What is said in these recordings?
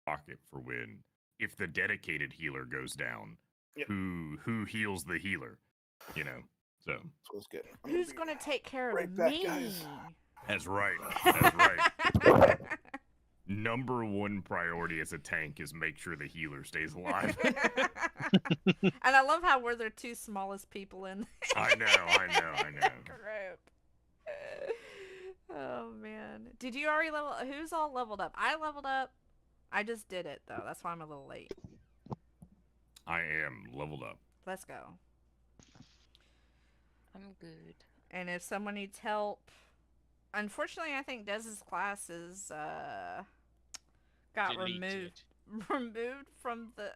pocket for when if the dedicated healer goes down, Yep. who heals the healer, you know. So So it's good. Who's gonna take care of right back, me? guys. that's right. That's right. Number one priority as a tank is make sure the healer stays alive. And I love how we're the two smallest people in I know. group. Oh man. Did you already level? Who's all leveled up? I leveled up. I just did it though. That's why I'm a little late. I am leveled up. Let's go. I'm good. And if someone needs help, unfortunately, I think Dez's class is got Deleted. removed from the.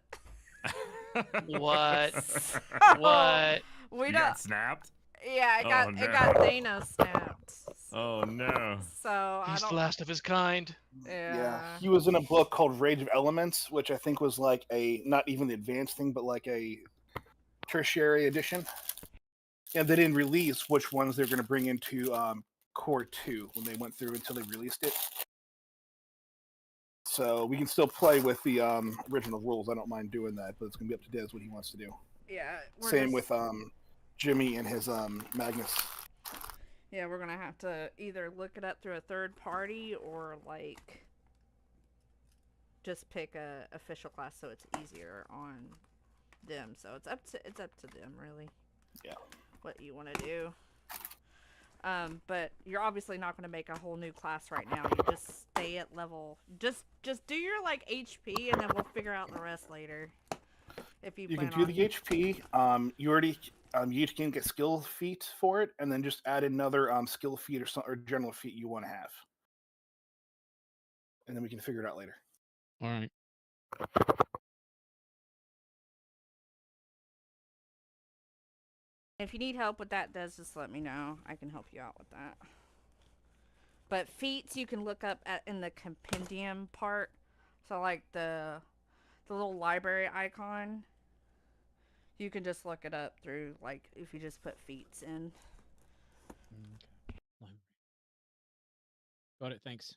What? So, What? We You don't. got snapped? Yeah, Oh, it got no. Thanos snapped. Oh no. So I He's don't. the last of his kind. Yeah. He was in a book called Rage of Elements, which I think was like a not even the advanced thing, but like a tertiary edition. And they didn't release which ones they're going to bring into Core 2 when they went through until they released it. So we can still play with the original rules. I don't mind doing that, but it's going to be up to Dez what he wants to do. Yeah. Same with Jimmy and his Magnus. Yeah, we're gonna have to either look it up through a third party or like just pick a official class so it's easier on them. So it's up to them really. Yeah. What you want to do. But you're obviously not going to make a whole new class right now. You just stay at level. Just do your like HP, and then we'll figure out the rest later. If you can plan do the HP. You already you can get skill feat for it, and then just add another skill feat or general feat you want to have, and then we can figure it out later. All right. If you need help with that, Des, just let me know. I can help you out with that. But feats you can look up in the compendium part. So like the little library icon, you can just look it up through like if you just put feats in. Okay. Got it. Thanks.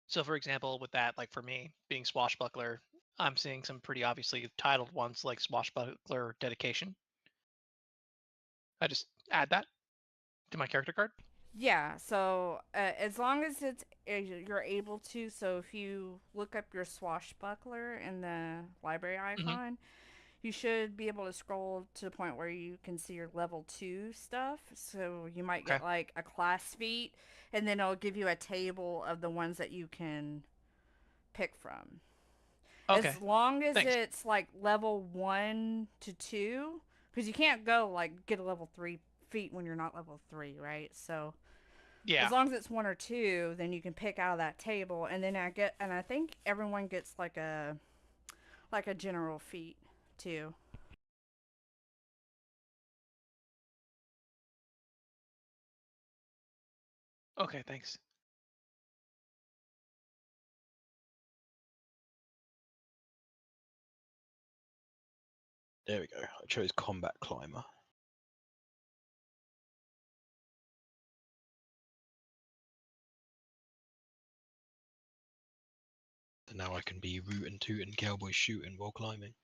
So, for example, with that, like for me, being Swashbuckler, I'm seeing some pretty obviously titled ones like Swashbuckler Dedication. I just add that to my character card. Yeah, so as long as you're able to, so if you look up your swashbuckler in the library icon, you should be able to scroll to the point where you can see your level 2 stuff. So you might get like a class feat, and then it'll give you a table of the ones that you can pick from. Okay. As long as Thanks. it's like level 1 to 2, because you can't go like get a level 3 feat when you're not level 3, right? So Yeah. as long as it's 1 or 2, then you can pick out of that table, and then I think everyone gets like a general feat too. Okay, thanks. There we go. I chose Combat Climber. So now I can be rootin' tootin' cowboy shooting while climbing.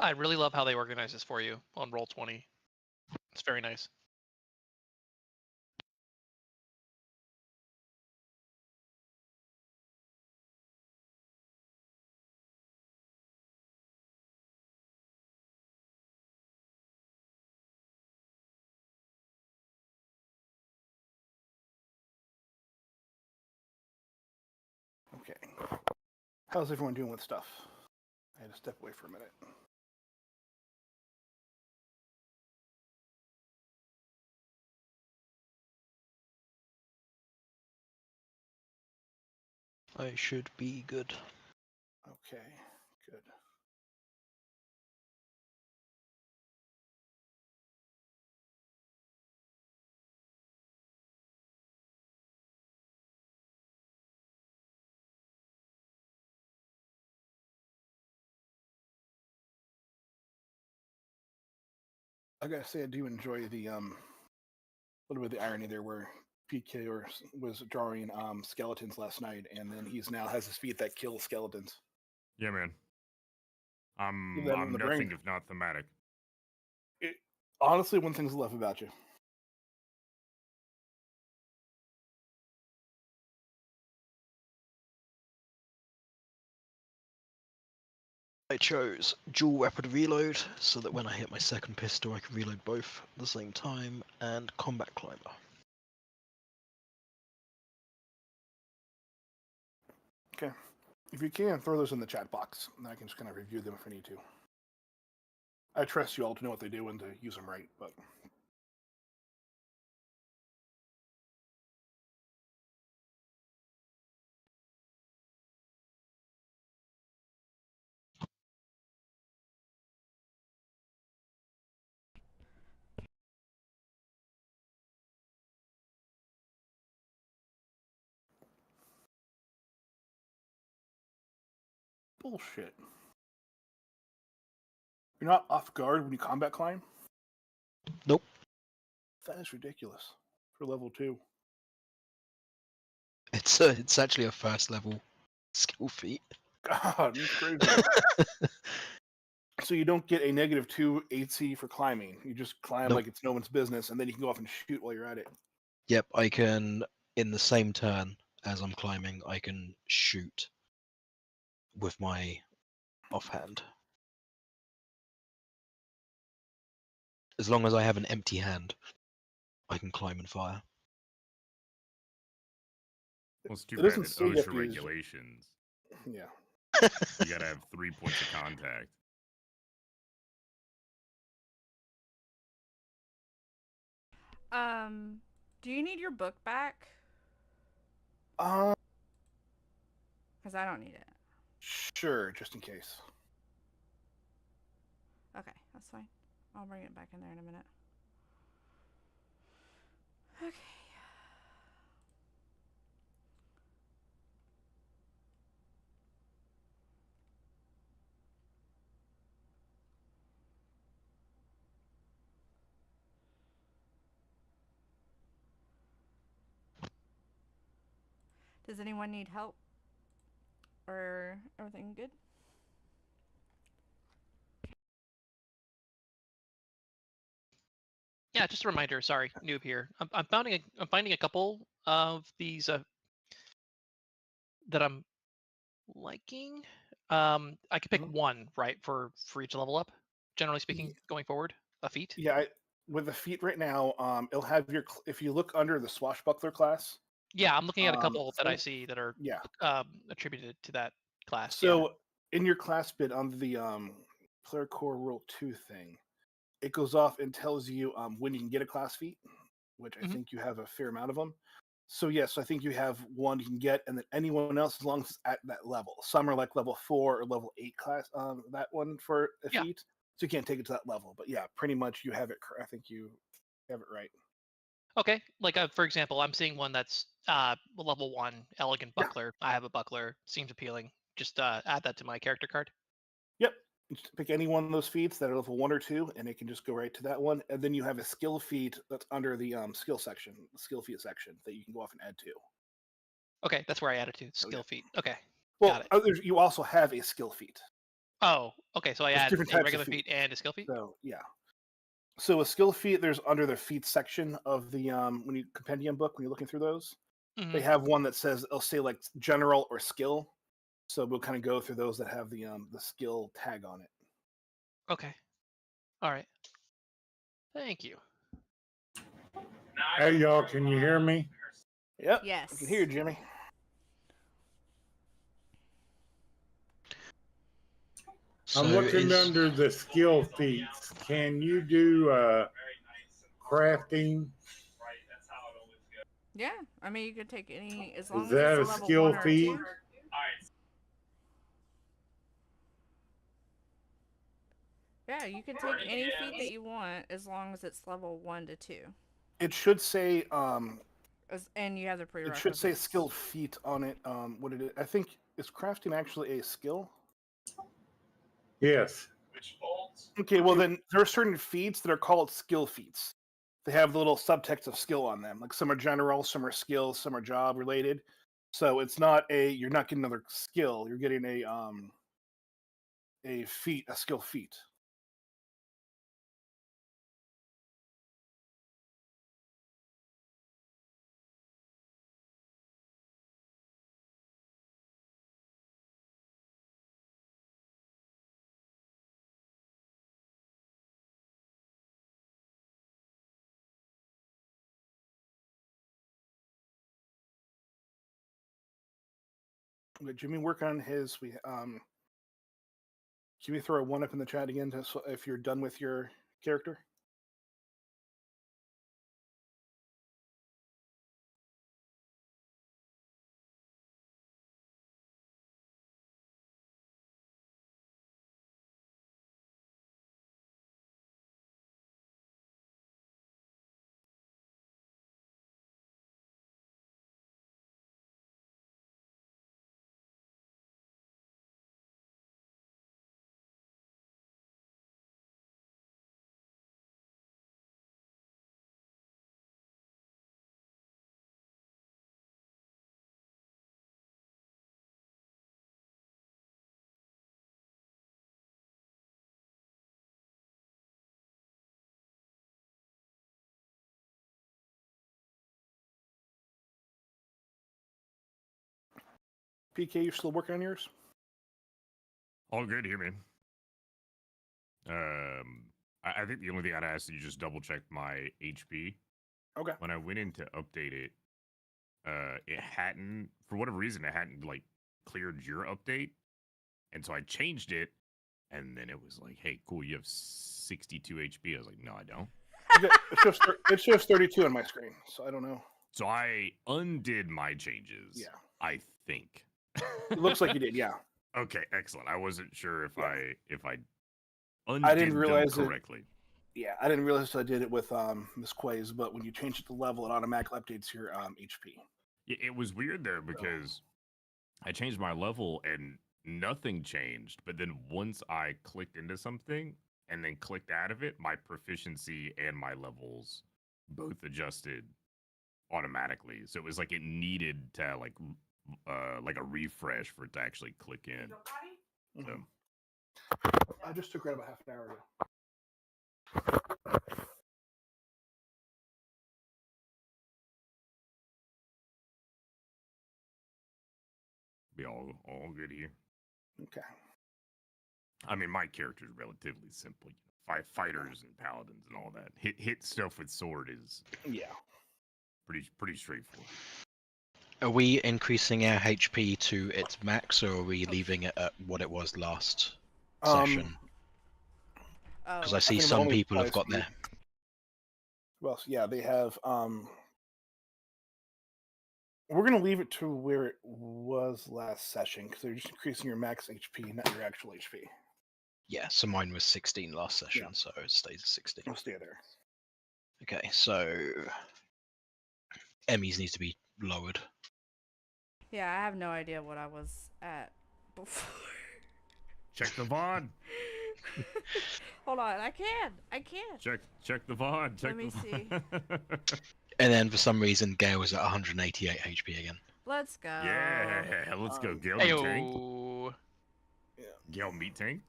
I really love how they organize this for you on Roll20. It's very nice. Okay. How's everyone doing with stuff? I had to step away for a minute. I should be good. Okay, good. I gotta say, I do enjoy the little bit of the irony there, where PK was drawing skeletons last night, and then he's now has his feet that kill skeletons. Yeah, man. Give I'm that one the nothing brain. if not thematic. Honestly, one thing's I love about you. I chose dual rapid reload so that when I hit my second pistol I can reload both at the same time, and combat climber. Okay. If you can, throw those in the chat box, and I can just kind of review them if I need to. I trust you all to know what they do and to use them right, but bullshit. You're not off guard when you combat climb? Nope. That is ridiculous for level 2. It's actually a first level skill feat. God, that's crazy. So you don't get a -2 AC for climbing. You just climb Nope. like it's no one's business, and then you can go off and shoot while you're at it. Yep, I can, in the same turn as I'm climbing, I can shoot with my offhand. As long as I have an empty hand, I can climb and fire. Well, it's too It bad doesn't that say you have OSHA to use- regulations. Yeah. You gotta have 3 points of contact. Do you need your book back? Uh, Because I don't need it. sure, just in case. Okay, that's fine. I'll bring it back in there in a minute. Okay. Does anyone need help? Or everything good? Yeah, just a reminder. Sorry, noob here. I'm finding a couple of these that I'm liking. I could pick Mhm. one, right, for each level up. Generally speaking, going forward, a feat. Yeah, with the feat right now, it'll have your. If you look under the swashbuckler class, Yeah, I'm looking at a couple that I thing- see that are yeah. attributed to that class. So in your class bit under the player core rule 2 thing, it goes off and tells you when you can get a class feat, which I Mhm. think you have a fair amount of them. So yes, I think you have one you can get, and then anyone else as long as it's at that level. Some are like level 4 or level 8 class. That one for a Yeah. feat, so you can't take it to that level. But yeah, pretty much you have it. I think you have it right. Okay, like for example, I'm seeing one that's level 1, elegant Yeah. buckler. I have a buckler, seems appealing. Just add that to my character card. Yep. Just pick any one of those feats that are level 1 or 2, and it can just go right to that one. And then you have a skill feat that's under the skill section, the skill feat section that you can go off and add to. Okay, that's where I added to Oh, skill yeah. feat. Okay, Well, got it. you also have a skill feat. Oh, okay, so I There's add different a types of regular feat. feat and a skill feat. So yeah. So a skill feat, there's under the feat section of the when you compendium book when you're looking through those, Mhm. they have one that says it'll say like general or skill. So we'll kind of go through those that have the skill tag on it. Okay, all right. Thank you. Hey, y'all, can you hear me? Yep. Yes. I can hear you, Jimmy. I'm So looking is under the skill feats. Can you do crafting? Yeah, I mean you could take any as Is long as that it's a a level skill 1 or feat? 2. Yeah, you can take any feat that you want as long as it's level 1 to 2. It should say And you have the it prerequisites. should say skill feat on it. What it is? I think is crafting actually a skill? Yes. Okay, well then there are certain feats that are called skill feats. They have the little subtext of skill on them. Like some are general, some are skills, some are job related. So it's not you're not getting another skill. You're getting a feat, a skill feat. Okay, Jimmy, work on his. Can we throw a 1 up in the chat again if you're done with your character? PK, you're still working on yours? All good here, man. I think the only thing I'd ask is you just double check my HP. Okay. When I went in to update it, it hadn't, for whatever reason, it hadn't like cleared your update, and so I changed it, and then it was like, "Hey, cool, you have 62 HP." I was like, "No, I don't." It shows 32 on my screen, so I don't know. So I undid my changes. Yeah. I think. It looks like you did, yeah. Okay, excellent. I wasn't sure if Yeah. I undid didn't realize them it- correctly. Yeah, I didn't realize I did it with Miss Quays, but when you change it to level, it automatically updates your HP. It was weird though because I changed my level and nothing changed. But then once I clicked into something and then clicked out of it, my proficiency and my levels both adjusted automatically. So it was like it needed to like a refresh for it to actually click in. So I just took it about half an hour ago. be all good here. Okay. I mean, my character is relatively simple. Fighters and paladins and all that. Hit stuff with sword is Yeah. pretty straightforward. Are we increasing our HP to its max, or are we leaving it at what it was last session? Because I see think some only people have applies got to you. their. Well, yeah, they have. We're gonna leave it to where it was last session because they're just increasing your max HP, not your actual HP. Yeah, so mine was 16 last session, so it stays at 16. It'll stay there. Okay, so Emmy's needs to be lowered. Yeah, I have no idea what I was at before. Check the VOD. Hold on, I can. Check the VOD. Check Let me see. And then for some reason, Gale was at 188 HP again. Let's go. Yeah, let's go. Gale meat tank. Ayo. Gale meat tank.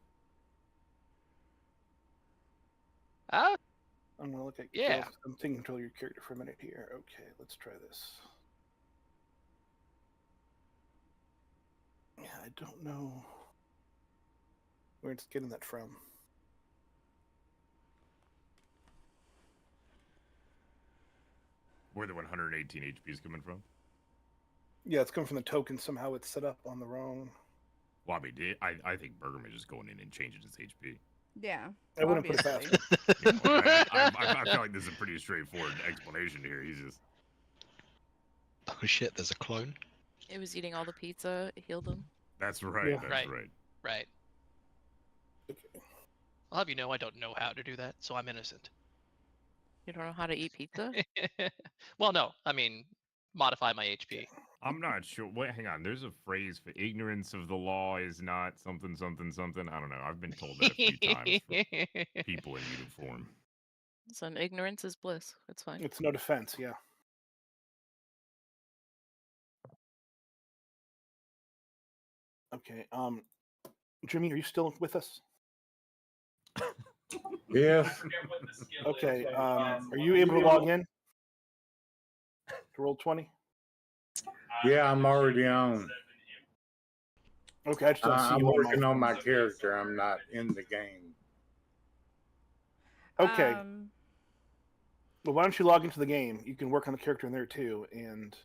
Ah, I'm gonna look at. Yeah. I'm thinking control your character for a minute here. Okay, let's try this. Yeah, I don't know where it's getting that from. Where the 118 HP is coming from? Yeah, it's coming from the token. Somehow it's set up on the wrong. Well, I mean, I think Bergman is just going in and changing his HP. Yeah. I wouldn't put it obviously. past him. I feel like this is a pretty straightforward explanation here. He's just Oh shit, there's a clone. It was eating all the pizza. It healed him. that's right. Yeah. That's Right. right. right. Okay. I'll have you know I don't know how to do that, so I'm innocent. You don't know how to eat pizza? Well, no, I mean modify my HP. I'm not sure. Wait, hang on. There's a phrase for ignorance of the law is not something, something, something. I don't know. I've been told that a few times from people in uniform. Some ignorance is bliss. It's fine. It's no defense, yeah. Okay. Jimmy, are you still with us? Yes. Okay. Are you able to log in to Roll20? Yeah, I'm already on. Okay, I just don't see I'm you working on my phone. character. I'm not in the game. Okay. Well, why don't you log into the game? You can work on the character in there too, and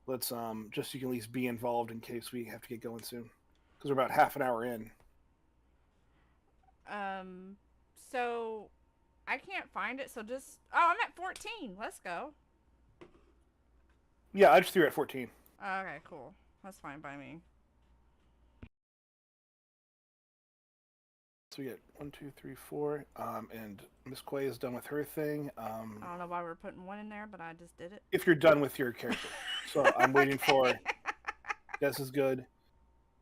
let's just so you can at least be involved in case we have to get going soon, because we're about half an hour in. So I can't find it. So just I'm at 14. Let's go. Yeah, I just threw it at 14. Okay, cool. That's fine by me. So we get 1, 2, 3, 4, and Miss Quay is done with her thing. I don't know why we're putting one in there, but I just did it. If you're done with your character, so I'm waiting for. This is good.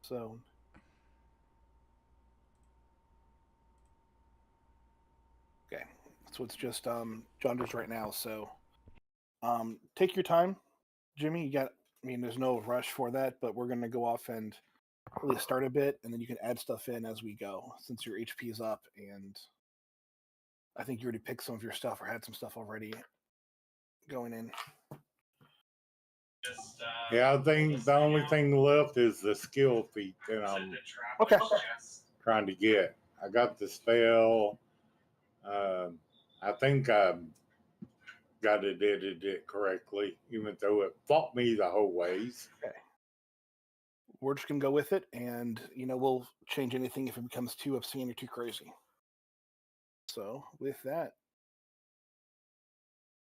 So. Okay, so it's just John does right now. So, take your time, Jimmy. You got. I mean, there's no rush for that, but we're gonna go off and really start a bit, and then you can add stuff in as we go, since your HP is up, and I think you already picked some of your stuff or had some stuff already going in. Yeah, I think the only thing left is the skill feat that I'm Okay. trying to get. I got the spell. I think I got it edited correctly, even though it fought me the whole ways. Okay. We're just gonna go with it, and we'll change anything if it becomes too obscene or too crazy. So with that,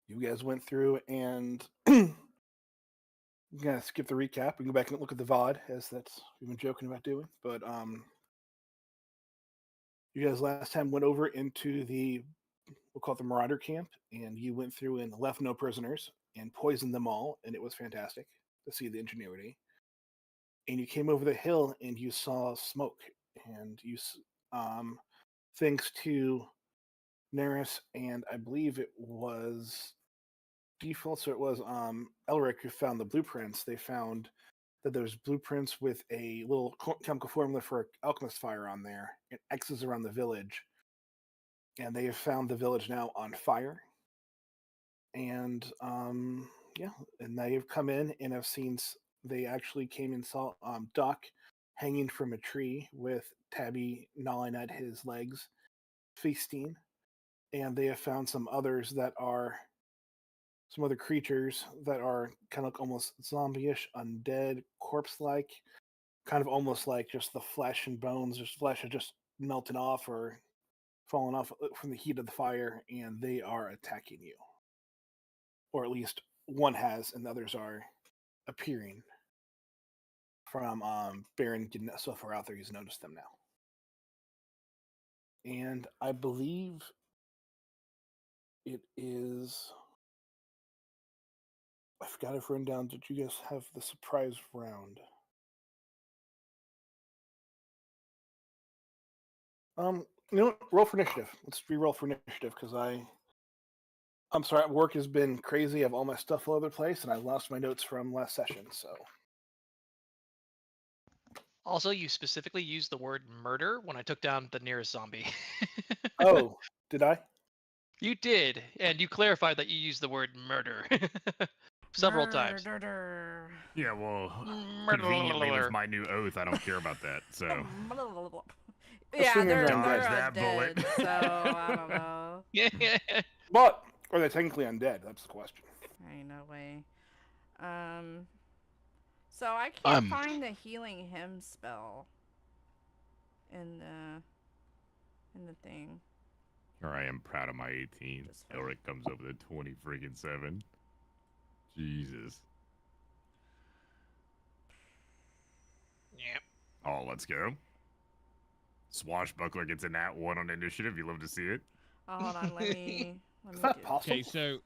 you guys went through and we're gonna skip the recap. We can go back and look at the VOD as that's we've been joking about doing. But you guys last time went over into the we'll call it the Marauder camp, and you went through and left no prisoners and poisoned them all, and it was fantastic to see the ingenuity. And you came over the hill and you saw smoke, and you thanks to Neris, and I believe it was default, so it was Elric who found the blueprints. They found that there's blueprints with a little chemical formula for alchemist fire on there, and X's around the village. And they have found the village now on fire. And yeah, and they have come in and have seen. They actually came and saw Doc hanging from a tree with Tabby gnawing at his legs, feasting. And they have found some others that are some other creatures that are kind of like almost zombie-ish, undead, corpse-like, kind of almost like just the flesh and bones, just flesh are just melting off or falling off from the heat of the fire, and they are attacking you. Or at least one has, and the others are appearing from Baron getting so far out there he's noticed them now. And I believe it is... I've got it written down. Did you guys have the surprise round? Roll for initiative. Let's re-roll for initiative because I'm sorry, work has been crazy. I have all my stuff all over the place, and I lost my notes from last session. So. Also, you specifically used the word murder when I took down the nearest zombie. Oh, did I? You did, and you clarified that you used the word murder several times. Yeah, well, conveniently with my new oath, I don't care about that. So yeah, they're dodge that undead, bullet. so I don't know. But are they technically undead? That's the question. Ain't no way. So I can't find the healing hymn spell in the thing. Or I am proud of my 18. Elric comes up with a 20 friggin' 7. Jesus. Yep. Oh, let's go. Swashbuckler gets a nat 1 on initiative. You love to see it. Oh, hold on, let me Is do that this. possible? Okay, so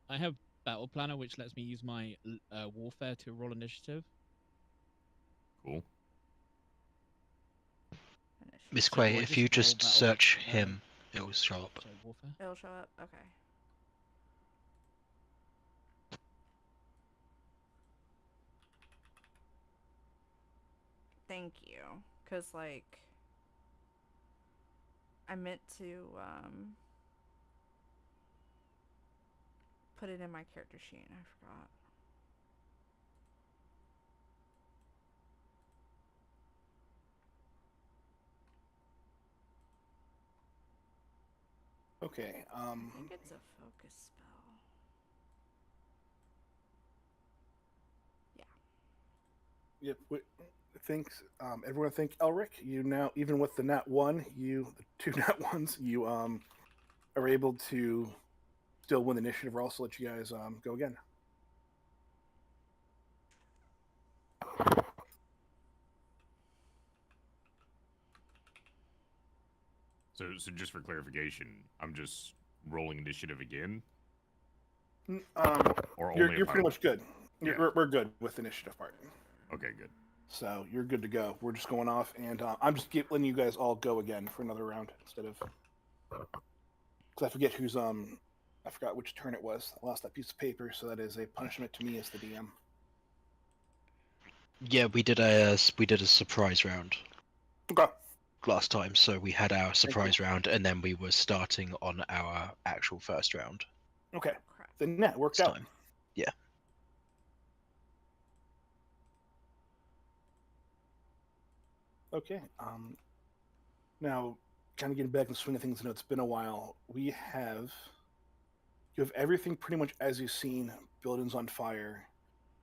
I have Battle Planner, which lets me use my warfare to roll initiative. Cool. Miss So do Quay, I if just you roll just battle, search him, it will show up. Sorry, warfare. It'll show up. Okay. Thank you, cause like I meant to put it in my character sheet and I forgot. Okay. I think it's a focus spell. Yep. Thanks. Everyone, think Elric. You now, even with the nat 1, the 2 nat 1s, you are able to still win the initiative. I'll also let you guys go again. So just for clarification, I'm just rolling initiative again, or only You're if pretty I- much good. Yeah. We're good with the initiative part. Okay, good. So you're good to go. We're just going off, and I'm just letting you guys all go again for another round instead of, because I forget who's I forgot which turn it was. I lost that piece of paper, so that is a punishment to me as the DM. Yeah, we did a surprise round Okay. last time, so we had our surprise round, and then we were starting on our actual first round. Okay. Crap. Then yeah, it worked This out. time. Yeah. Okay. Now, kind of getting back in the swing of things. I know it's been a while. You have everything pretty much as you've seen. Buildings on fire.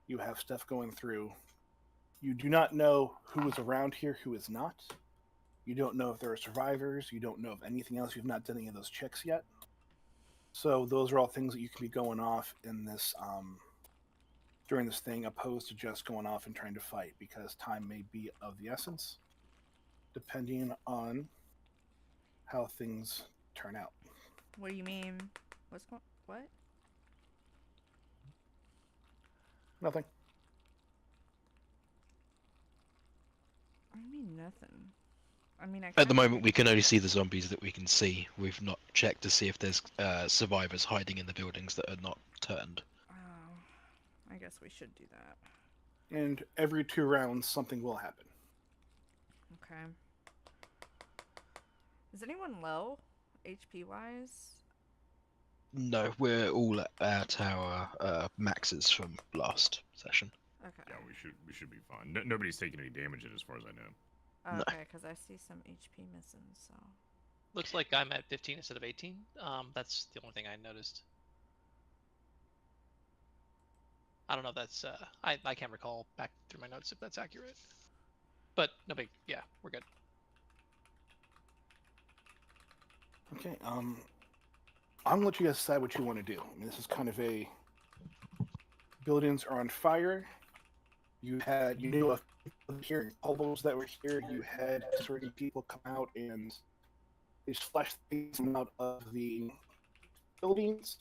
You have stuff going through. You do not know who is around here, who is not. You don't know if there are survivors. You don't know of anything else. You've not done any of those checks yet. So those are all things that you can be going off in this during this thing, opposed to just going off and trying to fight, because time may be of the essence, depending on how things turn out. What do you mean? What? Nothing. I mean nothing. I mean, At the moment, we can only see the zombies that we can see. We've not checked to see if there's survivors hiding in the buildings that are not turned. Oh, I guess we should do that. And every 2 rounds, something will happen. Okay. Is anyone low, HP wise? No, we're all at our maxes from last session. Okay. Yeah, we should be fine. Nobody's taking any damage as far as I know. No. Okay, because I see some HP missing. So. Looks like I'm at 15 instead of 18. That's the only thing I noticed. I don't know if that's I can't recall back through my notes if that's accurate. But no big, yeah, we're good. Okay. I'm gonna let you guys decide what you want to do. I mean, this is kind of a buildings are on fire. You knew of people here, hobos that were here. You had certain people come out and they splashed things out of the buildings.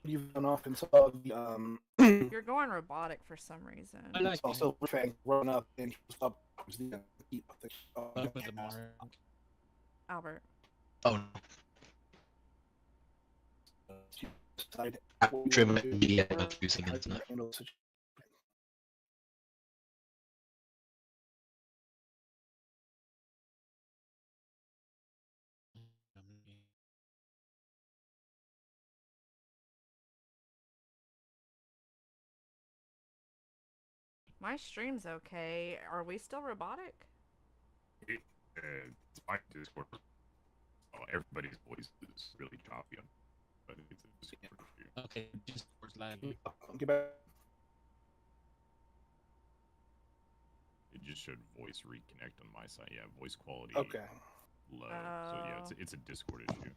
You've gone off and saw the You're going robotic for some reason. I like also Fang run up and he was up towards the end of both of them are. Albert. Oh, decide no. what you Trim want to do, media or using how you internet. handle the situation. My stream's okay. Are we still robotic? It's my Discord. Oh, everybody's voice is really choppy, but it's a Discord issue. Okay, Discord's lagging. Get back. It just showed voice reconnect on my side. Yeah, voice quality Okay. low. So yeah, Oh. it's a Discord issue.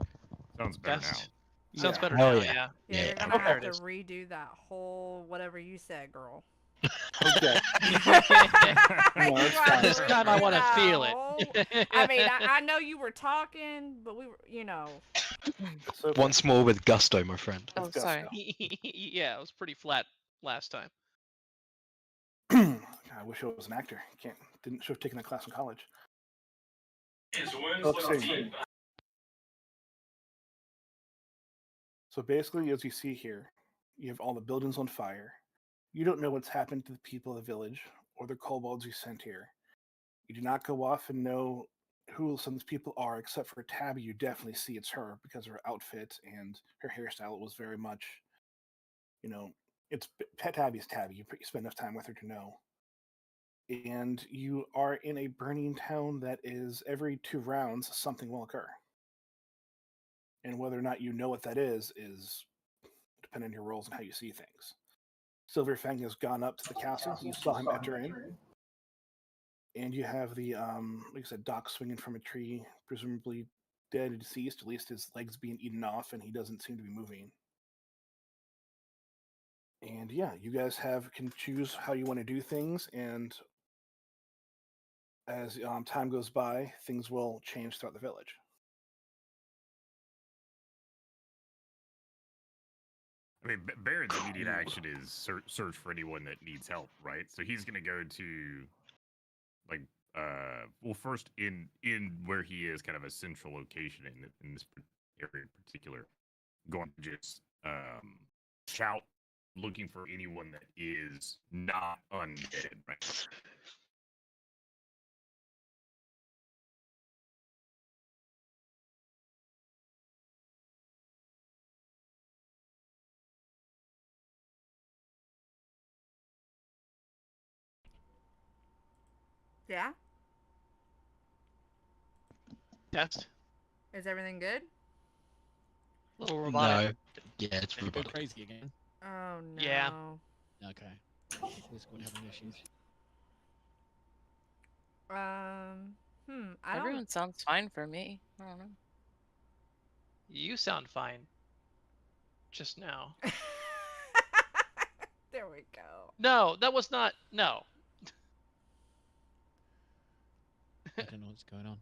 Sounds better Best. now. Sounds Yeah. better Oh, now, yeah. yeah. Yeah, Yeah, you're gonna okay. have There to it is. redo that whole whatever you said, girl. Okay. No, it's fine. This time I want to feel it. I mean, I know you were talking, but we were, It's okay. Once more with gusto, my friend. Oh, It's sorry. Yeah, it was pretty flat last time. God, I wish I was an actor. Didn't should have taken that class in college. Let's see. So basically, as you see here, you have all the buildings on fire. You don't know what's happened to the people of the village or the kobolds you sent here. You do not go off and know who some of these people are, except for Tabby. You definitely see it's her because of her outfit and her hairstyle. It was very much, it's Tabby's Tabby. You spend enough time with her to know. And you are in a burning town that is every 2 rounds something will occur. And whether or not you know what that is depending on your roles and how you see things. Silverfang has gone up to the castle. You saw him enter in. And you have the, like I said, Doc swinging from a tree, presumably dead and deceased, at least his legs being eaten off, and he doesn't seem to be moving. And yeah, you guys can choose how you want to do things, and as time goes by, things will change throughout the village. I mean, Baron's immediate action is search for anyone that needs help, right? So he's going to go to, like, well, first in where he is, kind of a central location in this area in particular, going to just shout, looking for anyone that is not undead, right? Yeah? Test. Is everything good? Little robotic. No. Yeah, it's Go robotic. crazy again. Oh, no. Yeah. Okay. Discord having issues. I don't... Everyone sounds fine for me. I don't know. You sound fine. Just now. There we go. No, that was not. No. I don't know what's going on.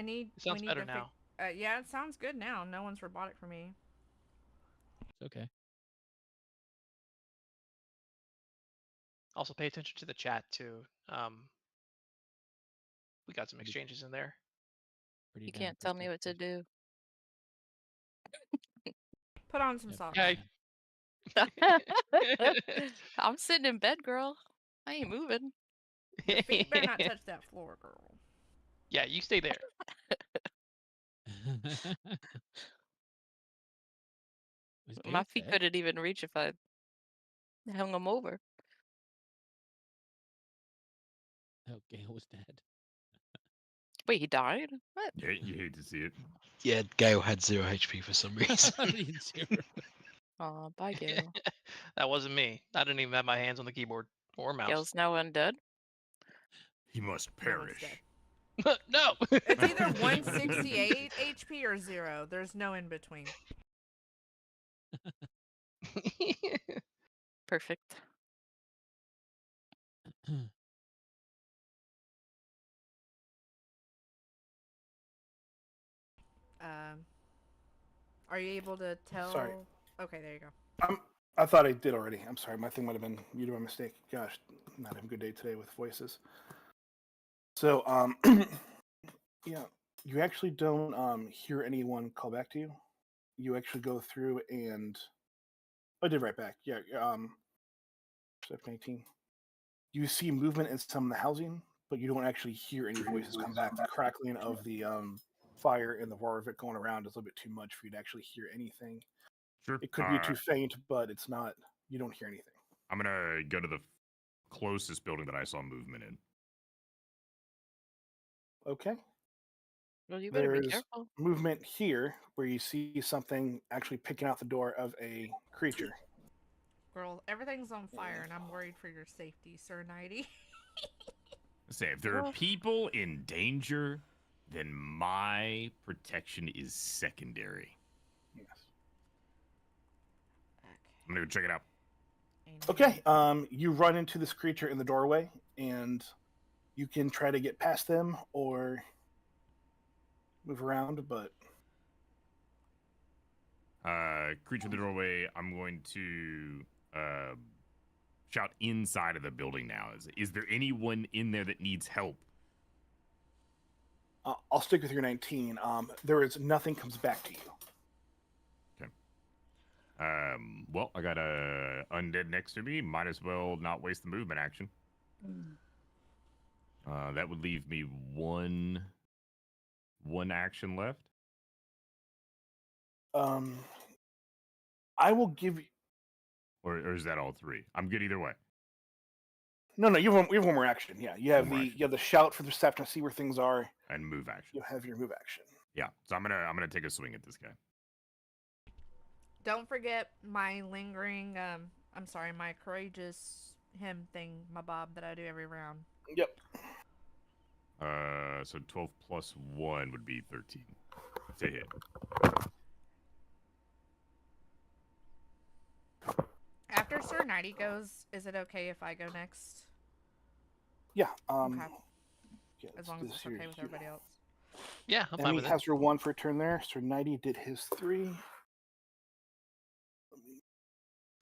It sounds better now. Yeah, it sounds good now. No one's robotic for me. It's okay. Also, pay attention to the chat too. We got some exchanges in there. You can't tell me what to do. Put on some socks. Okay. I'm sitting in bed, girl. I ain't moving. Your feet better not touch that floor, girl. Yeah, you stay there. My feet couldn't even reach if I hung them over. Oh, Gale was dead. Wait, he died? What? Yeah, you hate to see it. Yeah, Gale had 0 HP for some reason. Aw, bye, Gale. That wasn't me. I didn't even have my hands on the keyboard or mouse. Gale's now undead? He must perish. No! It's either 168 HP or 0. There's no in between. Perfect. Are you able to tell? Sorry. Okay, there you go. I thought I did already. I'm sorry. My thing might have been muted by mistake. Gosh, not having a good day today with voices. So, yeah, you actually don't hear anyone call back to you. You actually go through and I did right back. Yeah, step 19. You see movement in some of the housing, but you don't actually hear any voices come back. The crackling of the fire and the roar of it going around is a little bit too much for you to actually hear anything. Sure. It could be too faint, but it's not. You don't hear anything. I'm gonna go to the closest building that I saw movement in. Okay. Well, you better be There's careful. movement here where you see something actually picking out the door of a creature. Girl, everything's on fire, and I'm worried for your safety, Sir Nighty. Say, if there are people in danger, then my protection is secondary. Yes. I'm gonna go check it out. Okay. You run into this creature in the doorway, and you can try to get past them or move around, but creature in the doorway. I'm going to shout inside of the building now. Is there anyone in there that needs help? I'll stick with your 19. There is nothing comes back to you. Okay. Well, I got a undead next to me. Might as well not waste the movement action. That would leave me one action left. I will give you. Or is that all three? I'm good either way. No, you have one more action. Yeah, you have the shout for the reception to see where things are, and move action. You have your move action. Yeah, so I'm gonna take a swing at this guy. Don't forget my lingering. My courageous him thing, my bob that I do every round. Yep. So 12 plus 1 would be 13. It's a hit. After Sir Nighty goes, is it okay if I go next? Yeah. Okay. Yeah, as long as it's okay with everybody else. Yeah, I'm fine with it. has your 1 for a turn there. Sir Nighty did his 3.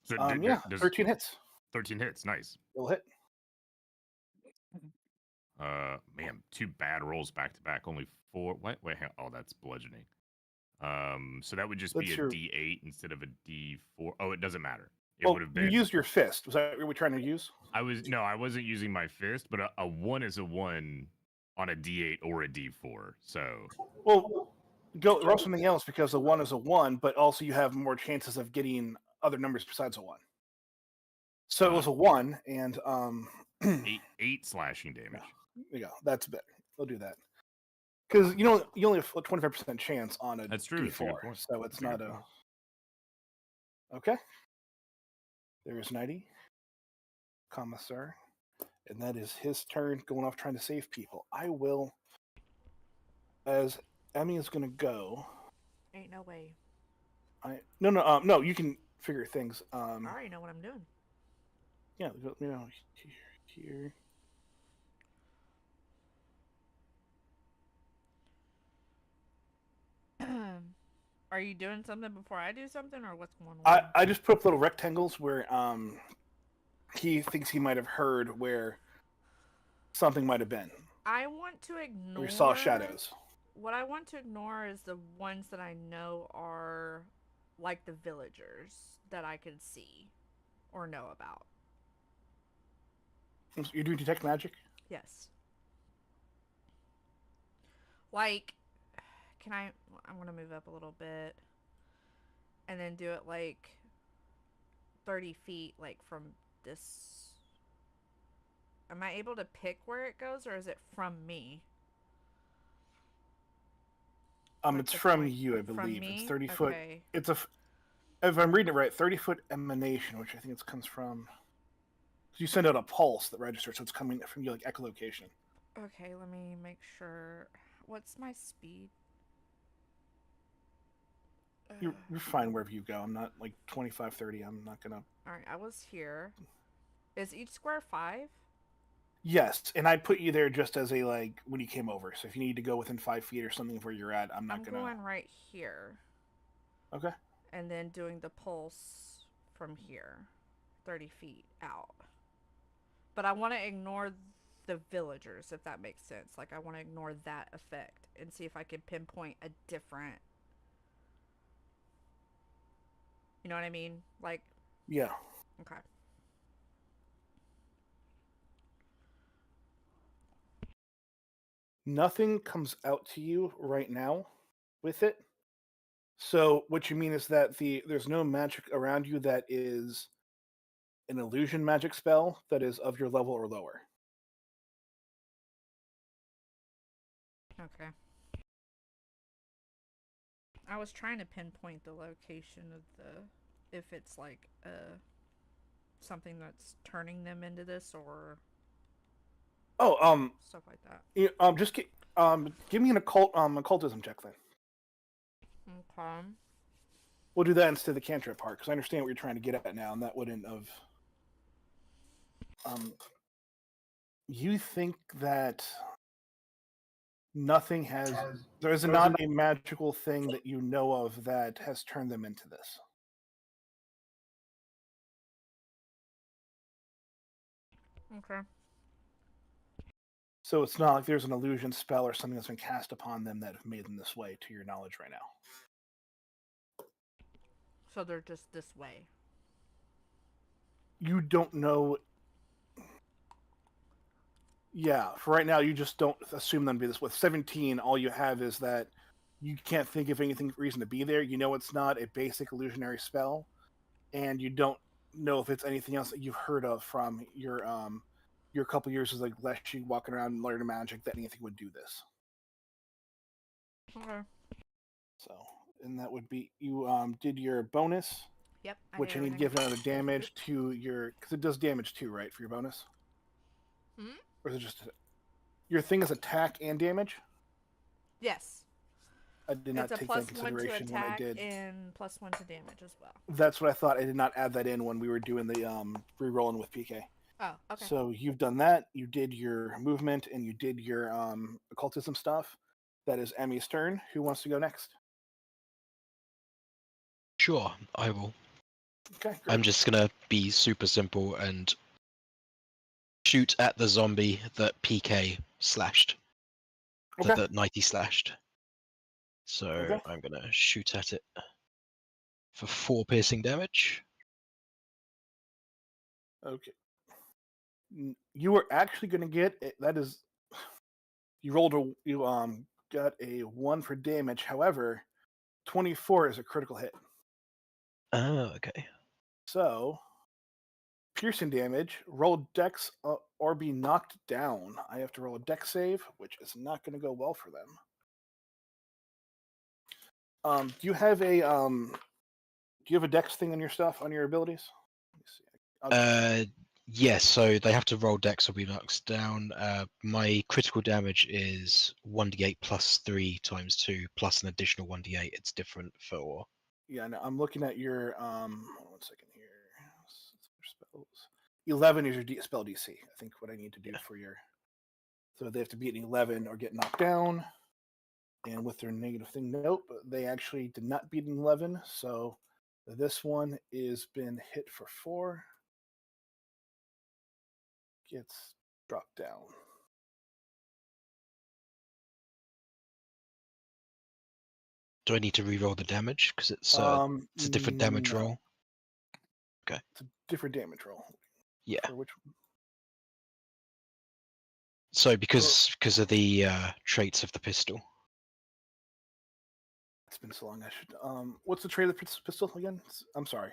So 13 hits. 13 hits, nice. It'll hit. Man, 2 bad rolls back to back. Only 4. Wait, oh, that's bludgeoning. So that would just be a D8 instead of a D4. Oh, it doesn't matter. It would have been. You used your fist. Was that what we're trying to use? I wasn't using my fist, but a 1 is a 1 on a D8 or a D4. So. Well, roll something else because a 1 is a 1, but also you have more chances of getting other numbers besides a 1. So it was a 1 and 8 slashing damage. There you go. That's better. We'll do that. Because you only have a 25% chance on a That's true. D4, so it's not a. Okay. There's 90, Commissar, and that is his turn going off trying to save people. I will, as Emmy is going to go. Ain't no way. No. You can figure things. I already know what I'm doing. Yeah, here. Are you doing something before I do something, or what's going on? I just put up little rectangles where he thinks he might have heard where something might have been. I want to ignore. We saw shadows. What I want to ignore is the ones that I know are like the villagers that I can see or know about. You're doing detect magic? Yes. Like, I'm going to move up a little bit and then do it like 30 feet, like from this. Am I able to pick where it goes, or is it from me? It's from you, I believe. It's 30 foot. Okay. It's if I'm reading it right, 30-foot emanation, which I think it comes from. You send out a pulse that registers, so it's coming from you, like echolocation. Okay, let me make sure. What's my speed? You're fine wherever you go. I'm not like 25, 30. I'm not gonna. All right, I was here. Is each square 5? Yes, and I put you there just as a when you came over. So if you need to go within 5 feet or something of where you're at, I'm gonna. Going right here. Okay. And then doing the pulse from here, 30 feet out. But I want to ignore the villagers, if that makes sense. Like, I want to ignore that effect and see if I can pinpoint a different. You know what I mean? Like. Yeah. Okay. Nothing comes out to you right now with it. So what you mean is that there's no magic around you that is an illusion magic spell that is of your level or lower. Okay. I was trying to pinpoint the location of if it's like something that's turning them into this or stuff like that. Just give me an occultism check then. Okay. We'll do that instead of the cantrip part because I understand what you're trying to get at now, and that wouldn't have. You think that nothing has. There is not a magical thing that you know of that has turned them into this. Okay. So it's not like there's an illusion spell or something that's been cast upon them that have made them this way, to your knowledge right now. So they're just this way. You don't know. Yeah, for right now, you just don't assume them to be this. With 17, all you have is that you can't think of anything reason to be there. You know it's not a basic illusionary spell, and you don't know if it's anything else that you've heard of from your couple years as like Leshy walking around and learning magic that anything would do this. Okay. So, and that would be you did your bonus. Yep. Which you need to give another damage to your because it does damage too, right, for your bonus? Hmm? Or is it just your thing is attack and damage? Yes. I did not take that into consideration when I did. And +1 to damage as well. That's what I thought. I did not add that in when we were doing the re-rolling with PK. Oh, okay. So you've done that. You did your movement and you did your occultism stuff. That is Emmy's turn. Who wants to go next? Sure, I will. Okay, great. I'm just gonna be super simple and shoot at the zombie that PK slashed. Okay. That 90 slashed. So Okay. I'm gonna shoot at it for 4 piercing damage. Okay. You were actually going to get that is you rolled got a 1 for damage. However, 24 is a critical hit. Oh, okay. So piercing damage, roll dex or be knocked down. I have to roll a dex save, which is not going to go well for them. Do you have a dex thing on your stuff on your abilities? Let me see. Yes, so they have to roll dex or be knocked down. My critical damage is 1d8 plus 3 times 2 plus an additional 1d8. It's different for. Yeah, no, I'm looking at your 1 second here. Spells. 11 is your spell DC. I think what I need to do for your. So they have to beat an 11 or get knocked down. And with their negative thing, nope, they actually did not beat an 11. So this one is been hit for 4. Gets dropped down. Do I need to re-roll the damage because it's a different damage no. roll? Okay. It's a different damage roll. Yeah. For which one? So because of the traits of the pistol. It's been so long. I should. What's the trait of the pistol again? I'm sorry.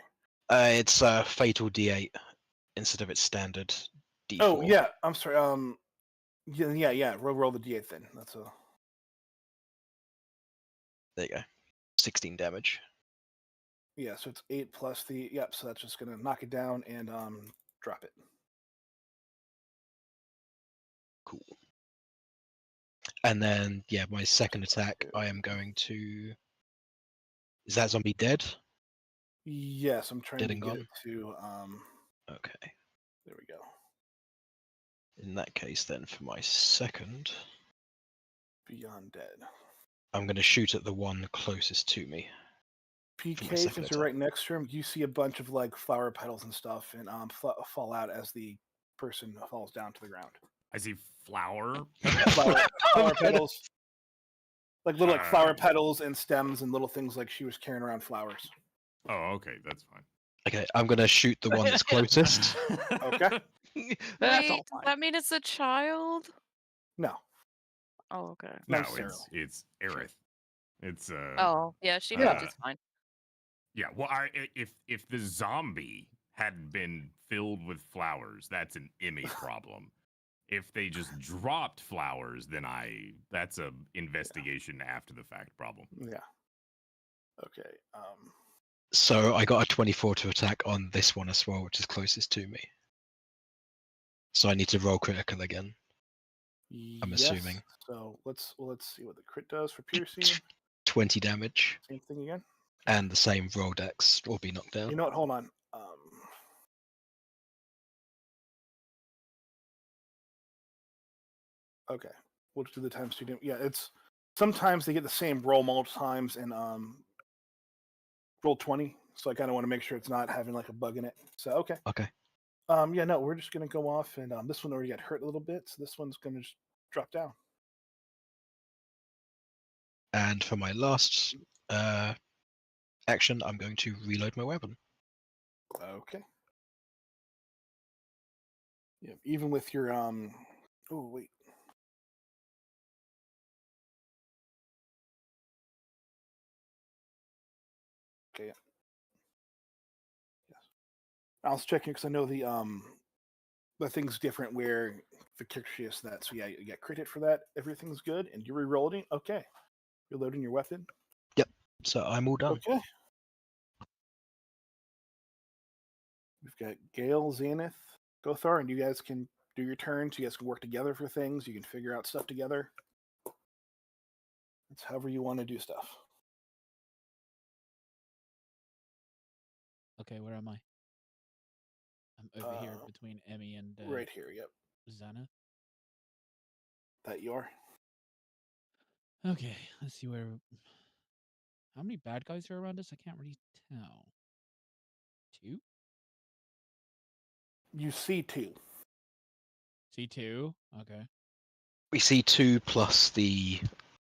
It's a fatal D8 instead of its standard D4. Oh yeah, I'm sorry. Yeah. Roll the D8 then. That's a. There you go. 16 damage. Yeah, so it's 8 plus the. Yep. So that's just gonna knock it down and drop it. Cool. And then my second attack, I am going to. Is that zombie dead? Yes, I'm trying Dead to and get gone? it to. Okay. There we go. In that case, then for my second, Beyond dead. I'm going to shoot at the one closest to me. PK, since you're right next to him, you see a bunch of like flower petals and stuff, and fall out as the person falls down to the ground. I see flower petals, like little flower petals and stems and little things like she was carrying around flowers. Oh, okay, that's fine. Okay, I'm going to shoot the one that's closest. Okay. Wait, does that mean it's a child? No. Oh, okay. No, it's Aerith. It's Oh, yeah, she moved. It's fine. Yeah, well, if the zombie hadn't been filled with flowers, that's an Emmy problem. If they just dropped flowers, then that's a investigation after the fact problem. Yeah. Okay. So I got a 24 to attack on this one as well, which is closest to me. So I need to roll critical again. I'm assuming. So let's see what the crit does for piercing. 20 damage. Same thing again. And the same roll dex or be knocked down. You know what? Hold on. Okay, we'll just do the times 2. Yeah, it's sometimes they get the same roll multiple times and roll 20. So I kind of want to make sure it's not having like a bug in it. So okay. Okay. Yeah, no, we're just gonna go off, and this one already got hurt a little bit, so this one's gonna just drop down. And for my last action, I'm going to reload my weapon. Okay. Yeah, even with your Oh wait. Okay. Yeah. Yes. I was checking because I know the thing's different where fictitious that. So yeah, you get crit hit for that. Everything's good, and you're rerolling. Okay. Reloading your weapon. Yep. So I'm all done. Okay. We've got Gale, Xanath, Gothar, and you guys can do your turns. You guys can work together for things. You can figure out stuff together. It's however you want to do stuff. Okay, where am I? I'm over here between Emmy and right here. Yep. Xanath. That you are. Okay, let's see where. How many bad guys are around us? I can't really tell. 2? You see 2. See 2? Okay. We see 2 plus the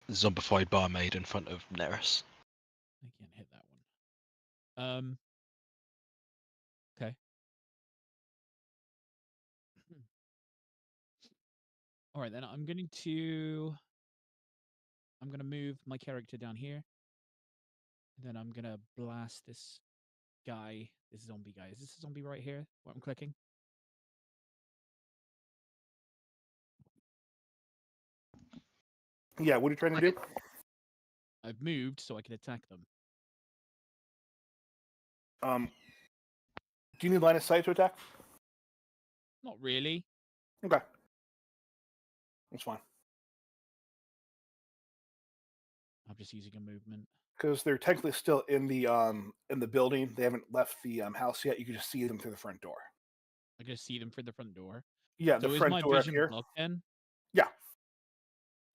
zombified barmaid in front of Neris. I can't hit that one. Okay. All right, then I'm going to move my character down here. And then I'm going to blast this guy, this zombie guy. Is this a zombie right here? What I'm clicking? Yeah, what are you trying to do? I've moved so I can attack them. Do you need line of sight to attack? Not really. Okay. That's fine. I'm just using a movement. Because they're technically still in the building. They haven't left the house yet. You can just see them through the front door. I can see them through the front door. Yeah, so the is front my door up vision here. blocked then? Yeah.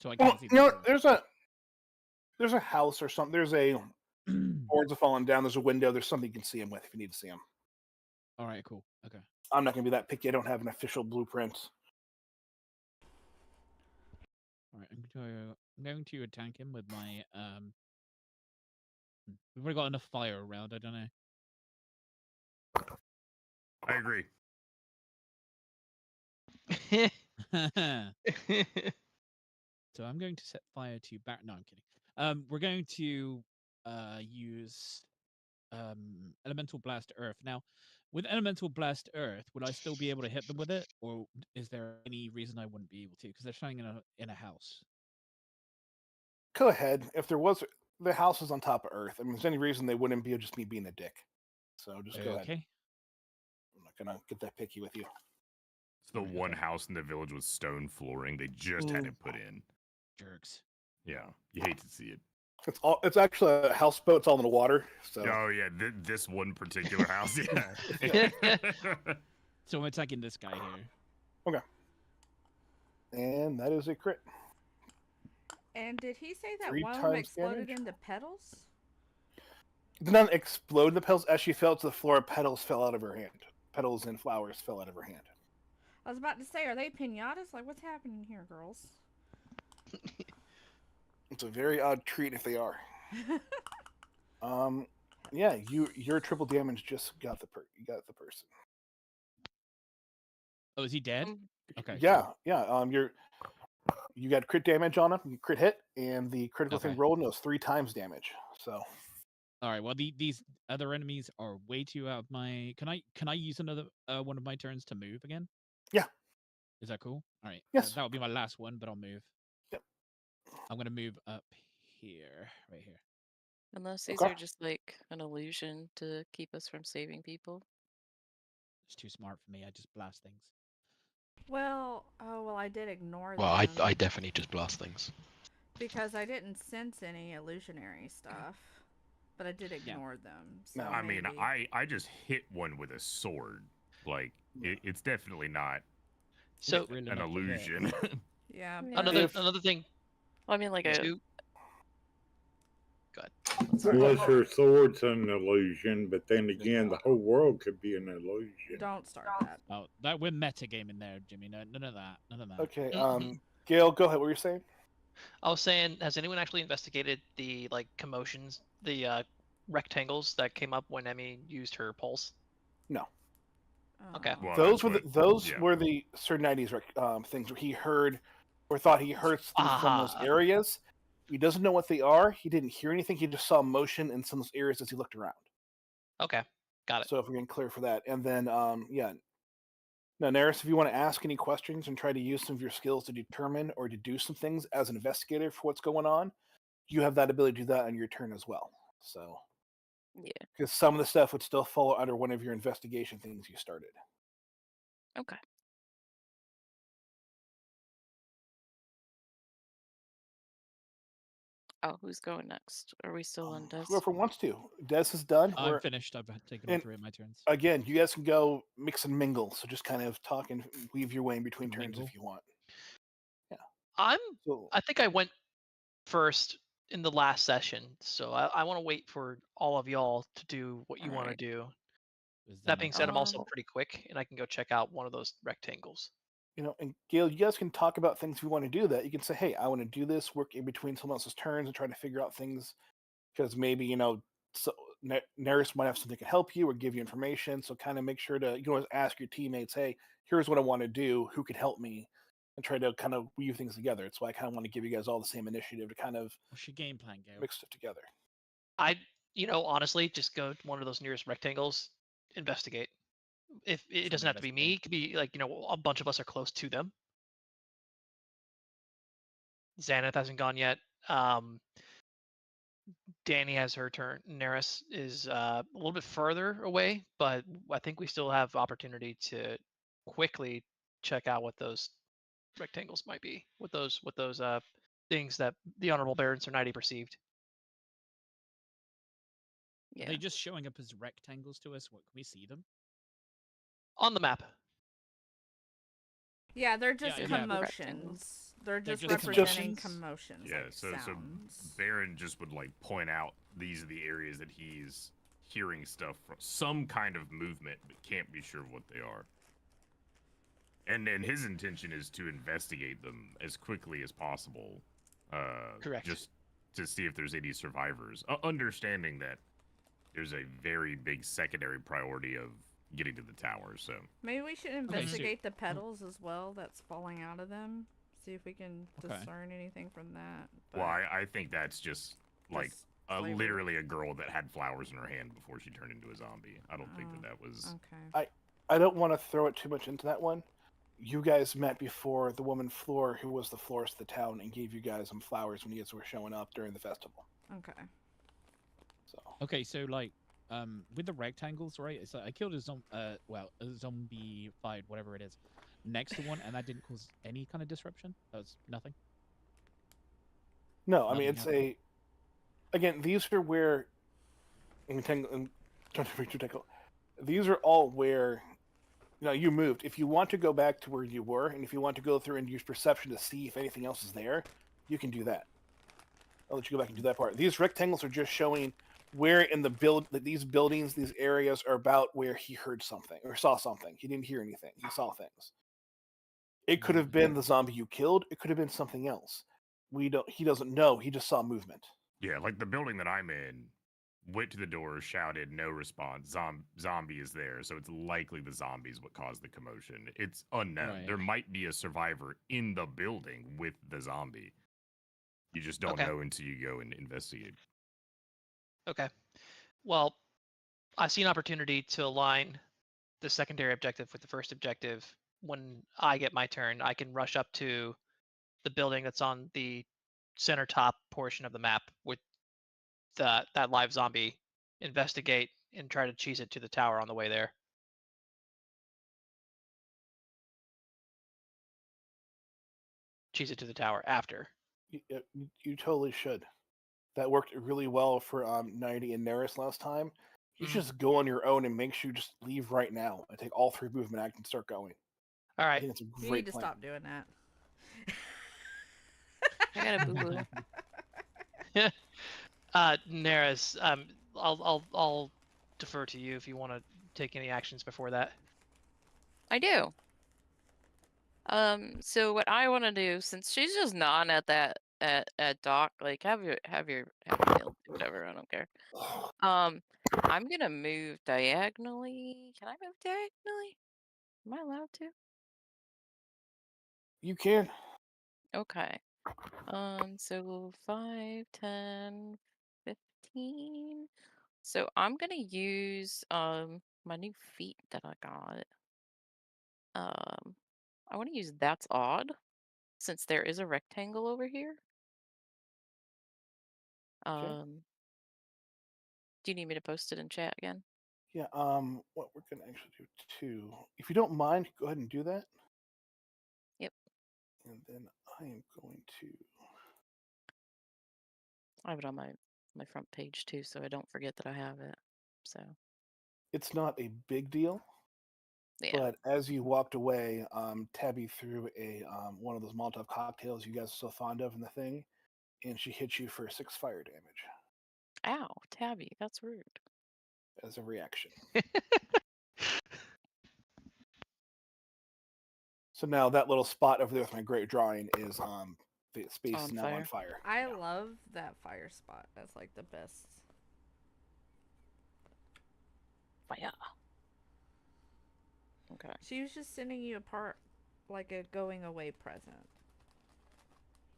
So I can't see them. You know, there's a house or something. There's a boards are falling down. There's a window. There's something you can see them with if you need to see them. All right, cool. Okay. I'm not gonna be that picky. I don't have an official blueprint. All right, I'm going to attack him with my We've already got enough fire around. I don't know. I agree. So I'm going to set fire to back. No, I'm kidding. We're going to use elemental blast earth. Now, with elemental blast earth, would I still be able to hit them with it, or is there any reason I wouldn't be able to? Because they're shining in a house. Go ahead. If there was, the house is on top of earth. I mean, if there's any reason they wouldn't be, just me being a dick. So just go ahead. Okay. I'm not gonna get that picky with you. It's the one house in the village with stone flooring. They just had it put in. Jerks. Yeah, you hate to see it. It's actually a houseboat. It's all in the water. So. Oh yeah, this one particular house. Yeah. So I'm attacking this guy here. Okay. And that is a crit. And did he say that 3 one of them times exploded damage? into petals? Did not explode the petals. As she fell to the floor, petals fell out of her hand. Petals and flowers fell out of her hand. I was about to say, are they pinatas? Like, what's happening here, girls? It's a very odd treat if they are. Yeah, your triple damage just got the person. Oh, is he dead? Okay. Yeah, yeah. You got crit damage on him. You crit hit, and the critical thing rolled was 3 times damage. So. All right. Well, these other enemies are way too out of my. Can I use another one of my turns to move again? Yeah. Is that cool? All right. Yes. That would be my last one, but I'll move. Yep. I'm gonna move up here, right here. Unless these are just like an illusion to keep us from saving people. It's too smart for me. I just blast things. Well, I did ignore them. Well, I definitely just blast things. Because I didn't sense any illusionary stuff. But I did ignore them. So I mean, I just hit one with a sword. Like, it's definitely not so an illusion. Yeah. Another thing. Well, I mean, like too, Unless your sword's an illusion, but then again, the whole world could be an illusion. Don't start that. Oh, that we're metagaming there, Jimmy. No, none of that. None of that. Okay. Gail, go ahead. What were you saying? I was saying, has anyone actually investigated the commotions, the rectangles that came up when Emmy used her pulse? No. Okay. Well, those were the certain 90s things where he heard or thought he heard things from those areas. He doesn't know what they are. He didn't hear anything. He just saw motion in some of those areas as he looked around. Okay, got it. So if we're getting clear for that, and then yeah. Now, Neris, if you want to ask any questions and try to use some of your skills to determine or to do some things as an investigator for what's going on, you have that ability to do that on your turn as well. So, yeah, because some of the stuff would still fall under one of your investigation things you started. Okay. Oh, who's going next? Are we still on Des? Whoever wants to. Des is done. I'm finished. I've taken all 3 of my turns. Again, you guys can go mix and mingle. So just kind of talk and weave your way in between turns if you want. Yeah. I think I went first in the last session, so I want to wait for all of y'all to do what you want to do. That being said, I'm also pretty quick, and I can go check out one of those rectangles. And Gail, you guys can talk about things if you want to do that. You can say, hey, I want to do this, work in between someone else's turns and try to figure out things because maybe, so Neris might have something to help you or give you information. So kind of make sure to, you can always ask your teammates, hey, here's what I want to do. Who could help me? And try to kind of weave things together. It's why I kind of want to give you guys all the same initiative to kind of what's your game plan, Gail? Mix it together. Honestly, just go to one of those nearest rectangles, investigate. If it doesn't have to be me, it could be a bunch of us are close to them. Xanath hasn't gone yet. Danny has her turn. Neris is a little bit further away, but I think we still have opportunity to quickly check out what those rectangles might be. What those things that the Honorable Baron Sir 90 perceived. Yeah. Are they just showing up as rectangles to us? What can we see them? On the map. Yeah, they're just commotions. They're just representing commotions. Yeah, so Baron just would point out these are the areas that he's hearing stuff from, some kind of movement, but can't be sure what they are. And then his intention is to investigate them as quickly as possible. Correct. Just to see if there's any survivors. Understanding that there's a very big secondary priority of getting to the tower, so maybe we should investigate the petals as well that's falling out of them. See if we can discern anything from that. But well, I think that's just literally a girl that had flowers in her hand before she turned into a zombie. I don't think that was okay. I don't want to throw it too much into that one. You guys met before the woman Floor, who was the florist of the town, and gave you guys some flowers when you guys were showing up during the festival. Okay. So with the rectangles, right? It's I killed a zombie fight, whatever it is, next to one, and that didn't cause any kind of disruption. That was nothing. No, I mean it's again. These are where these are all where you moved. If you want to go back to where you were, and if you want to go through and use perception to see if anything else is there, you can do that. I'll let you go back and do that part. These rectangles are just showing where in these buildings, these areas are about where he heard something or saw something. He didn't hear anything. He saw things. It could have been the zombie you killed. It could have been something else. He doesn't know. He just saw movement. Yeah, like the building that I'm in, went to the door, shouted, no response. Zombie is there, so it's likely the zombie's what caused the commotion. It's unknown. Right. There might be a survivor in the building with the zombie. You just don't know until you go and investigate. Okay. Well, I see an opportunity to align the secondary objective with the first objective. When I get my turn, I can rush up to the building that's on the center top portion of the map with that live zombie, investigate, and try to cheese it to the tower on the way there. Cheese it to the tower after. You totally should. That worked really well for 90 and Neris last time. You should just go on your own and make sure you just leave right now and take all 3 movement actions and start going. All right. I think it's a great you need to plan. stop doing that. I got a boo boo. Neris, I'll defer to you if you want to take any actions before that. I do. So what I want to do, since she's just nodding at that at Doc, like have your meal, whatever, I don't care. I'm gonna move diagonally. Can I move diagonally? Am I allowed to? You can. Okay. So 5, 10, 15. So I'm gonna use my new feet that I got. I want to use that's odd, since there is a rectangle over here. Okay. Do you need me to post it in chat again? Yeah. What we're gonna actually do too, if you don't mind, go ahead and do that. Yep. And then I am going to. I have it on my front page too, so I don't forget that I have it. So It's not a big deal, yeah. but as you walked away, Tabby threw a one of those Molotov cocktails you guys are so fond of in the thing, and she hit you for 6 fire damage Ow, Tabby, that's rude. as a reaction. So now that little spot over there with my great drawing is the space is now on fire. I love that fire spot. That's like the best. Fire. Okay. She was just sending you apart like a going away present.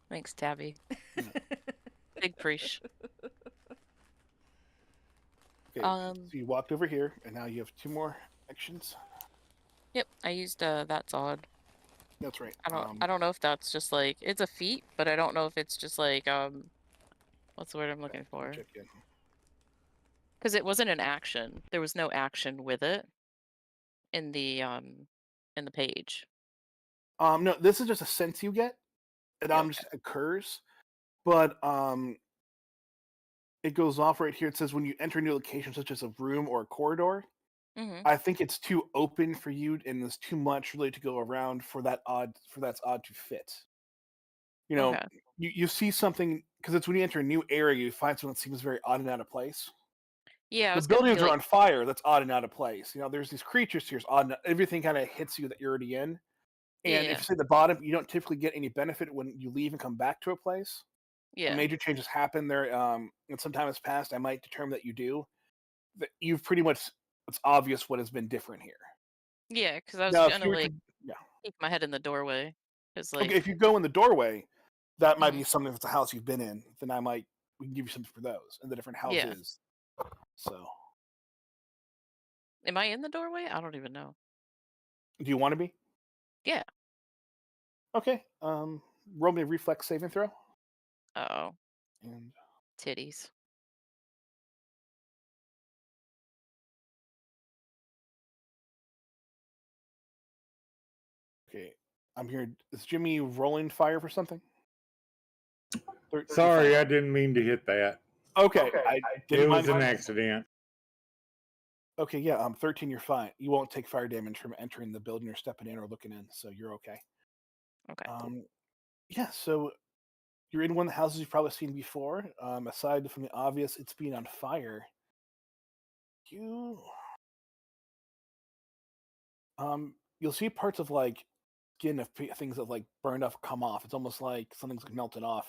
Thanks, Tabby. Big preach. Okay, so you walked over here, and now you have 2 more actions. Yep, I used that's odd. That's right. I don't know if that's just like it's a feat, but I don't know if it's just like what's the word I'm looking for? Check in. Because it wasn't an action. There was no action with it in the page. No, this is just a sense you get. It just occurs, but it goes off right here. It says when you enter a new location, such as a room or a corridor, I think it's too open for you, and there's too much really to go around for that's odd to fit. You know, you see something because it's when you enter a new area, you find something that seems very odd and out of place. Yeah, the buildings are on fire. That's odd and out of place. You know, there's these creatures here. It's odd. Everything kind of hits you that you're already in. And if you say the bottom, you don't typically get any benefit when you leave and come back to a place. Yeah. Major changes happen there. And some time has passed. I might determine that you do. That you've pretty much. It's obvious what has been different here. Yeah, because I was gonna keep my head in the doorway. Okay, if you go in the doorway, that might be something. If it's a house you've been in, then we can give you something for those and the different houses. Yeah. So. Am I in the doorway? I don't even know. Do you want to be? Yeah. Okay. Roll me a reflex saving throw. Oh. And titties. Okay. I'm here. Is Jimmy rolling fire for something? Sorry, I didn't mean to hit that. Okay. It was an accident. Okay, yeah, 13, you're fine. You won't take fire damage from entering the building or stepping in or looking in, so you're okay. Okay. Yeah, so you're in one of the houses you've probably seen before. Aside from the obvious, it's being on fire. You'll see parts of like skin of things that like burned off come off. It's almost like something's melted off.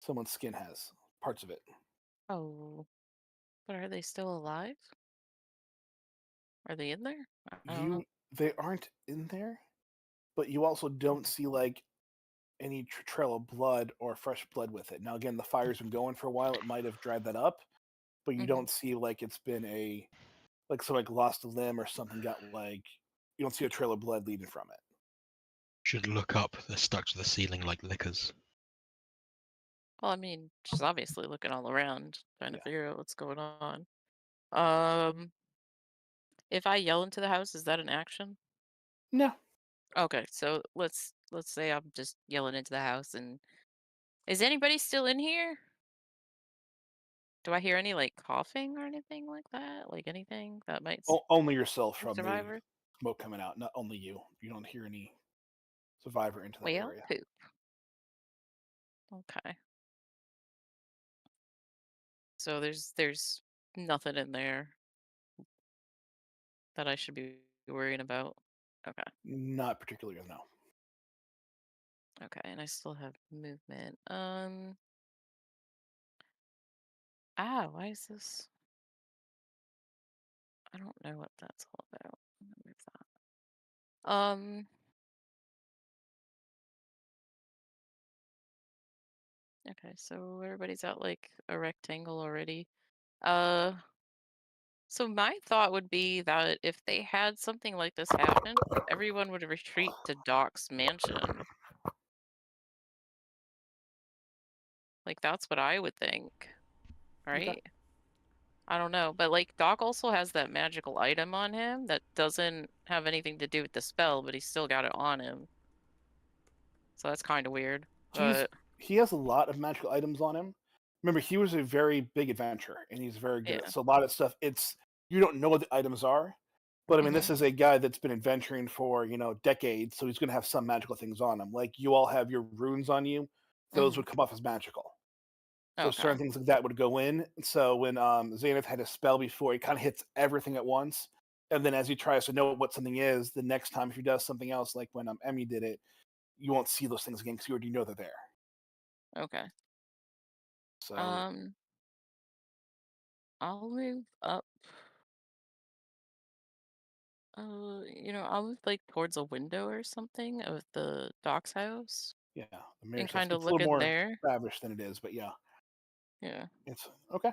Someone's skin has parts of it. Oh, but are they still alive? Are they in there? They aren't in there, but you also don't see like any trail of blood or fresh blood with it. Now, again, the fire's been going for a while. It might have dried that up, but you don't see like it's been lost a limb or something got like, you don't see a trail of blood leading from it. Should look up. They're stuck to the ceiling like lickers. Well, I mean, she's obviously looking all around, trying to figure out what's going on. If I yell into the house, is that an action? No. Okay, so let's say I'm just yelling into the house, and is anybody still in here? Do I hear any like coughing or anything like that? Like anything that might only yourself from survivor? the smoke coming out. Not only you. You don't hear any survivor into that area. Poop. Okay. So there's nothing in there that I should be worrying about. Okay. Not particularly, no. Okay, and I still have movement. Why is this? I don't know what that's all about. I'm gonna move that. Okay, so everybody's out like a rectangle already. So my thought would be that if they had something like this happen, everyone would retreat to Doc's mansion. Like that's what I would think, right? I don't know, but like Doc also has that magical item on him that doesn't have anything to do with the spell, but he's still got it on him. So that's kind of weird. But He has a lot of magical items on him. Remember, he was a very big adventurer, and he's very good. Yeah. So a lot of stuff, you don't know what the items are, but I mean, this Mhm. is a guy that's been adventuring for decades, so he's going to have some magical things on him. Like you all have your runes on you; those Mhm. would come off as magical. So Okay. certain things like that would go in. So when Xanath had a spell before, he kind of hits everything at once, and then as he tries to know what something is, the next time if he does something else, like when Emmy did it, you won't see those things again because you already know they're there. Okay. So I'll move up. I'll move like towards a window or something of the Doc's house yeah, the and mayor's house. kind of It's a look little in more there. lavish than it is, but yeah, Yeah. it's okay.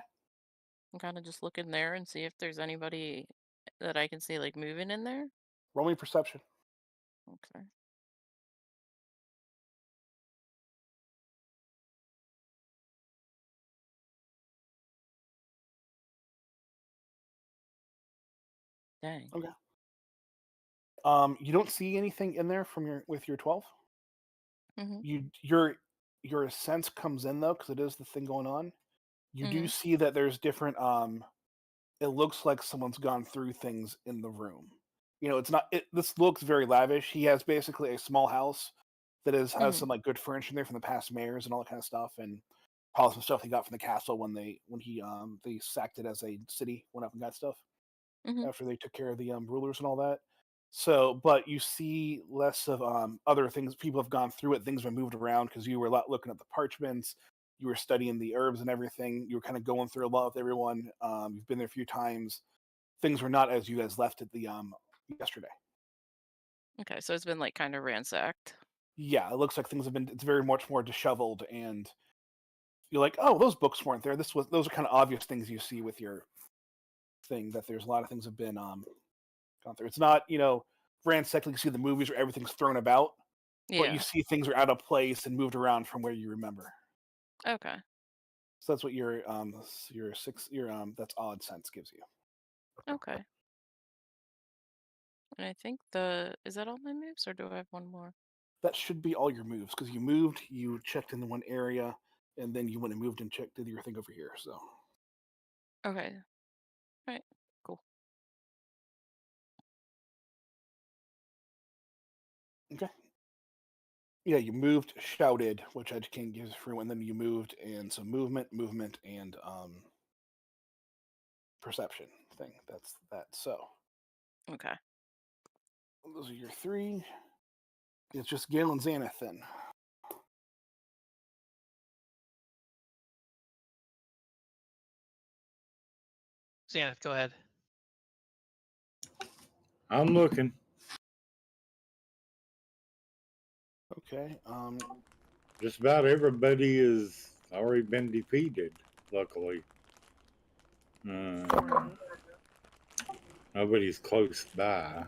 And kind of just look in there and see if there's anybody that I can see like moving in there. Roll me perception. Okay. Dang. Okay. You don't see anything in there from your 12. Mhm. Your sense comes in though, because it is the thing going on. You do Mhm. see that there's different. It looks like someone's gone through things in the room. It's not. This looks very lavish. He has basically a small house that has Mhm. some like good furniture in there from the past mayors and all that kind of stuff, and probably some stuff he got from the castle when they sacked it as a city, went up and got stuff Mhm. after they took care of the rulers and all that. So, but you see less of other things. People have gone through it. Things were moved around because you were a lot looking at the parchments. You were studying the herbs and everything. You were kind of going through a lot with everyone. You've been there a few times. Things were not as you guys left it the yesterday. Okay, so it's been like kind of ransacked. Yeah, it looks like things have been. It's very much more disheveled, and you're like, oh, those books weren't there. Those are kind of obvious things you see with your thing that there's a lot of things have been gone through. It's not ransacked like you see the movies where everything's thrown about, but you Yeah. see things are out of place and moved around from where you remember. Okay. So that's what your that's odd sense gives you. Okay. And I think is that all my moves or do I have one more? That should be all your moves because you moved, you checked in the one area, and then you went and moved and checked did your thing over here. So Okay. All right. Cool. okay. Yeah, you moved, shouted, which I can't give through, and then you moved, and so movement, and perception thing. That's that. So Okay. those are your three. It's just Gale and Xanath then. Xanath, go ahead. I'm looking. Okay. Just about everybody has already been defeated, luckily. Nobody's close by.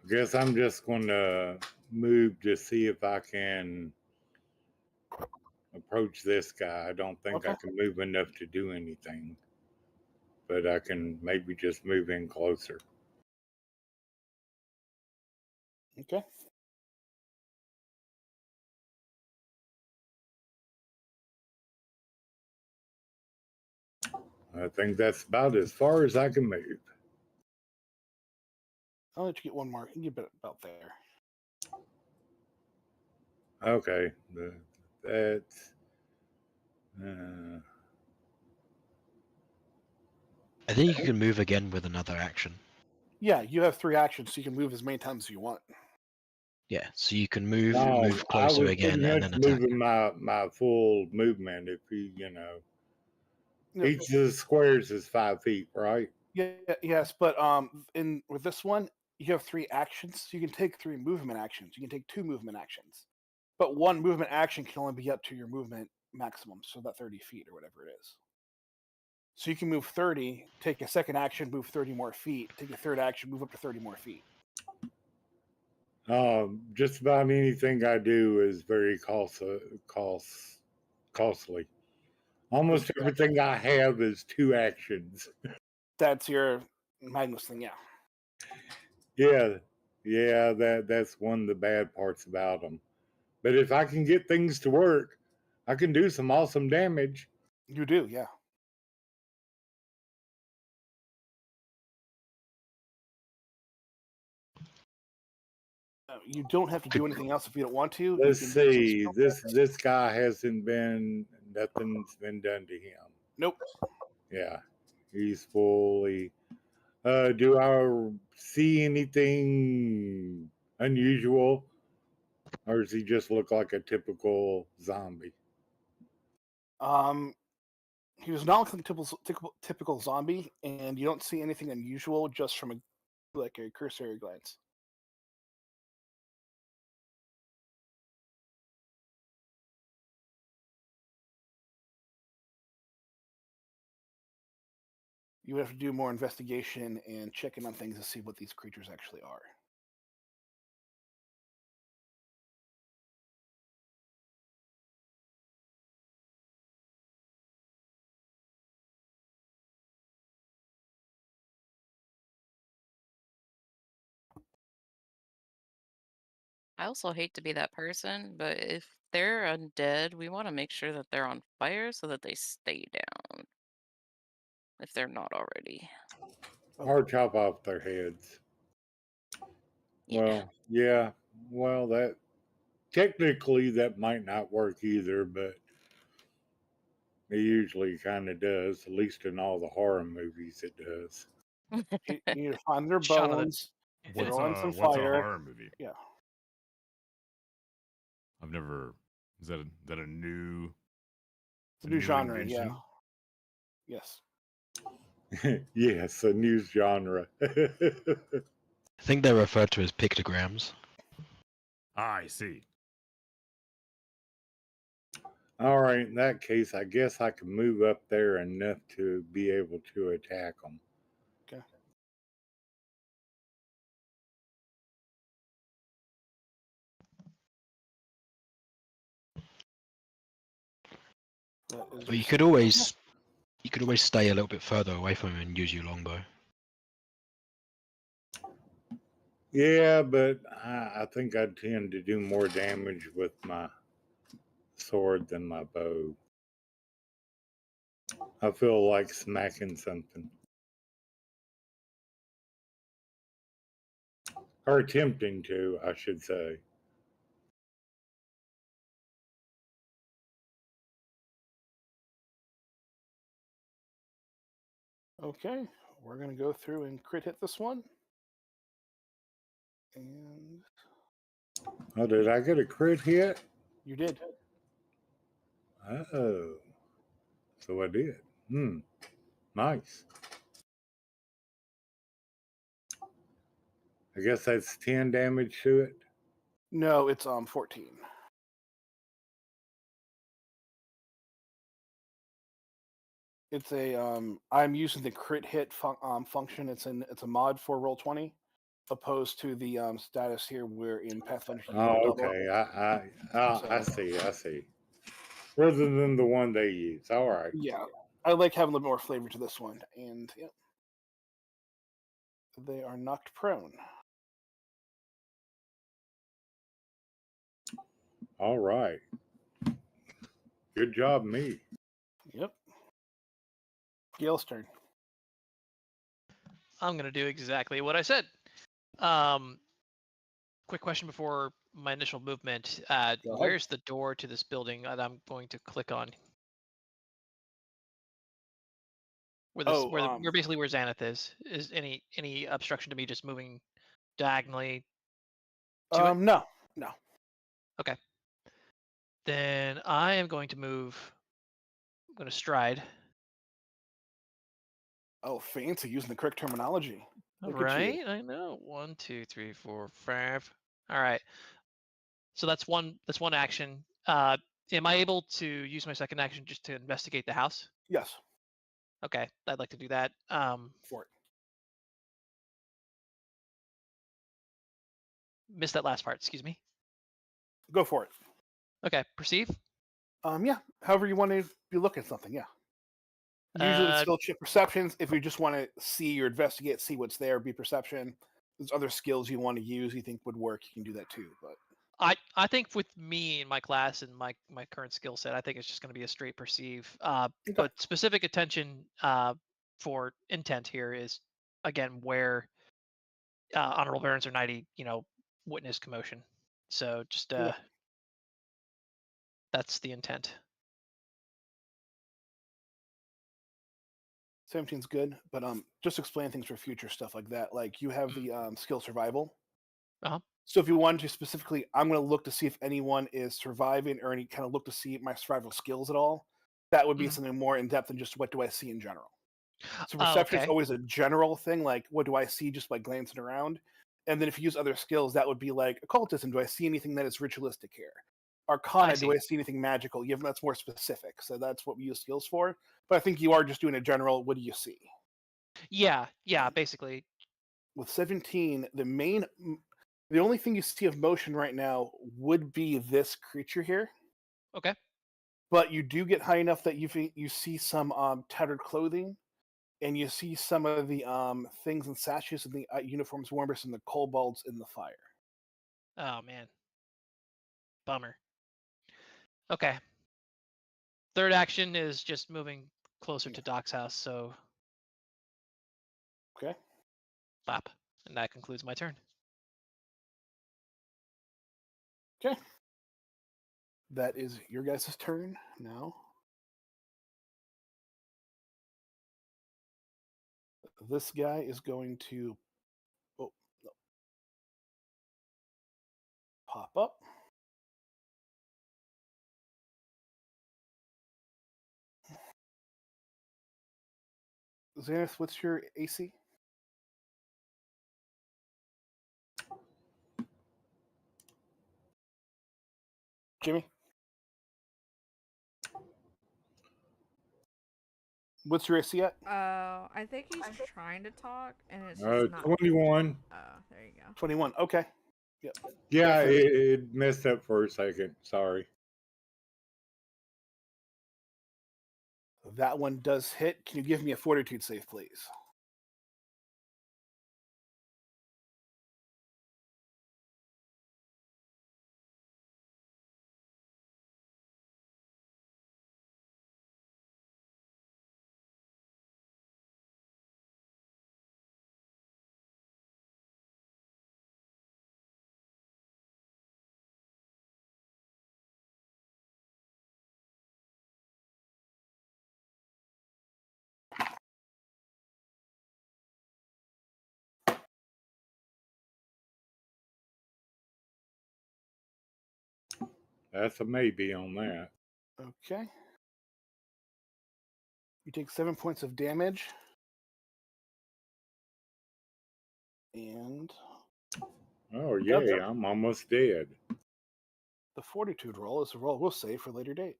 Guess I'm just going to move to see if I can approach this guy. I don't think I can move enough to do anything, but I can maybe just move in closer. Okay. I think that's about as far as I can move. I'll let you get one more. You get about there. Okay, that's. I think you can move again with another action. Yeah, you have 3 actions, so you can move as many times as you want. Yeah, so you can move No, move I closer was again, pretty and much then attack. moving my full movement. If you know, No, each of the squares is 5 feet, right? yeah, yes, but with this one, you have 3 actions. So you can take 3 movement actions. You can take 2 movement actions, but 1 movement action can only be up to your movement maximum, so that 30 feet or whatever it is. So you can move 30, take a second action, move 30 more feet, take a third action, move up to 30 more feet. Just about anything I do is very costly. Almost everything I have is 2 actions. That's your Magnus thing, yeah. Yeah, that's one of the bad parts about them. But if I can get things to work, I can do some awesome damage. You do, yeah. You don't have to do anything else if you don't want to. Let's you can do see. some This guy hasn't been. Nothing's been done to him. Nope. Yeah, he's fully. Do I see anything unusual, or does he just look like a typical zombie? He does not look like a typical zombie, and you don't see anything unusual just from a cursory glance. You would have to do more investigation and checking on things to see what these creatures actually are. I also hate to be that person, but if they're undead, we want to make sure that they're on fire so that they stay down. If they're not already. Or chop off their heads. Yeah. Well, yeah. Well, that technically that might not work either, but it usually kind of does. At least in all the horror movies, it does. You need to find their Shaun of the- bones, What's throw in some what's a fire. horror movie? Yeah. I've never. Is that a new? It's a new genre, invention? yeah. Yes. Yes, a new genre. I think they're referred to as pictograms. I see. All right, in that case, I guess I can move up there enough to be able to attack them. Okay. But you could always stay a little bit further away from him and use your longbow. Yeah, but I think I tend to do more damage with my sword than my bow. I feel like smacking something. Or attempting to, I should say. Okay, we're going to go through and crit hit this one. And Oh, did I get a crit hit? you did. Oh. So I did. Nice. I guess that's 10 damage to it. No, it's 14. It's a I'm using the crit hit function. It's a mod for Roll20, opposed to the status here where in Pathfinder. Oh, okay. I see. Rather than the one they use. All right. Yeah, I like having a little more flavor to this one, and yeah, they are knocked prone. All right. Good job, me. Yep. Gale's turn. I'm gonna do exactly what I said. Quick question before my initial movement. Go ahead. Where's the door to this building that I'm going to click on? Where this, where basically where Xanath is any obstruction to me just moving diagonally to it? No. Okay. Then I am going to move. I'm going to stride. Oh, fancy using the correct terminology. All Look at you. right, I know. 1, 2, 3, 4, 5. All right. So that's one. That's one action. Am I able to use my second action just to investigate the house? Yes. Okay, I'd like to do that. For it. Missed that last part. Excuse me. Go for it. Okay, perceive. Yeah. However you want to be looking at something. Yeah. Usually it's skill check perceptions. If you just want to see or investigate, see what's there, be perception. There's other skills you want to use you think would work. You can do that too. But I think with me and my class and my current skill set, I think it's just going to be a straight perceive. Okay. But specific attention for intent here is again where honorable barons or 90, witness commotion. So just that's the intent. 17's good, but just explain things for future stuff like that. Like you have the skill survival. Uh-huh. So if you wanted to specifically, I'm going to look to see if anyone is surviving or any kind of look to see my survival skills at all. That would be something more in depth than just what do I see in general. So perception is always a general thing, like what do I see just by glancing around. And then if you use other skills, that would be like occultism. Do I see anything that is ritualistic here? Arcana, do I see anything magical? That's more specific. So that's what we use skills for. But I think you are just doing a general, what do you see? Yeah, basically. With 17, the only thing you see of motion right now would be this creature here. Okay. But you do get high enough that you see some tattered clothing, and you see some of the things and sashes and the uniforms worn and the kobolds in the fire. Oh man, bummer. Okay. Third action is just moving closer to Doc's house. So. Okay. Flap, and that concludes my turn. Okay. That is your guys' turn now. This guy is going to pop up. Xanath, what's your AC? Jimmy? What's your AC at? I think he's trying to talk, and it's just not. 21. Oh, there you go. 21. Okay. Yep. Yeah, it messed up for a second. Sorry. That one does hit. Can you give me a fortitude save, please? That's a maybe on that. Okay. You take 7 points of damage. And oh yeah, I'm almost dead. The fortitude roll is a roll we'll save for a later date.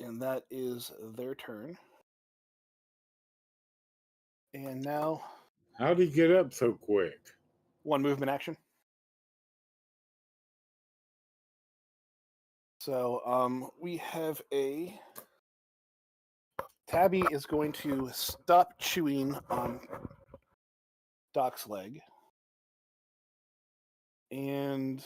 And that is their turn. And now, how did he get up so quick? One movement action. So we have a Tabby is going to stop chewing on Doc's leg. And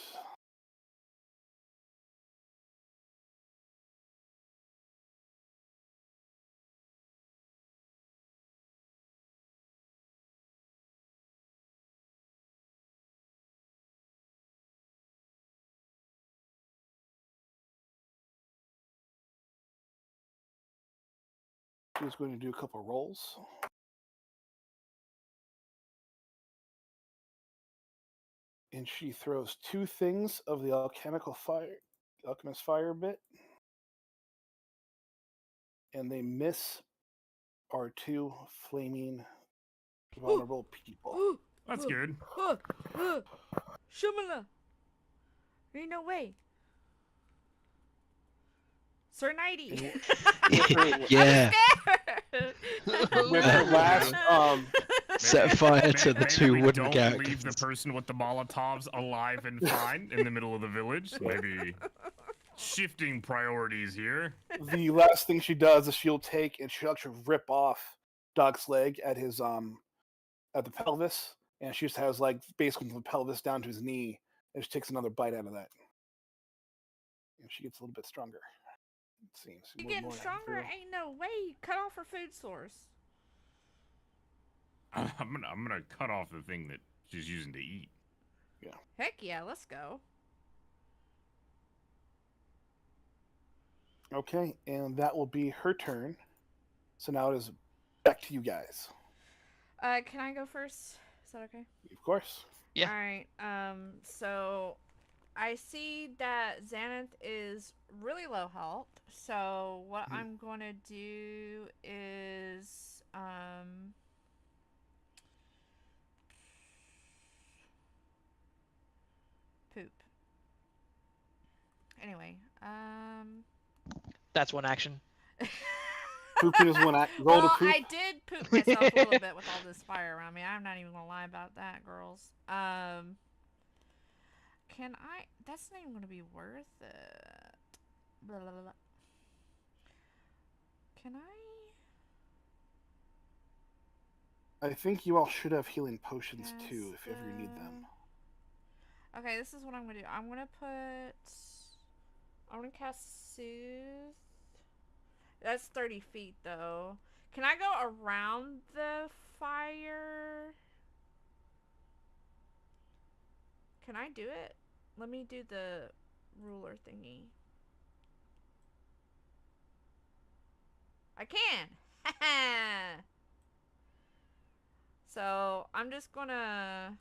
She's going to do a couple rolls. And she throws 2 things of the alchemist fire bit. And they miss our 2 flaming vulnerable people. That's good. Shumala. Ain't no way. Sir Nighty. Yeah. With her last Set fire to the 2 wooden don't characters. leave the person with the Molotovs alive and fine in the middle of the village. Maybe shifting priorities here. The last thing she does is she'll take and she'll actually rip off Doc's leg at his at the pelvis, and she just has like basically from the pelvis down to his knee, and she takes another bite out of that. And she gets a little bit stronger. It seems. You More- getting more stronger? through. Ain't no way. Cut off her food source. I'm gonna cut off the thing that she's using to eat. Heck yeah, let's go. Okay, and that will be her turn. So now it is back to you guys. Can I go first? Is that okay? Of course. Yeah. Alright, so I see that Xanath is really low health. So what I'm gonna do is poop. Anyway, That's one action. Pooping is one act. Roll well, to poop. I did poop myself a little bit with all this fire around me. I'm not even gonna lie about that, girls. Can I? That's not even gonna be worth it. Blah, blah, blah. Can I? I think you all should have healing potions too, if ever you need them. Okay, this is what I'm gonna do. I'm gonna cast Soothe. That's 30 feet though. Can I go around the fire? Can I do it? Let me do the ruler thingy. I can! So, I'm just gonna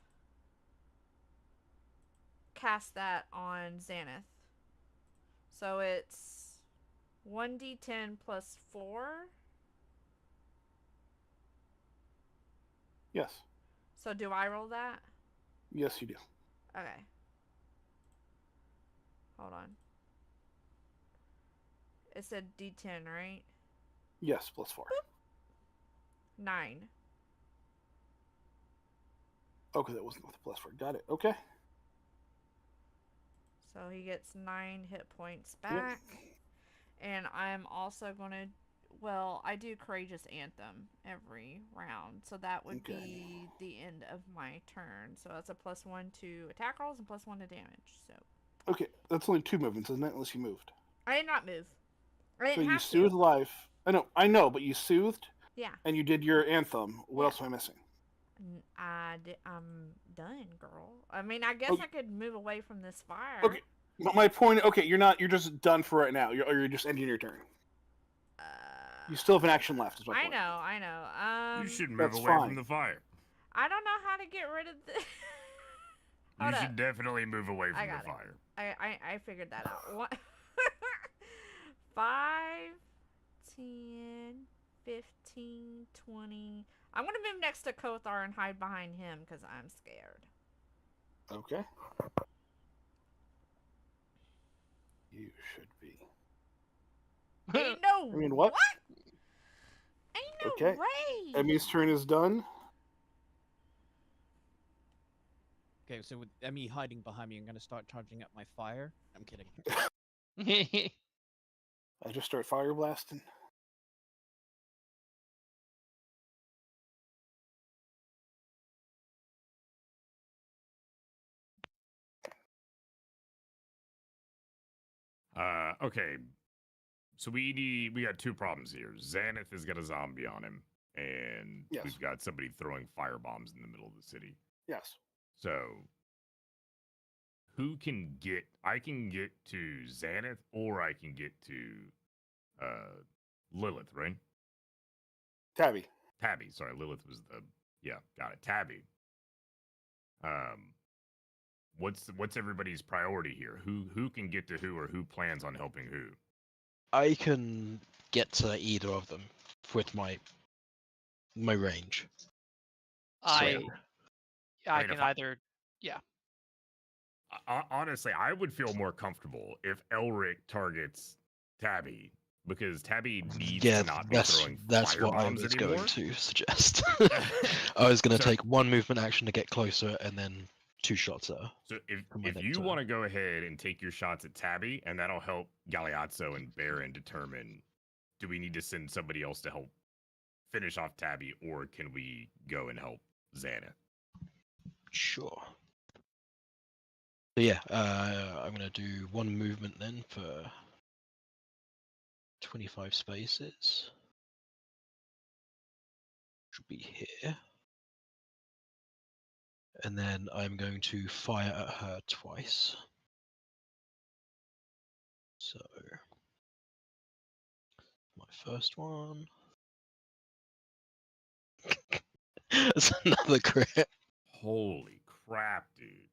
cast that on Xanath. So it's 1d10 plus 4. Yes. So do I roll that? Yes, you do. Okay. Hold on. It said d10, right? Yes, plus 4. 9. Okay, that wasn't with the plus 4. Got it. Okay. So he gets 9 hit points Yep. back. And I'm also going to... Well, I do Courageous Anthem every round. So that would Okay. be the end of my turn. So that's a +1 to attack rolls and +1 to damage. So Okay, that's only 2 movements, isn't it? Unless you moved. I did not move. I So didn't you have soothed to. life. I know, but you soothed Yeah. and you did your anthem. What Yeah. else am I missing? I'm done, girl. I mean, I guess Okay. I could move away from this fire. Okay. But my point, okay, you're just done for right now. You're just ending your turn. You still have an action left, is my point. I know. You should move that's away fine. from the fire. I don't know how to get rid of the. You Hold should up. definitely move away I from got the it. fire. I figured that out. What? 5, 10, 15, 20. I'm gonna move next to Kothar and hide behind him because I'm scared. Okay. You should be. Ain't no. I mean, what? Ain't no Okay. way. Emmy's turn is done. Okay, so with Emmy hiding behind me, I'm gonna start charging up my fire. I'm kidding. I just start fire blasting. Okay. So we got 2 problems here. Xanath has got a zombie on him, and Yes. we've got somebody throwing fire bombs in the middle of the city. Yes. So who can get? I can get to Xanath, or I can get to Lilith, right? Tabby. Tabby. Sorry, Lilith was the got it. Tabby. What's everybody's priority here? Who can get to who, or who plans on helping who? I can get to either of them with my range. I I mean, can either. Yeah. Honestly, I would feel more comfortable if Elric targets Tabby, because Tabby needs to not be throwing that's what I firebombs was anymore. going to suggest. I was going to take one movement action to get closer, and then 2 shots at her. So if you want to go ahead and take your shots at Tabby, and that'll help Galeazzo and Baron determine, do we need to send somebody else to help finish off Tabby, or can we go and help Xanath? Sure. So yeah, I'm going to do one movement then for 25 spaces. Should be here. And then I'm going to fire at her twice. So, my first one. That's another crit. Holy crap, dude.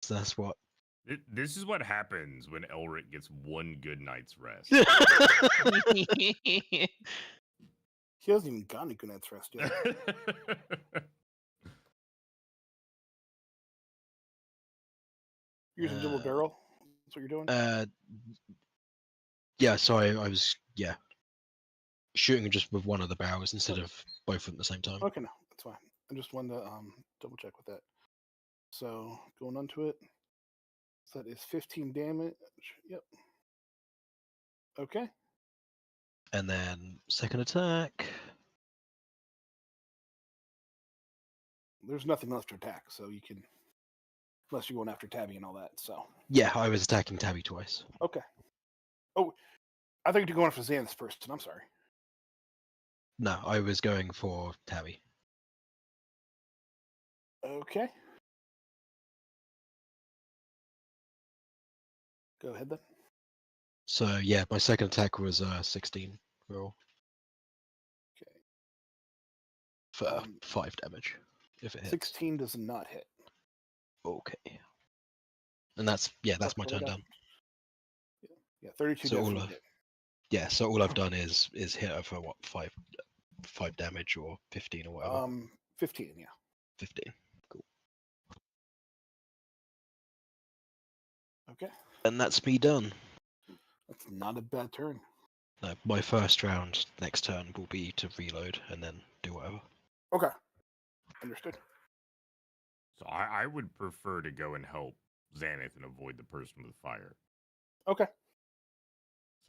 So that's what. This is what happens when Elric gets one good night's rest. He hasn't even gotten a good night's rest yet. You're using double barrel? That's what you're doing? Yeah, so I was shooting just with one of the barrels instead of both at the same time. Okay, no, that's fine. I just wanted to double check with that. So going on to it. So that is 15 damage. Yep. Okay. And then second attack. There's nothing left to attack, so you can, unless you're going after Tabby and all that. So Yeah, I was attacking Tabby twice. okay. Oh, I thought you were going for Xanath first, and I'm sorry. No, I was going for Tabby. Okay. Go ahead then. So yeah, my second attack was 16 roll. Okay. For 5 damage, if it hits. 16 does not hit. Okay. And that's my turn done. Yeah, 32 So definitely hit. Yeah, so all I've done is hit her for what, 5 damage or 15 or whatever. 15, yeah. 15. Cool. Okay. And that's me done. That's not a bad turn. No, my first round next turn will be to reload and then do whatever. Okay. Understood. So I would prefer to go and help Xanath and avoid the person with fire. Okay.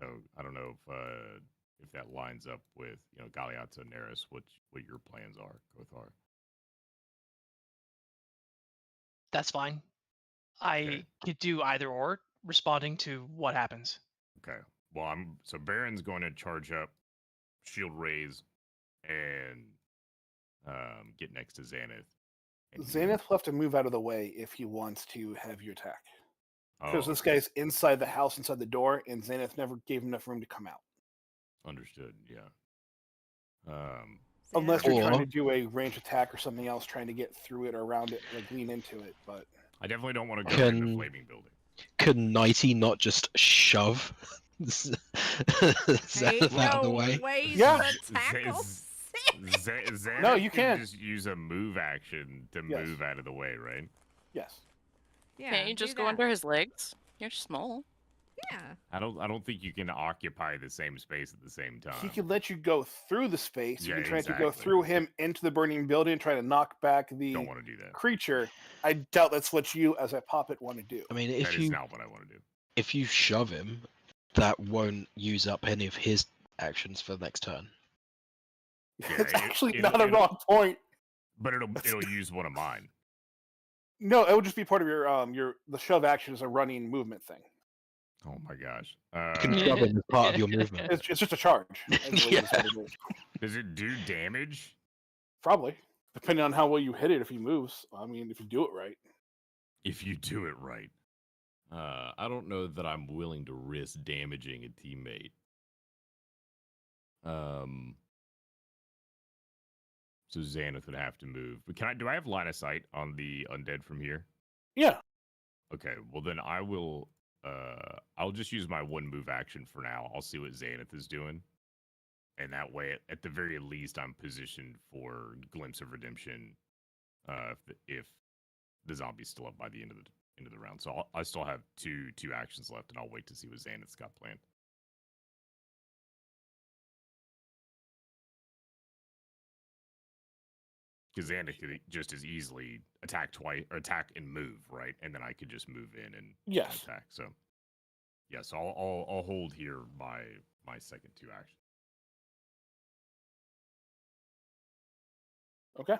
So I don't know if that lines up with, Galeazzo and Neris, what your plans are, Kothar. That's fine. I could do either or, responding to what happens. Okay. Well, so Baron's going to charge up, shield raise, and get next to Xanath. Xanath will have to move out of the way if he wants to have your attack. Because this okay. guy's inside the house, inside the door, and Xanath never gave him enough room to come out. Understood, yeah. Unless you're trying to do a range attack or something else, trying to get through it or around it, like lean into it, but... I definitely don't want to go in the flaming building. Could Nighty not just shove Xanath out of the way? Yeah. Xanath No, you can't. Just use a move action to move out of the way, right? Yes. Yeah. Can't you just go under his legs? You're small. Yeah. I don't think you can occupy the same space at the same time. He could let you go through the space. Yeah, You can try to go exactly. through him into the burning building and try to knock back the Don't want to do that. creature. I doubt that's what you, as a puppet, want to do. I mean, That is not what I want to do. If you shove him, that won't use up any of his actions for the next turn. Yeah, It's actually not a wrong point. But it'll use one of mine. No, it would just be part of the shove action is a running movement thing. Oh my gosh. You can shove him as part of your movement. It's just a charge. Yeah. Does it do damage? Probably. Depending on how well you hit it if he moves. I mean, if you do it right. If you do it right. I don't know that I'm willing to risk damaging a teammate. So Xanath would have to move. But do I have line of sight on the undead from here? Yeah. Okay, well then I'll just use my one move action for now. I'll see what Xanath is doing. And that way, at the very least, I'm positioned for Glimpse of Redemption if the zombie's still up by the end of the round. So I still have two actions left, and I'll wait to see what Xanath's got planned. Because Xanath could just as easily attack twice or attack and move, right? And then I could just move in and attack. So yeah, so I'll hold here my second two actions. Okay.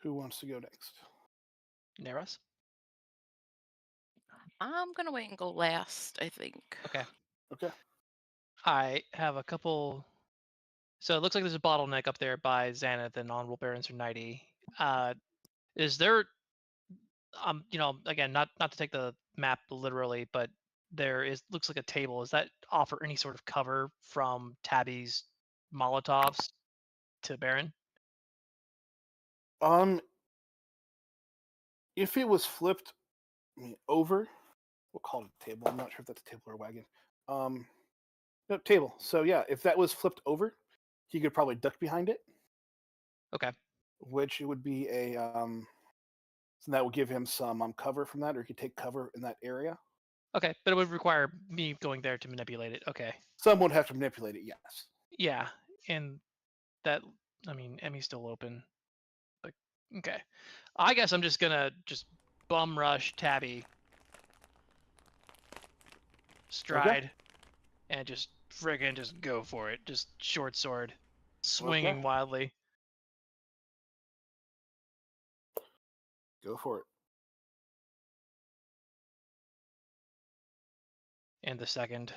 Who wants to go next? Neros? I'm gonna wait and go last, I think. Okay. Okay. I have a couple. So it looks like there's a bottleneck up there by Xanath and Honorable Barons or 90. Is there, again, not to take the map literally, but looks like a table. Does that offer any sort of cover from Tabby's Molotovs to Baron? If it was flipped over, we'll call it a table. I'm not sure if that's a table or a wagon. No, table. So yeah, if that was flipped over, he could probably duck behind it. Okay. Which it would be a so that would give him some cover from that, or he could take cover in that area. Okay, but it would require me going there to manipulate it. Okay. Someone would have to manipulate it, yes. Yeah, and that, I mean, Emmy's still open. But okay. I guess I'm just gonna bum rush Tabby. Stride. And just friggin' just go for it. Just short sword. Swinging wildly. Go for it. And the second.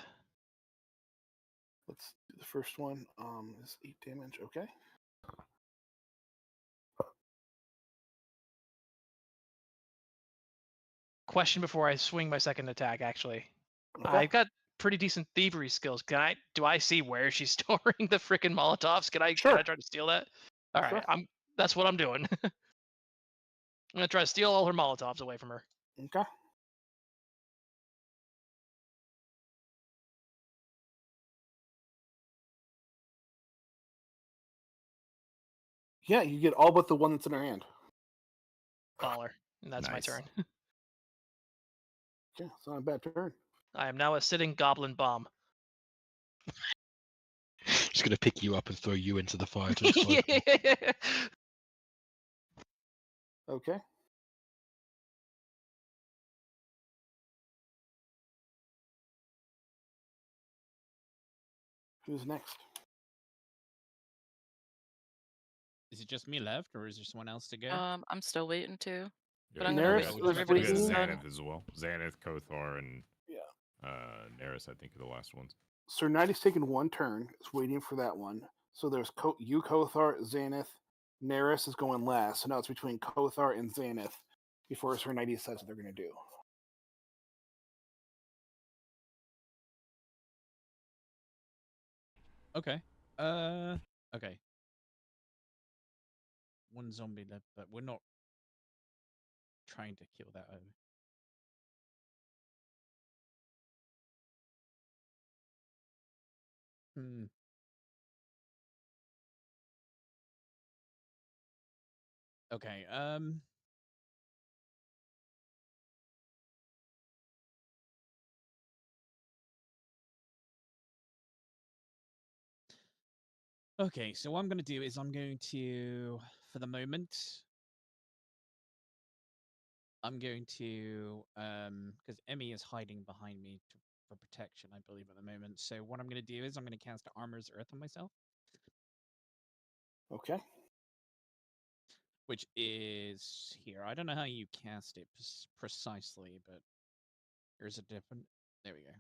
Let's do the first one. Is 8 damage. Okay. Question before I swing my second attack, actually. Okay. I've got pretty decent thievery skills. Do I see where she's storing the frickin' Molotovs? Can I try to steal that? All right, that's what I'm doing. I'm gonna try to steal all her Molotovs away from her. Okay. Yeah, you get all but the one that's in her hand. Baller. And that's my turn. Yeah, it's not a bad turn. I am now a sitting goblin bomb. Just gonna pick you up and throw you into the fire to explode. Okay. Who's next? Is it just me left, or is there someone else to go? I'm still waiting to. But I'm gonna wait until everybody's done. Xanath as well. Xanath, Kothar, and Neris, I think, are the last ones. Sir Knighty's taken one turn. Is waiting for that one. So there's you, Kothar, Xanath. Neris is going last. So now it's between Kothar and Xanath before Sir Knighty says what they're going to do. Okay. Okay. One zombie left, but we're not trying to kill that over. Okay, okay, so what I'm going to do is I'm going to, for the moment, I'm going to, because Emmy is hiding behind me for protection, I believe, at the moment. So what I'm going to do is I'm going to cast Armor's Earth on myself. Okay. Which is here. I don't know how you cast it precisely, but there's a different. There we go.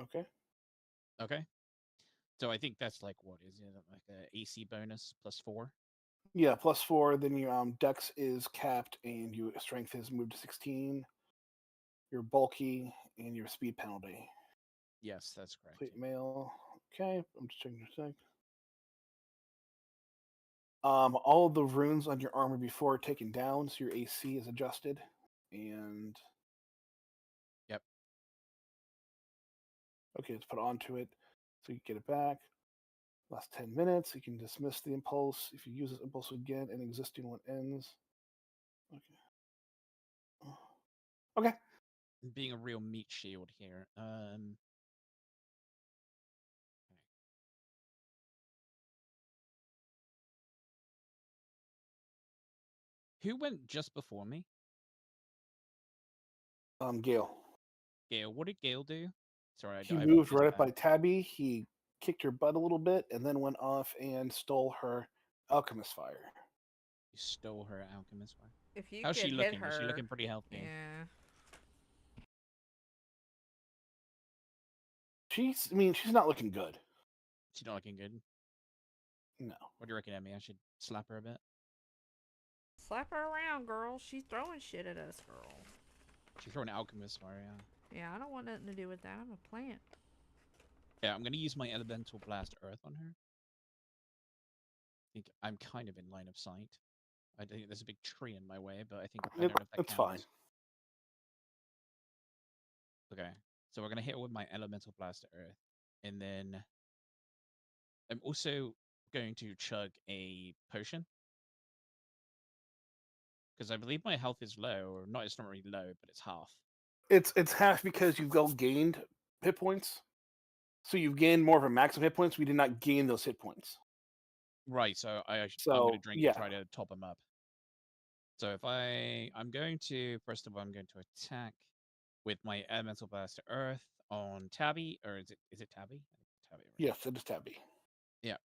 Okay. Okay. So I think that's like what is it like a AC bonus +4? Yeah, +4. Then your Dex is capped, and your Strength is moved to 16. You're bulky, and your speed penalty. Yes, that's correct. Plate Yeah. mail. Okay, I'm just checking your sec. All of the runes on your armor before are taken down, so your AC is adjusted, and Yep. Okay, let's put onto it, so you get it back. Last 10 minutes, you can dismiss the impulse if you use this impulse again. An existing one ends. Okay. Okay. Being a real meat shield here. Okay. Who went just before me? Gale. Gale. What did Gale do? Sorry, He I moved missed right up that. by Tabby. He kicked her butt a little bit, and then went off and stole her alchemist fire. You stole her alchemist fire. If you How's could she hit looking? her, Is she looking pretty healthy? Yeah. She's not looking good. She's not looking good. No. What do you reckon, Emmy? I should slap her a bit. Slap her around, girl. She's throwing shit at us, girl. She's throwing alchemist fire, yeah. Yeah, I don't want nothing to do with that. I'm a plant. Yeah, I'm gonna use my elemental blast earth on her. I think I'm kind of in line of sight. I think there's a big tree in my way, but I think I don't know if that It's fine. counts. Okay, so we're gonna hit her with my elemental blast earth, and then I'm also going to chug a potion because I believe my health is low, or not. It's not really low, but it's half. It's half because you've gained hit points. So you've gained more of a maximum hit points. We did not gain those hit points. Right. So I'm So, gonna drink yeah. and try to top them up. So if I'm going to first of all, I'm going to attack with my elemental blast earth on Tabby, or is it Tabby? Tabby, right? Yes, it is Tabby. Yeah.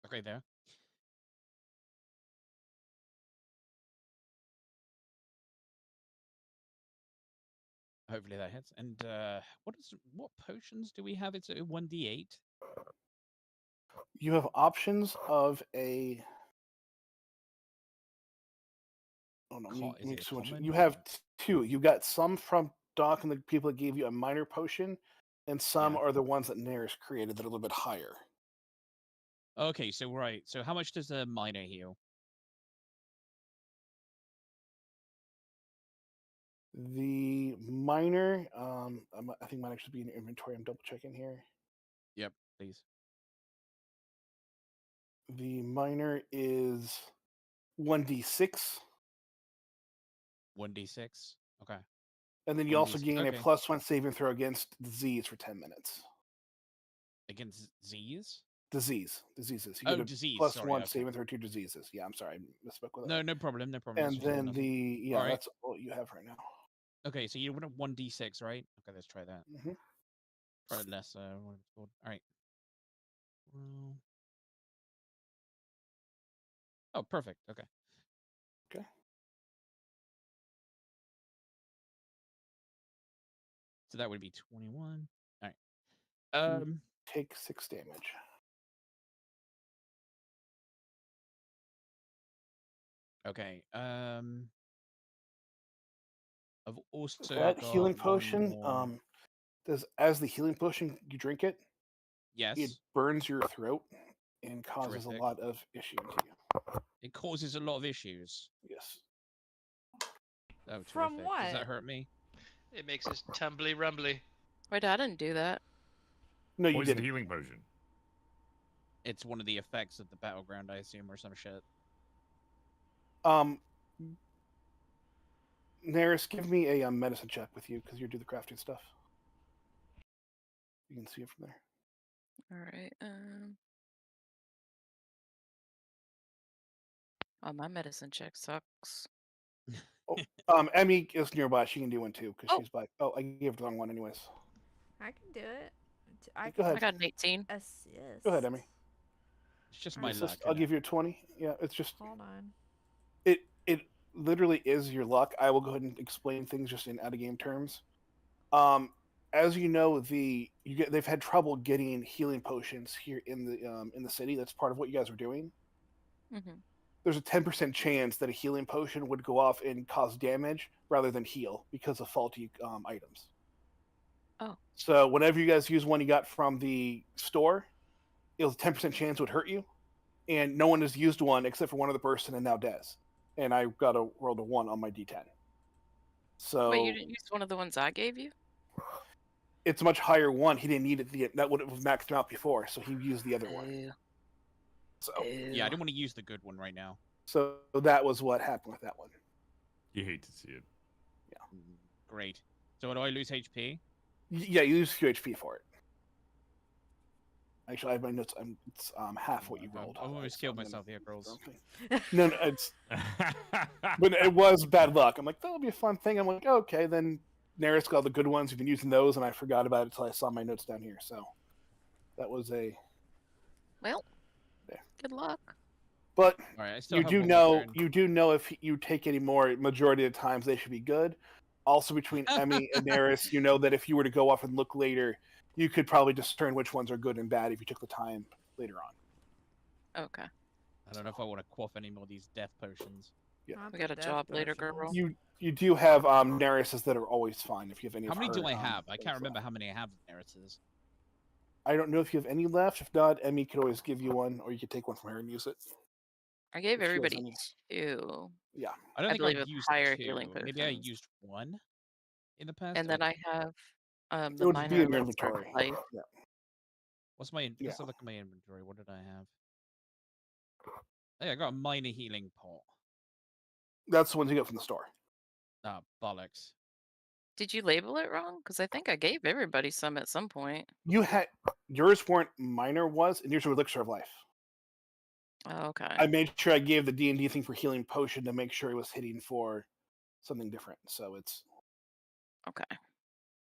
Okay, there. Hopefully that hits. And what potions do we have? It's a 1d8. You have options of a. Oh no, Is it a common You or- have two. You got some from Doc and the people that gave you a minor potion, and some Yeah. are the ones that Neris created that are a little bit higher. Okay, so right. So how much does a minor heal? The minor, I think might actually be in your inventory. I'm double checking here. Yep, please. The minor is 1d6. 1d6. Okay. And then you also 1d6. gain Okay. a +1 saving throw against disease for 10 minutes. Against Z's? Diseases. You Oh, get a disease. +1 Sorry, okay. saving throw to diseases. Yeah, I'm sorry, I misspoke with that. No, no problem. No problem. And then Alright. that's all you have right now. Okay, so you want a 1d6, right? Okay, let's try that. Mm-hmm. Try less. What it's called. All right. Well. Oh, perfect. Okay. Okay. So that would be 21. All right. Take 6 damage. Okay. I've also That got healing one potion, more. as the healing potion, you drink it, it Yes. burns your throat and causes Terrific. a lot of issues to you. It causes a lot of issues. Yes. Oh, From terrific. what? Does that hurt me? It makes us tumbly rumbly. Wait, I didn't do that. No, you Poison didn't. healing potion. It's one of the effects of the battleground, I assume, or some shit. Neris, give me a medicine check with you because you do the crafting stuff. You can see it from there. All right. Oh, my medicine check sucks. Emmy is nearby. She can do one too because Oh. she's by. Oh, I gave the wrong one anyways. I can do it. Go I ahead. got an 18. Assist. Go ahead, Emmy. It's just Alright. my luck. I'll give you a 20. Yeah, it's just Hold on. it literally is your luck. I will go ahead and explain things just in out of game terms. as you know, they've had trouble getting healing potions here in the city. That's part of what you guys are doing. Mm-hmm. There's a 10% chance that a healing potion would go off and cause damage rather than heal because of faulty items. Oh. So whenever you guys use one you got from the store, it was a 10% chance it would hurt you, and no one has used one except for one other person, and now Des. And I got a rolled a 1 on my D10. So Wait, you didn't use one of the ones I gave you? it's a much higher one. He didn't need it. That would have maxed him out before, so he used the other one. Ew. So Yeah, I didn't want to use the good one right now. so that was what happened with that one. You hate to see it. Great. So do I lose HP? Yeah, you lose a few HP for it. Actually, I have my notes. It's half what you rolled. I've almost killed myself here, girls. No, it's. But it was bad luck. I'm like, that'll be a fun thing. I'm like, okay, then Neris got the good ones. We've been using those, and I forgot about it until I saw my notes down here. So that was a. Well, yeah. Good luck. But right, you do know if you take any more, majority of the times they should be good. Also, between Emmy and Neris, you know that if you were to go off and look later, you could probably discern which ones are good and bad if you took the time later on. Okay. I don't know if I want to quaff any more of these death potions. Yeah. We got a job later, girl. You do have Neris's that are always fine if you have any. How many do I have? I those can't remember how many I have of Neris's. I don't know if you have any left. If not, Emmy could always give you one, or you could take one from her and use it. I gave If she has everybody any. 2. Yeah. I don't think believe I've with used higher 2. healing Maybe I potions. used 1 in the past. And then I have It the would minor be in your elixir inventory. life. Yeah. What's my? Yeah. Let's have a look at my inventory. What did I have? Hey, I got a minor healing pot. That's the ones you get from the store. Ah, bollocks. Did you label it wrong? Because I think I gave everybody some at some point. You had yours weren't minor was, and yours were elixir of life. Oh, okay. I made sure I gave the D&D thing for healing potion to make sure it was hitting for something different. So it's okay.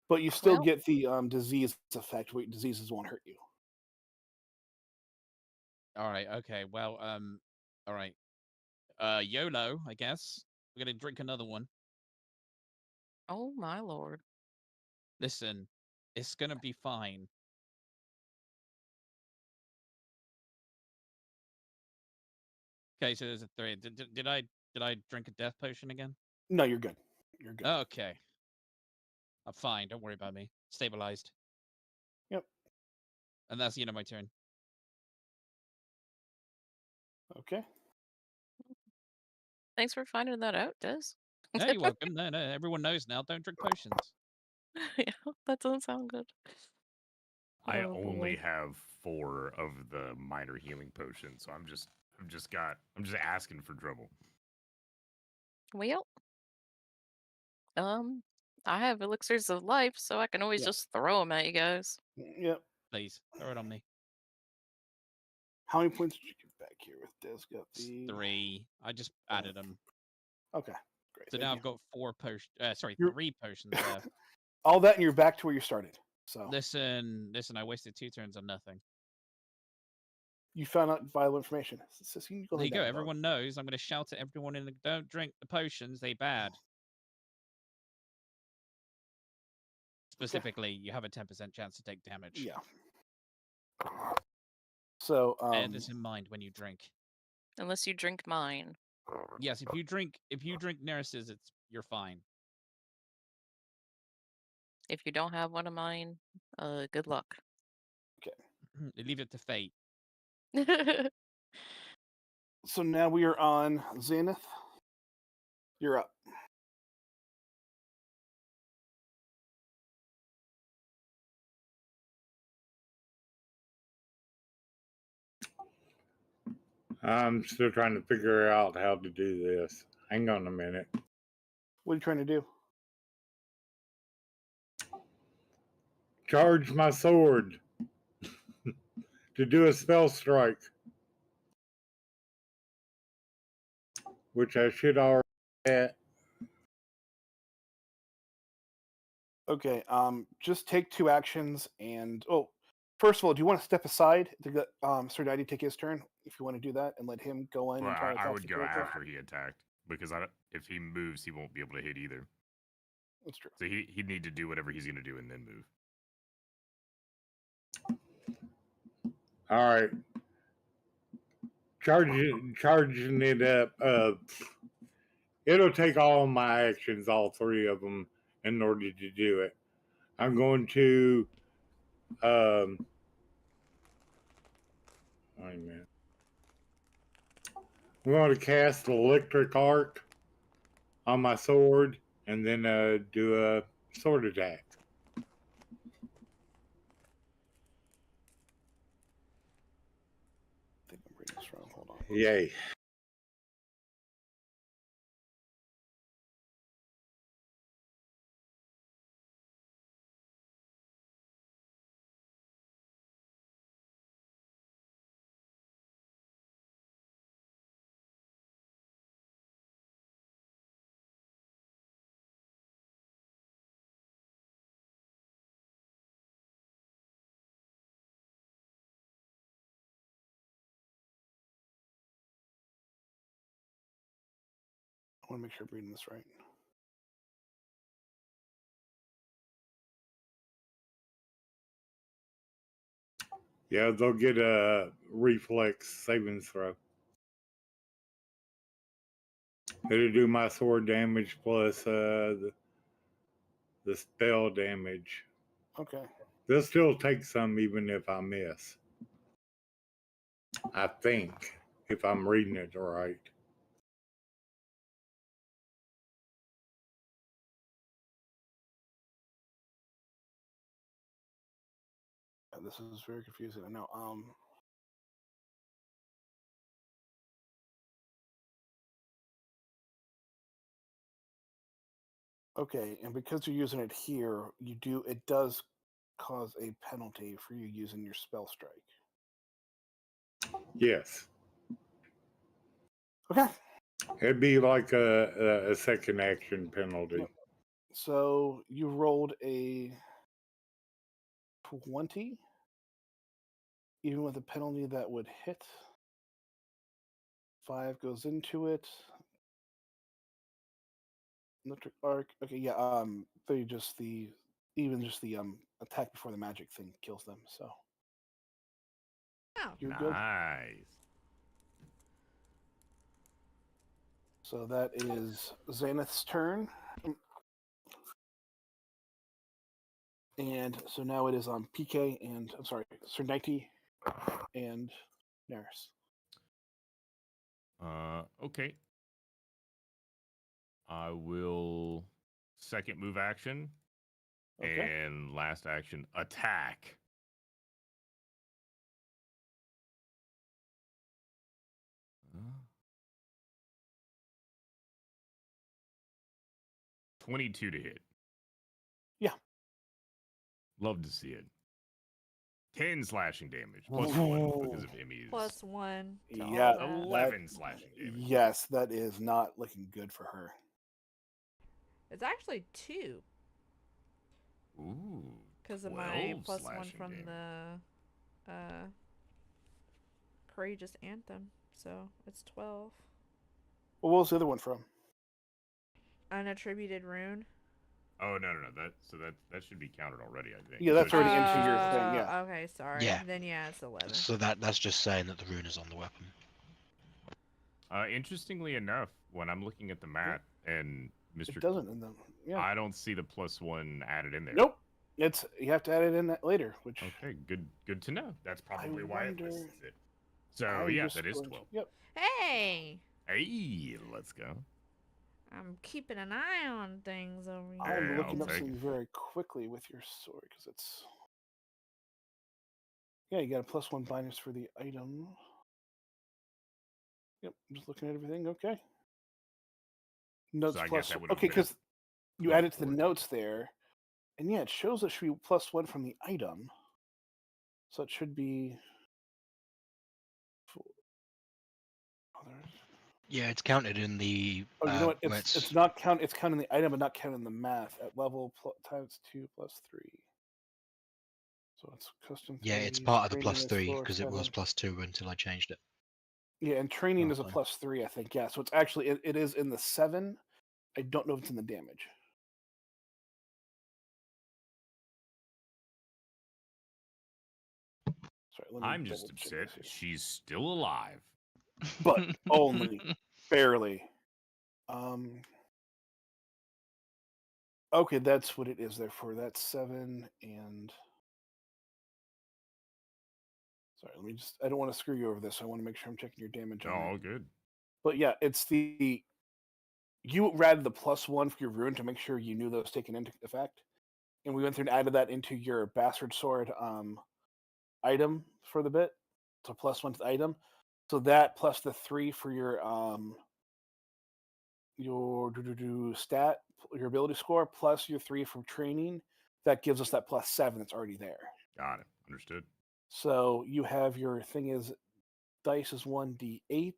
But you still Well- get the disease effect. Where diseases won't hurt you. All right. Okay. Well. All right. YOLO. I guess we're gonna drink another one. Oh my lord. Listen, it's gonna be fine. Okay, so there's a 3. Did I drink a death potion again? No, you're good. You're good. Okay. I'm fine. Don't worry about me. Stabilized. Yep. And that's the end of my turn. Okay. Thanks for finding that out, Des. No, you're welcome. No, everyone knows now. Don't drink potions. Yeah, that doesn't sound good. I Oh, only boy. have 4 of the minor healing potions, so I'm just asking for trouble. Well, I have elixirs of life, so I can always Yeah. just throw them at you guys. Yep. Please throw it on me. How many points did you get back here with Des? Got It's the 3. I just added them. Okay, great. So thank now you. I've got 4 potions. Sorry, You're- 3 potions left. All that, and you're back to where you started. So Listen. I wasted 2 turns on nothing. you found out vital information. So you can go There lay you go. down, dog. Everyone knows. I'm going to shout at everyone in the. Don't drink the potions. They bad. Specifically, you have a 10% chance to take damage. Yeah. So Bear this in mind when you drink. Unless you drink mine. Yes, if you drink Neris's, you're fine. If you don't have one of mine, good luck. Leave it to fate. so now we are on Zenith. You're up. I'm still trying to figure out how to do this. Hang on a minute. What are you trying to do? Charge my sword to do a spell strike, which I should already get. Okay. Just take 2 actions, and first of all, do you want to step aside to get Sir Daddy take his turn? If you want to do that, and let him go in Well, and try to I attack would the go character? after he attacked because if he moves, he won't be able to hit either. That's true. So he'd need to do whatever he's going to do and then move. All right. Charging it up. It'll take all my actions, all three of them, in order to do it. I'm going to. Wait a minute. I'm going to cast electric arc on my sword, and then do a sword attack. I think I'm reading this wrong. Hold on. Yay. I want to make sure I'm reading this right. Yeah, they'll get a reflex savings throw. It'll do my sword damage plus the spell damage. Okay. They'll still take some even if I miss. I think, if I'm reading it right. Yeah, this is very confusing. I know. Okay, and because you're using it here, it does cause a penalty for you using your spell strike. Yes. Okay. It'd be like a second action penalty. Yep. So you rolled a 20, even with a penalty that would hit. 5 goes into it. Electric arc. Okay, yeah. They just the attack before the magic thing kills them. So Oh, you're good. Nice. So that is Xanath's turn. And so now it is on PK and I'm sorry, Sir Nighty and Neris. Okay. I will second move action Okay. and last action attack. Uh, 22 to hit. Yeah. Love to see it. 10 slashing damage plus 1 because of Emmy's. plus 1. To Yeah, all that. 11 slashing damage. Yes, that is not looking good for her. It's actually 2 Ooh. because of my 12 plus 1 slashing from damage. the courageous anthem. So it's 12. Well, what was the other one from? Unattributed rune. Oh no. That should be counted already, I think. Yeah, that's So it already should- into your thing, yeah. Okay, sorry. Yeah. Then yeah, it's 11. So that's just saying that the rune is on the weapon. Interestingly enough, when I'm looking at the map and Mr. It doesn't in them. Yeah. I don't see the plus 1 added in there. Nope. You have to add it in later, which Okay, good to know. That's probably why it lists it. So I'm yeah, just that is going to- 12. Yep. Hey, Hey, let's go. I'm keeping an eye on things over here. I'm Yeah, looking I'll up take something it. very quickly with your sword because it's. Yeah, you got a plus 1 bonus for the item. Yep, I'm just looking at everything. Okay. Notes I guess plus. that would've Okay, been because you plus add it to the 4. notes there, and yeah, it shows it should be plus 1 from the item. So it should be. Yeah, it's counted in the. Oh, you know what? where It's not count. It's counting the item, but not counting the math at level times 2 plus 3. So it's custom. Yeah, it's 3, part of the training plus is 3 4, because it was 7. plus 2 until I changed it. Yeah, and training is a Last time. plus 3, I think. Yeah, so it's actually it is in the 7. I don't know if it's in the damage. Sorry, let me I'm just double check upset this here. she's still alive. But only barely. Okay, that's what it is there for. That's 7 and. Sorry, let me just. I don't want to screw you over this. I want to make sure I'm checking your damage. Oh, on all it. good. But yeah, it's the. You added the +1 for your rune to make sure you knew that was taken into effect, and we went through and added that into your bastard sword item for the bit. So +1 to the item. So that plus the 3 for your stat, your ability score, plus your 3 from training. That gives us that +7 that's already there. Got it. Understood. So you have your thing is dice is 1d8.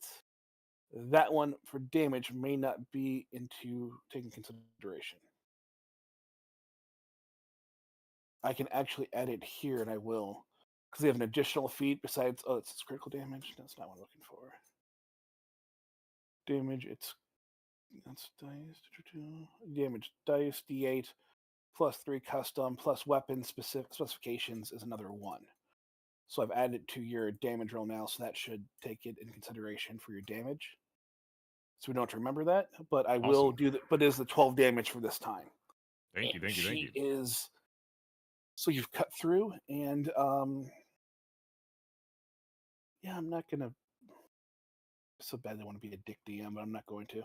That one for damage may not be into taking consideration. I can actually add it here, and I will, because they have an additional feat besides. Oh, it's critical damage. That's not what I'm looking for. Damage. That's dice. Damage dice d8 plus 3 custom plus weapon specifications is another 1. So I've added it to your damage roll now, so that should take it in consideration for your damage. So we don't have to remember that, but I will Awesome. do that. But it is the 12 damage for this time. Thank you. Thank you. Thank you. She is. So you've cut through, and yeah, I'm not gonna. So badly want to be a dick DM, but I'm not going to.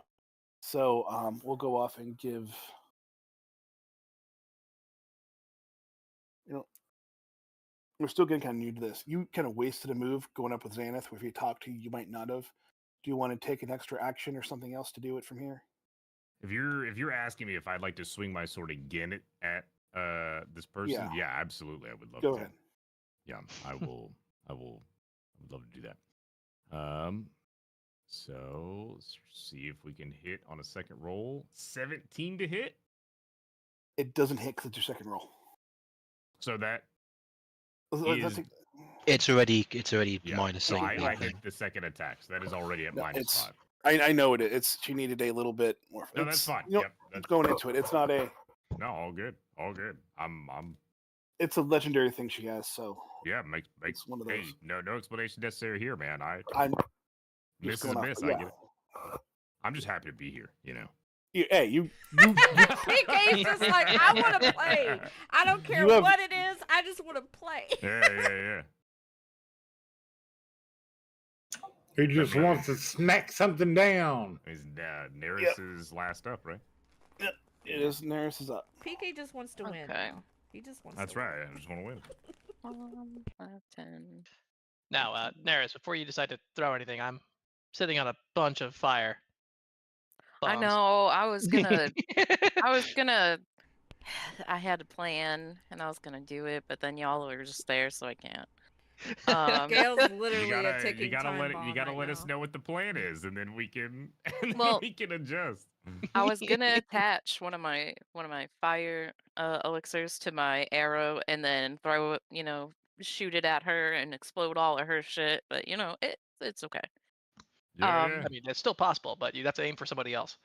So we'll go off and give. You know, we're still getting kind of new to this. You kind of wasted a move going up with Xanath. If he talked to you, you might not have. Do you want to take an extra action or something else to do it from here? If you're asking me if I'd like to swing my sword again at this person, yeah, absolutely, I would love to. Go ahead. Yeah, I would love to do that. So let's see if we can hit on a second roll. 17 to hit. It doesn't hit because it's your second roll. So that That's is, It's already yeah. minus So something. I hit the second attack. So that is already at No, -5. I know it is. It's she needed a little bit more. No, that's fine. You know, Yep, that's going into it. It's not a. No, all good. All good. I'm. It's a legendary thing she has. So Yeah, make it's one of those. Hey, no explanation necessary here, man. I'm miss is going off, miss. I get it. I'm just happy to be here. You know. Hey, you. PK's just like, I want to play. I don't care what it is. I just want to play. Yeah. He just wants to smack something down. Is Neris' last up, right? Yep, it is. Neris is up. PK just wants to win. Okay. He just wants That's to right. I just want to win. 5, 10. Now, Neris, before you decide to throw anything, I'm sitting on a bunch of fire. I bombs. know. I was gonna. I had a plan, and I was gonna do it, but then y'all were just there, so I can't. Gail's literally You gotta, a ticking time let bomb you gotta right let us now. know what the plan is, and then we can Well, we can adjust. I was gonna attach one of my fire elixirs to my arrow, and then throw it, shoot it at her and explode all of her shit. But it's okay. Yeah. I mean, it's still possible, but you'd have to aim for somebody else.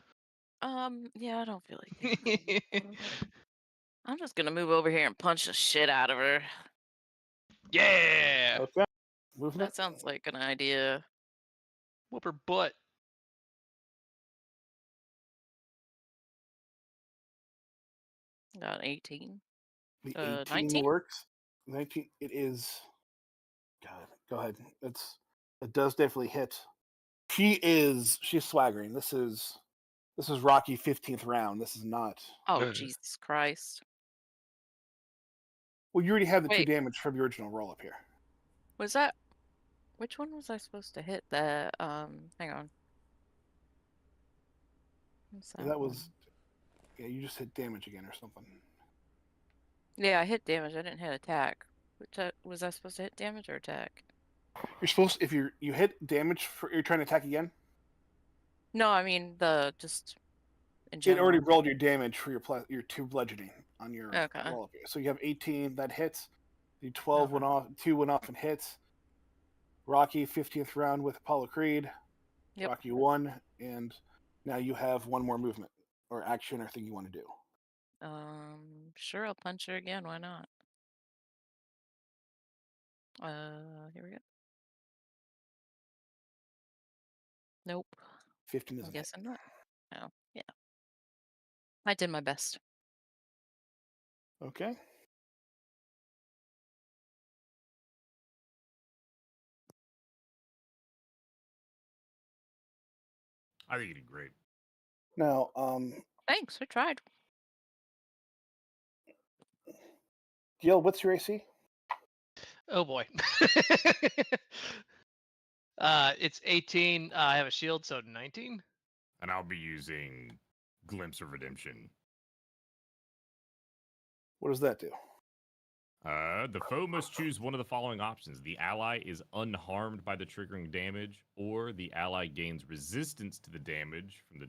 Yeah, I don't feel like it. I'm just gonna move over here and punch the shit out of her. Yeah. Okay. Moving That sounds like an idea. Whoop her butt. Got 18. The 18 19? works. 19. It is. God, go ahead. It does definitely hit. She's swaggering. This is Rocky 15th round. This is not. Oh, Jesus Christ. Well, you already have the 2 Wait. damage from the original roll up here. Was that? Which one was I supposed to hit? The hang on. That was. Yeah, you just hit damage again or something. Yeah, I hit damage. I didn't hit attack. Was I supposed to hit damage or attack? You're supposed to, if you hit damage you're trying to attack again. No, I mean just in It general. already rolled your damage for your 2 bludgeoning on your Okay. roll up here. So you have 18 that hits. The 12 went off. 2 went off and hits. Rocky 15th round with Apollo Creed. Yep. Rocky 1, and now you have 1 more movement or action or thing you want to do. Sure, I'll punch her again. Why not? Here we go. Nope. 15 I'm isn't it. guessing not. Oh, yeah. I did my best. Okay. I think you did great. Now, Thanks, I tried. Gil, what's your AC? Oh boy. It's 18. I have a shield, so 19. And I'll be using Glimpse of Redemption. What does that do? The foe must choose one of the following options. The ally is unharmed by the triggering damage, or the ally gains resistance to the damage from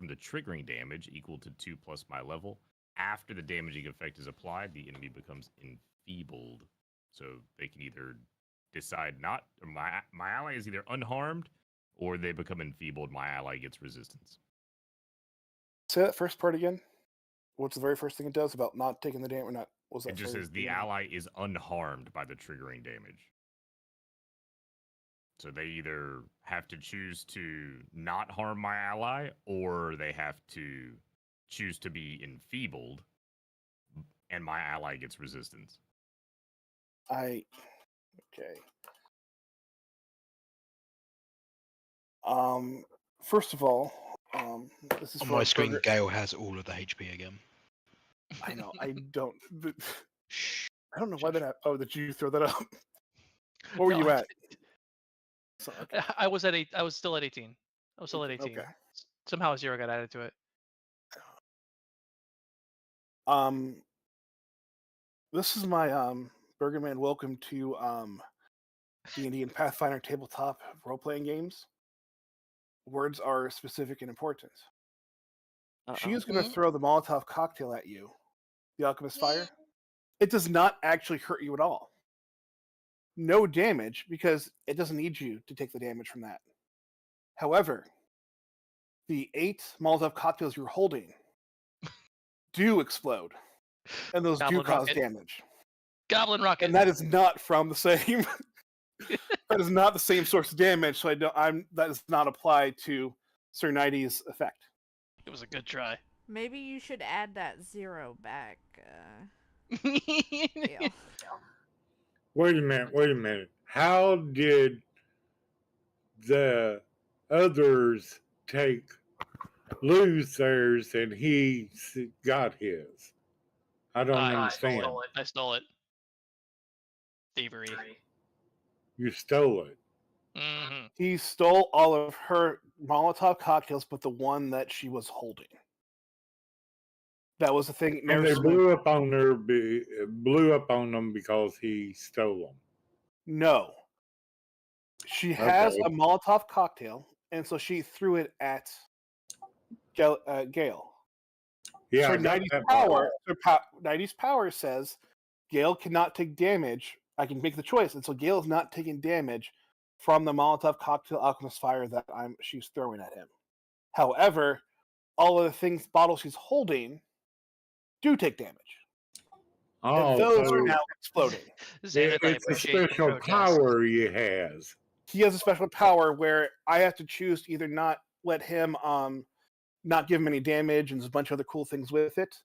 the triggering damage equal to 2 plus my level. After the damaging effect is applied, the enemy becomes enfeebled. So they can either decide not, or my ally is either unharmed, or they become enfeebled. My ally gets resistance. Say that first part again. What's the very first thing it does about not taking the damage or not? Was that It just says the ally is unharmed by the triggering damage. So they either have to choose to not harm my ally, or they have to choose to be enfeebled, and my ally gets resistance. Okay. First of all, this is On for my screen, Burger- Gale has all of the HP again. I know. I don't. Shh. I don't know why that. Oh, did you throw that up? What were you at? So, okay. I was at 8. I was still at 18. I was still at 18. Okay. Somehow a 0 got added to it. This is my Burgerman welcome to D&D and Pathfinder tabletop role-playing games. Words are specific and important. She is going to throw the Molotov cocktail at you, the Alchemist Fire. It does not actually hurt you at all. No damage, because it doesn't need you to take the damage from that. However, the 8 Molotov cocktails you're holding do explode, and those Goblin do cause rocket. damage. Goblin rocket. And that is not from the same. That is not the same source of damage, so that does not apply to Sir Nighty's effect. It was a good try. Maybe you should add that 0 back. Yeah. Wait a minute. How did the others lose theirs and he got his? I don't understand. I stole it. Thievery. You stole it. Mm-hmm. He stole all of her Molotov cocktails, but the one that she was holding. That was the thing. And they blew up on them because he stole them. No. She has a Molotov cocktail, and so she threw it at Gale. Yeah, So 90's power says Gale cannot take damage. I can make the choice, and so Gale is not taking damage from the Molotov cocktail Alchemist Fire that she's throwing at him. However, all of the bottles she's holding do take damage. Oh, and those are now exploding. It's a special power he has. He has a special power where I have to choose to either not let him not give him any damage, and there's a bunch of other cool things with it.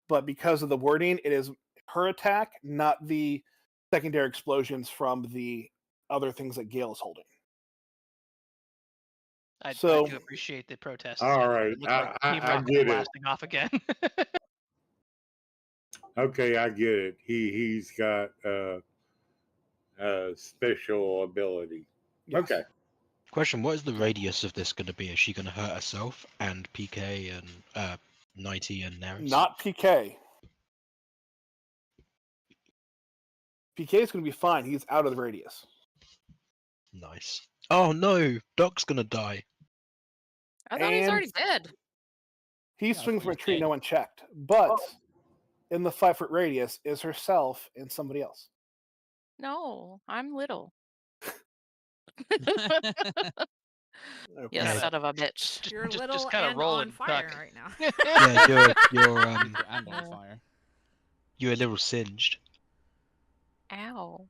But because of the wording, it is her attack, not the secondary explosions from the other things that Gale is holding. I do appreciate the protest. All right, I get it. Blasting off again. Okay, I get it. He's got a special ability. Yes. Okay. Question: what is the radius of this going to be? Is she going to hurt herself and PK and 90 and Naris? Not PK. PK is going to be fine. He's out of the radius. Nice. Oh no, Doc's going to die. I thought he's already dead. He's swinging from a tree no one checked. But in the 5-foot radius is herself and somebody else. No, I'm little. Okay. You son of a bitch. You're just little kind of and roll on and fire duck. right now. Yeah, you're And on fire. you're a little singed. Ow.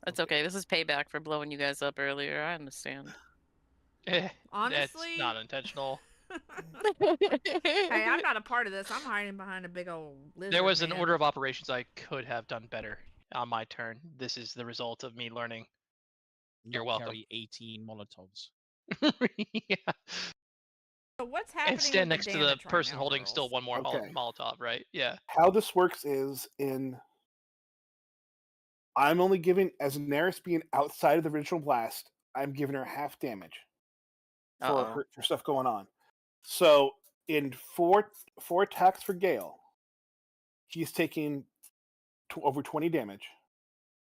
That's okay. This is payback for blowing you guys up earlier. I understand. That's Honestly, not intentional. hey, I'm not a part of this. I'm hiding behind a big old lizard. There was an man. order of operations I could have done better on my turn. This is the result of me learning. You're welcome. Carry 18 Molotovs. Yeah. So what's happening? And stand with next the to the damage person right now, holding girls? still one more Okay. Molotov, right? Yeah. How this works is I'm only giving, as Neris being outside of the original blast, I'm giving her half damage for stuff going on. So in four attacks for Gale, he's taking over 20 damage.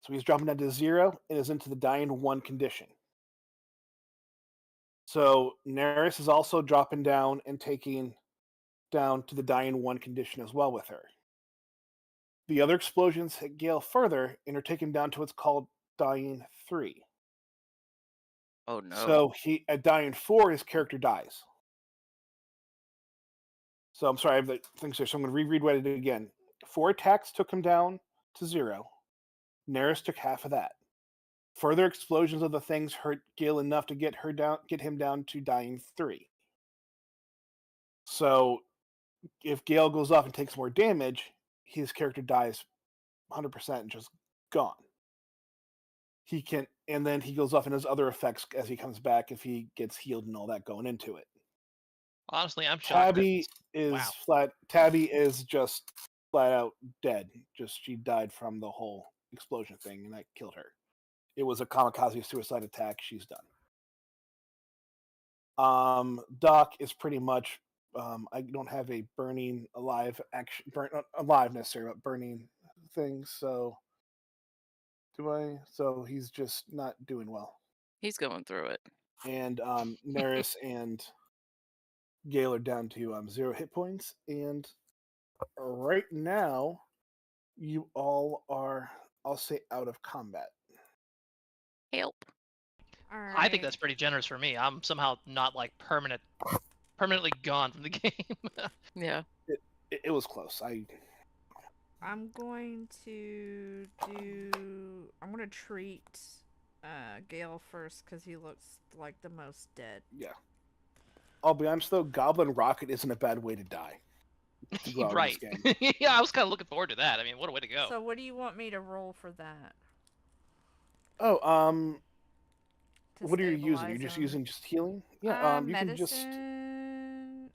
So he's dropping down to 0 and is into the dying 1 condition. So Neris is also dropping down and taking down to the dying 1 condition as well with her. The other explosions hit Gale further and are taken down to what's called dying 3. Oh no. So he at dying 4, his character dies. So I'm sorry, I have the things here. So I'm going to reread what I did again. 4 attacks took him down to 0. Neris took half of that. Further explosions of the things hurt Gale enough to get him down to dying 3. So if Gale goes off and takes more damage, his character dies 100% and just gone. He can, and then he goes off and has other effects as he comes back if he gets healed and all that going into it. Honestly, I'm shocked. Tabby is just flat out dead. Just she died from the whole explosion thing, and that killed her. It was a kamikaze suicide attack. She's done. Doc is pretty much. I don't have a burning alive not alive necessarily, but burning thing. So do I? So he's just not doing well. He's going through it. And Neris and Gale are down to 0 hit points, and right now you all are, I'll say, out of combat. Help. All right. I think that's pretty generous for me. I'm somehow not like permanently gone from the game. Yeah. It was close. I'm going to treat Gale first because he looks like the most dead. Yeah. I'll be honest though, Goblin Rocket isn't a bad way to die. Right. Yeah, I was kind of looking forward to that. I mean, what a way to go. So what do you want me to roll for that? Oh, what are you using? You're just using just healing? Yeah, you medicine. can just.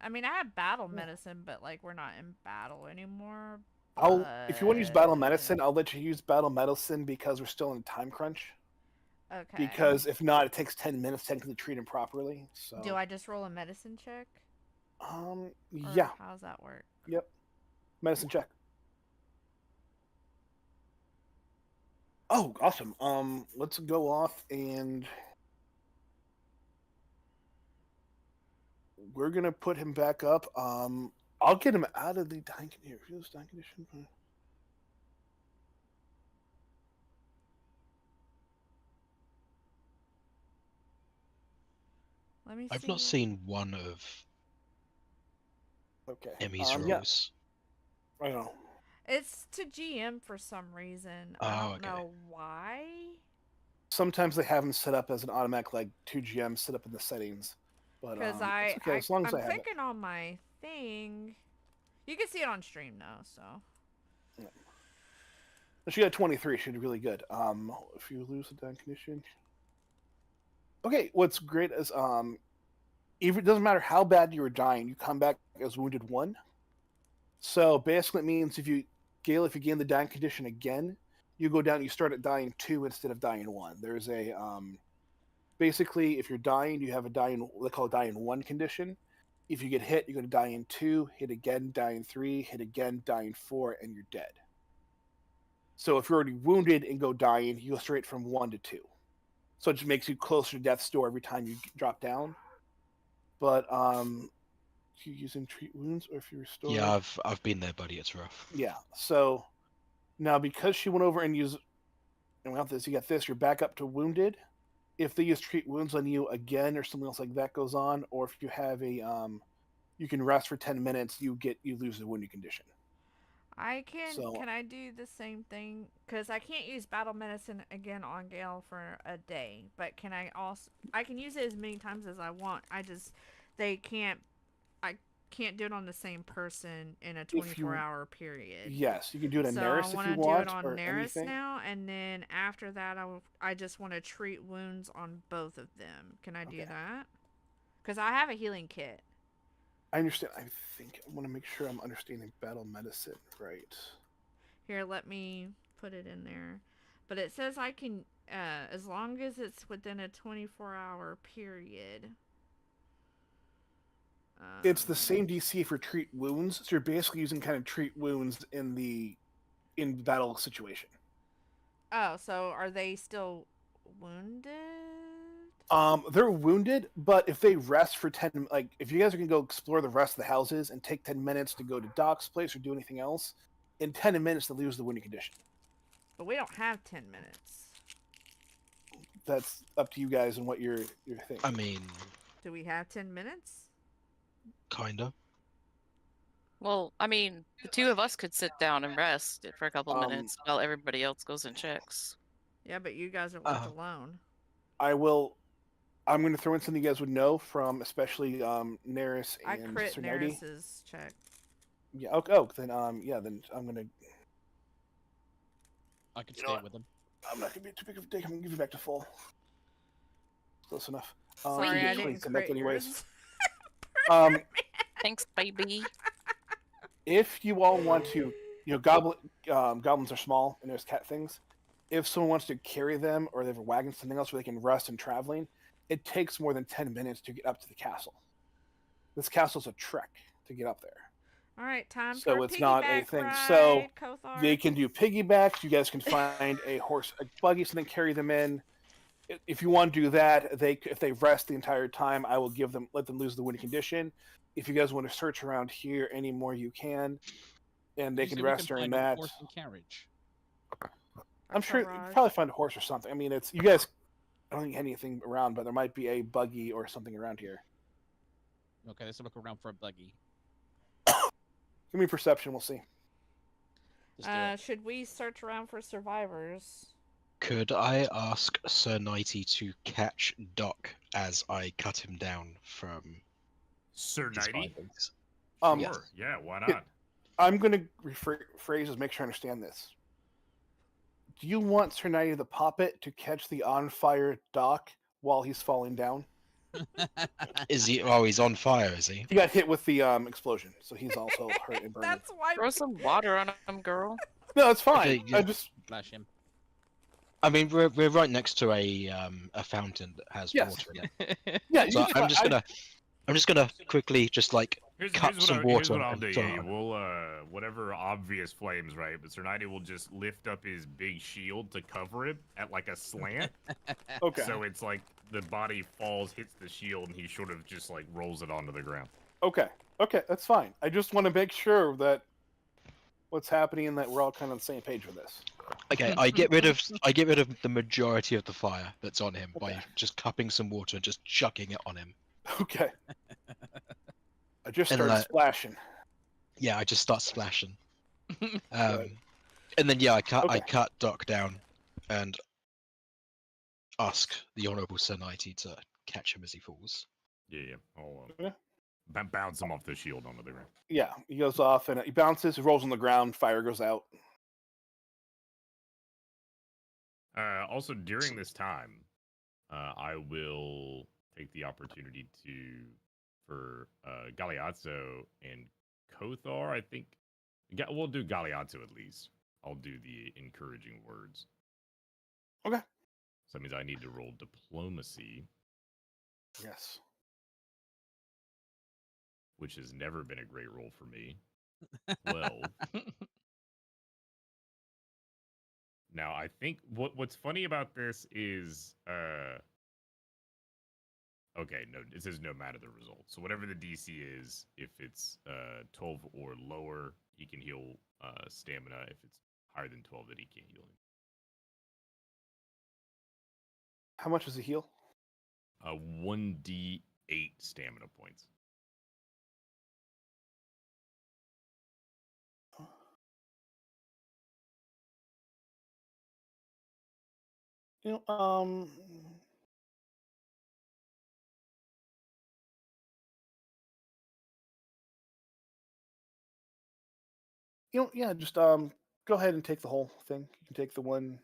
I mean, I have battle medicine, but like we're not in battle anymore. If you want to use battle medicine, I'll let you use battle medicine because we're still in a time crunch. Okay. Because if not, it takes 10 minutes technically to treat him properly. So. Do I just roll a medicine check? Yeah. How does that work? Yep. Medicine check. Oh, awesome. Let's go off and we're gonna put him back up. I'll get him out of the dying condition. Let me see. I've not seen one of Emmy's rolls. I know. It's to GM for some reason. I don't know why. Sometimes they have them set up as an automatic, like 2 GMs set up in the settings. But because it's okay, as long as I'm I have clicking on my thing. You can see it on stream now, so. Yeah. She got 23. She did really good. If you lose the dying condition. Okay, what's great is even it doesn't matter how bad you were dying, you come back as wounded 1. So basically, it means if you gain the dying condition again, you go down. You start at dying 2 instead of dying 1. There's a basically, if you're dying, you have a dying. They call it dying 1 condition. If you get hit, you go to dying 2, hit again, dying 3, hit again, dying 4, and you're dead. So if you're already wounded and go dying, you go straight from 1 to 2. So it just makes you closer to death's door every time you drop down. But if you're using treat wounds or if you restore. Yeah, I've been there, buddy. It's rough. Yeah. So now because she went over and used, and we have this, you got this. You're back up to wounded. If they use treat wounds on you again or something else like that goes on, or if you have a, you can rest for 10 minutes. You lose the wounded condition. I can. So Can I do the same thing? Because I can't use battle medicine again on Gale for a day. But can I also? I can use it as many times as I want. They can't. I can't do it on the same person in a if you 24-hour period. yes, you can do it on So I Neris if want you to do it want on or Neris anything. now, and then after that, I just want to treat wounds on both of them. Can I do Okay. that? Because I have a healing kit. I understand. I think I want to make sure I'm understanding battle medicine right. Here, let me put it in there. But it says I can, as long as it's within a 24-hour period. It's the same DC for treat wounds, so you're basically using kind of treat wounds in battle situation. Oh, so are they still wounded? They're wounded, but if they rest for 10, like if you guys are gonna go explore the rest of the houses and take 10 minutes to go to Doc's place or do anything else, in 10 minutes they lose the wounding condition. But we don't have 10 minutes. That's up to you guys and what you're thinking. I mean, Do we have 10 minutes? kinda. Well, I mean, the two of us could sit down and rest for a couple minutes while everybody else goes and checks. Yeah, but you guys are left alone. I'm going to throw in something you guys would know from especially Neris and I crit Sir Neris's check. Yeah. Okay. Oh, then then I'm gonna. I could stay with them. I'm not gonna be too big of a dick. I'm gonna give you back to full. Close enough. Sorry, I didn't crit anyways. Thanks, baby. If you all want to, goblins are small and there's cat things. If someone wants to carry them or they have a wagon, something else where they can rest and traveling, it takes more than 10 minutes to get up to the castle. This castle's a trek to get up there. All right, time so for it's not a thing. ride, So Kothar. they can do piggybacks. You guys can find a horse, a buggy, something carry them in. If you want to do that, if they rest the entire time, I will let them lose the winning condition. If you guys want to search around here anymore, you can, and they can rest during that. Horse and carriage. I'm sure you can probably find a horse or something. I mean, it's you guys. I don't think anything around, but there might be a buggy or something around here. Okay, let's look around for a buggy. Give me perception. We'll see. Should we search around for survivors? Could I ask Sir Nighty to catch Doc as I cut him down from Sir Nighty? Yes. Yeah, why not? I'm going to rephrase this, make sure I understand this. Do you want Sir Nighty the puppet to catch the on-fire Doc while he's falling down? Is he? Oh, he's on fire, is he? He got hit with the explosion, so he's also hurt and burning. That's why. Throw some water on him, girl. No, it's fine. Okay, yeah. I just flash him. I mean, we're right next to a fountain that has water in it. Yeah, so I'm just gonna quickly just like cut some water. Here's what I'll do. Yeah, we'll whatever obvious flames, right? But Sir Nighty will just lift up his big shield to cover it at like a slant. Okay. So it's like the body falls, hits the shield, and he sort of just like rolls it onto the ground. Okay, that's fine. I just want to make sure that what's happening and that we're all kind of on the same page with this. Okay, I get rid of the majority of the fire that's on him by just cupping some water and just chucking it on him. Okay. I just started splashing. Yeah, I just start splashing. And then yeah, I cut Doc down and ask the Honourable Sir Nighty to catch him as he falls. Yeah. I'll bounce him off the shield onto the ground. Yeah, he goes off and he bounces, he rolls on the ground, fire goes out. Also, during this time, I will take the opportunity for Galeazzo and Kothar, I think. We'll do Galeazzo at least. I'll do the encouraging words. Okay. So that means I need to roll diplomacy. Yes. Which has never been a great roll for me. 12. Now, I think what's funny about this is, okay, no, it says no matter the result. So whatever the DC is, if it's 12 or lower, he can heal stamina. If it's higher than 12, then he can't heal. How much does he heal? 1d8 stamina points. You know, yeah, just go ahead and take the whole thing. You can take the one.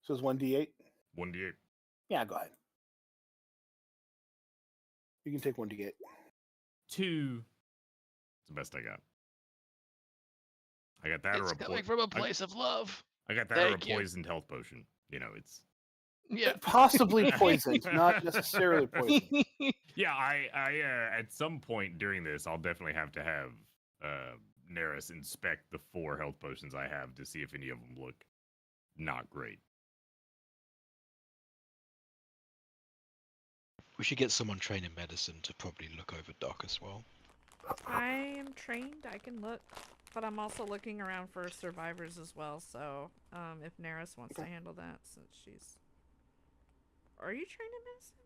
Says 1d8. 1d8. Yeah, go ahead. You can take 1d8. 2. It's the best I got. I got that It's or a coming from a place of love. I got that Thank or a you. poisoned health potion. You know, it's Yeah. Possibly poisoned, not necessarily poisoned. yeah. I at some point during this, I'll definitely have to have Neris inspect the 4 health potions I have to see if any of them look not great. We should get someone trained in medicine to probably look over Doc as well. I am trained. I can look, but I'm also looking around for survivors as well. So, if Neris wants to handle that, since she's, are you trained in medicine?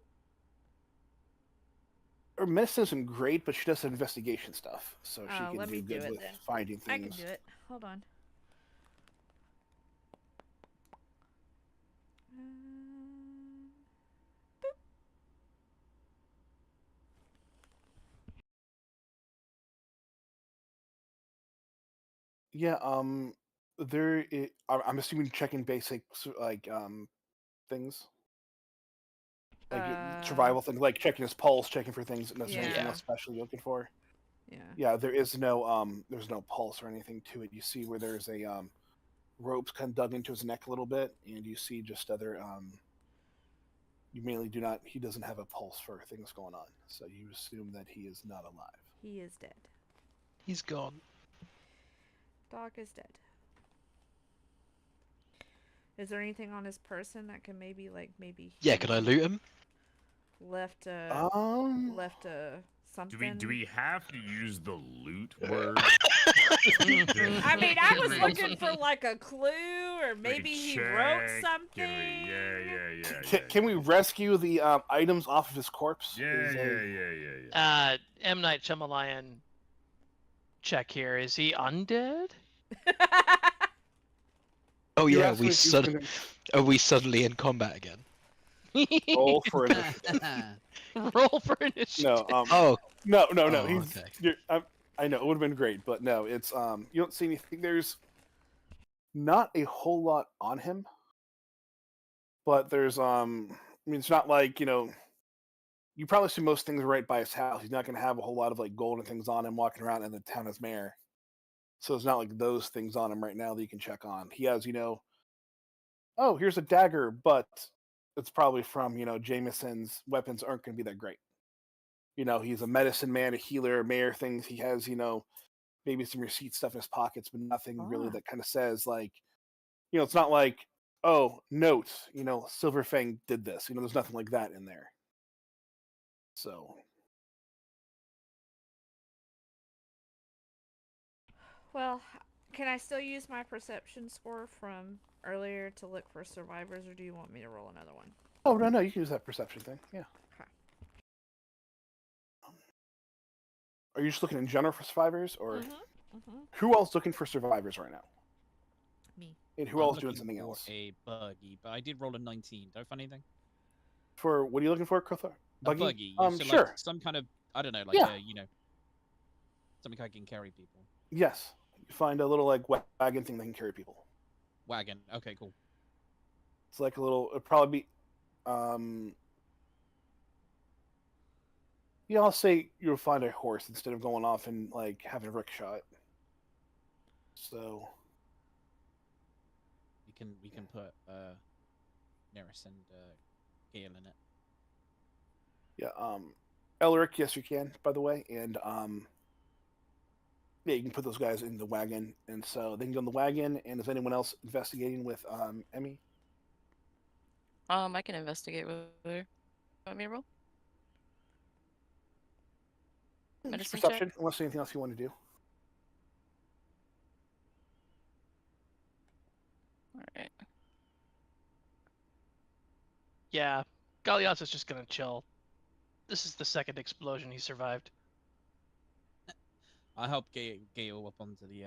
Her medicine isn't great, but she does investigation stuff, so she can let do me good do it with then. finding things. I can do it. Hold on. Yeah, I'm assuming checking basic things, like survival things, like checking his pulse, checking for things. And anything Yeah. else special you're looking for? Yeah. Yeah, there's no pulse or anything to it. You see where there's a ropes kind of dug into his neck a little bit, and you see just other you mainly do not. He doesn't have a pulse for things going on, so you assume that he is not alive. He is dead. He's gone. Doc is dead. Is there anything on his person that can maybe Yeah, can I loot him? left Um, something? Do we have to use the loot word? I mean, I was looking for like a clue, or maybe he wrote check? something. Can we rescue the items off of his corpse? Yeah. M. Night Shyamalan check here. Is he undead? Oh You're yeah, asking if he's gonna are we suddenly in combat again? roll for initiative. Roll for initiative. No, Oh, no. oh, He's. okay. I know it would have been great, but no. It's you don't see anything. There's not a whole lot on him, but there's I mean, it's not like you probably see most things right by his house. He's not going to have a whole lot of like gold and things on him walking around in the town as mayor. So it's not like those things on him right now that you can check on. He has, oh, here's a dagger, but it's probably from, Jameson's weapons aren't going to be that great. He's a medicine man, a healer, a mayor, things. He has, maybe some receipt stuff in his pockets, but nothing really that kind of says like, it's not like, oh, notes, Silverfang did this. There's nothing like that in there. So. Well, can I still use my perception score from earlier to look for survivors, or do you want me to roll another one? Oh, no, you can use that perception thing. Yeah. Okay. Are you just looking in general for survivors, or Mm-hmm. who else looking for survivors right now? Me. And who I'm else doing looking something for else? A buggy, but I did roll a 19. Do I find anything? For what are you looking for, Kothar? Buggy? A buggy. So Sure. like some kind of, I don't know, like Yeah. something I can carry people. Yes. You find a little like wagon thing that can carry people. Wagon. Okay, cool. It's like a little. It'd probably be. Yeah, I'll say you'll find a horse instead of going off and like having a rickshaw. So. We can put Neris and Gale in it. Yeah. Elric, yes, you can. By the way, and yeah, you can put those guys in the wagon, and so they can go in the wagon. And is anyone else investigating with Emmy? I can investigate with her. Want me to roll? Just Medicine perception. check? Unless there's anything else you want to do. Alright. Yeah, Galias is just gonna chill. This is the second explosion he survived. I help Gale up onto the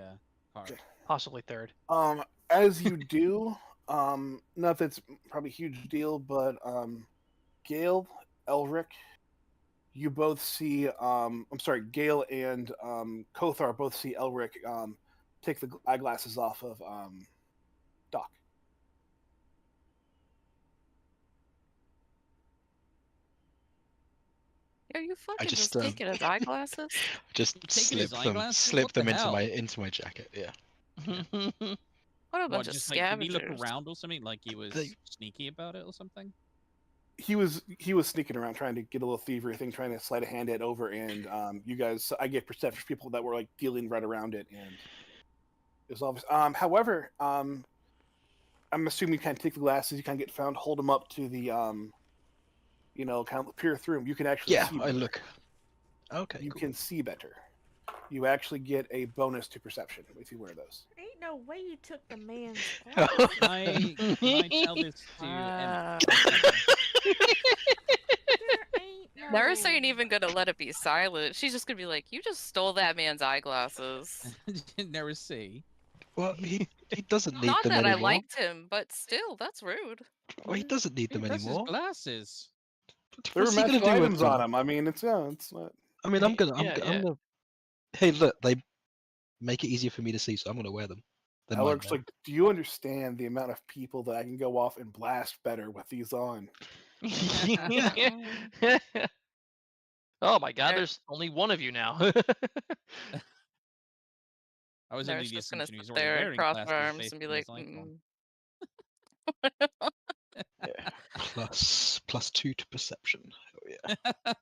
car. Okay. Possibly third. As you do, Not that's probably a huge deal, but Gale, Elric, you both see. I'm sorry, Gale and Kothar both see Elric take the eyeglasses off of Doc. Are you fucking just, just taking his eyeglasses? Just Taking his eyeglasses? slip What the them into hell? my jacket. Yeah. What a What, bunch of just like, did he look scavengers. around or something? Like he was They- sneaky about it or something? He was sneaking around trying to get a little thievery thing, trying to slide a hand it over, and you guys, I get perception for people that were like dealing right around it, and it was obvious. However, I'm assuming you kind of take the glasses, you kind of get found, hold them up to the kind of peer through them. You can actually Yeah, see I better. look. Okay. You cool. can see better. You actually get a bonus to perception if you wear those. Ain't no way you took the man's Can glasses. I tell this to Wow. There ain't no Nerys ain't way. even gonna let it be silent. She's just gonna be like, "You just stole that man's eyeglasses." never see. Well, he doesn't need Not them that I anymore. liked him, but still, that's rude. Well, he doesn't need them That's his anymore. glasses. There were What's he gonna magical do with items on them? them. I mean, it's not. I mean, I'm gonna. Hey, look, they make it easier for me to see, so I'm gonna wear them. They're mine Alec's now. like, do you understand the amount of people that I can go off and blast better with these on? Oh my god, There- there's only one of you now. I was under Nerys the just gonna assumption he was sit already there and wearing cross glasses arms based and be on his like, icon. Yeah. Plus 2 to perception. Oh yeah.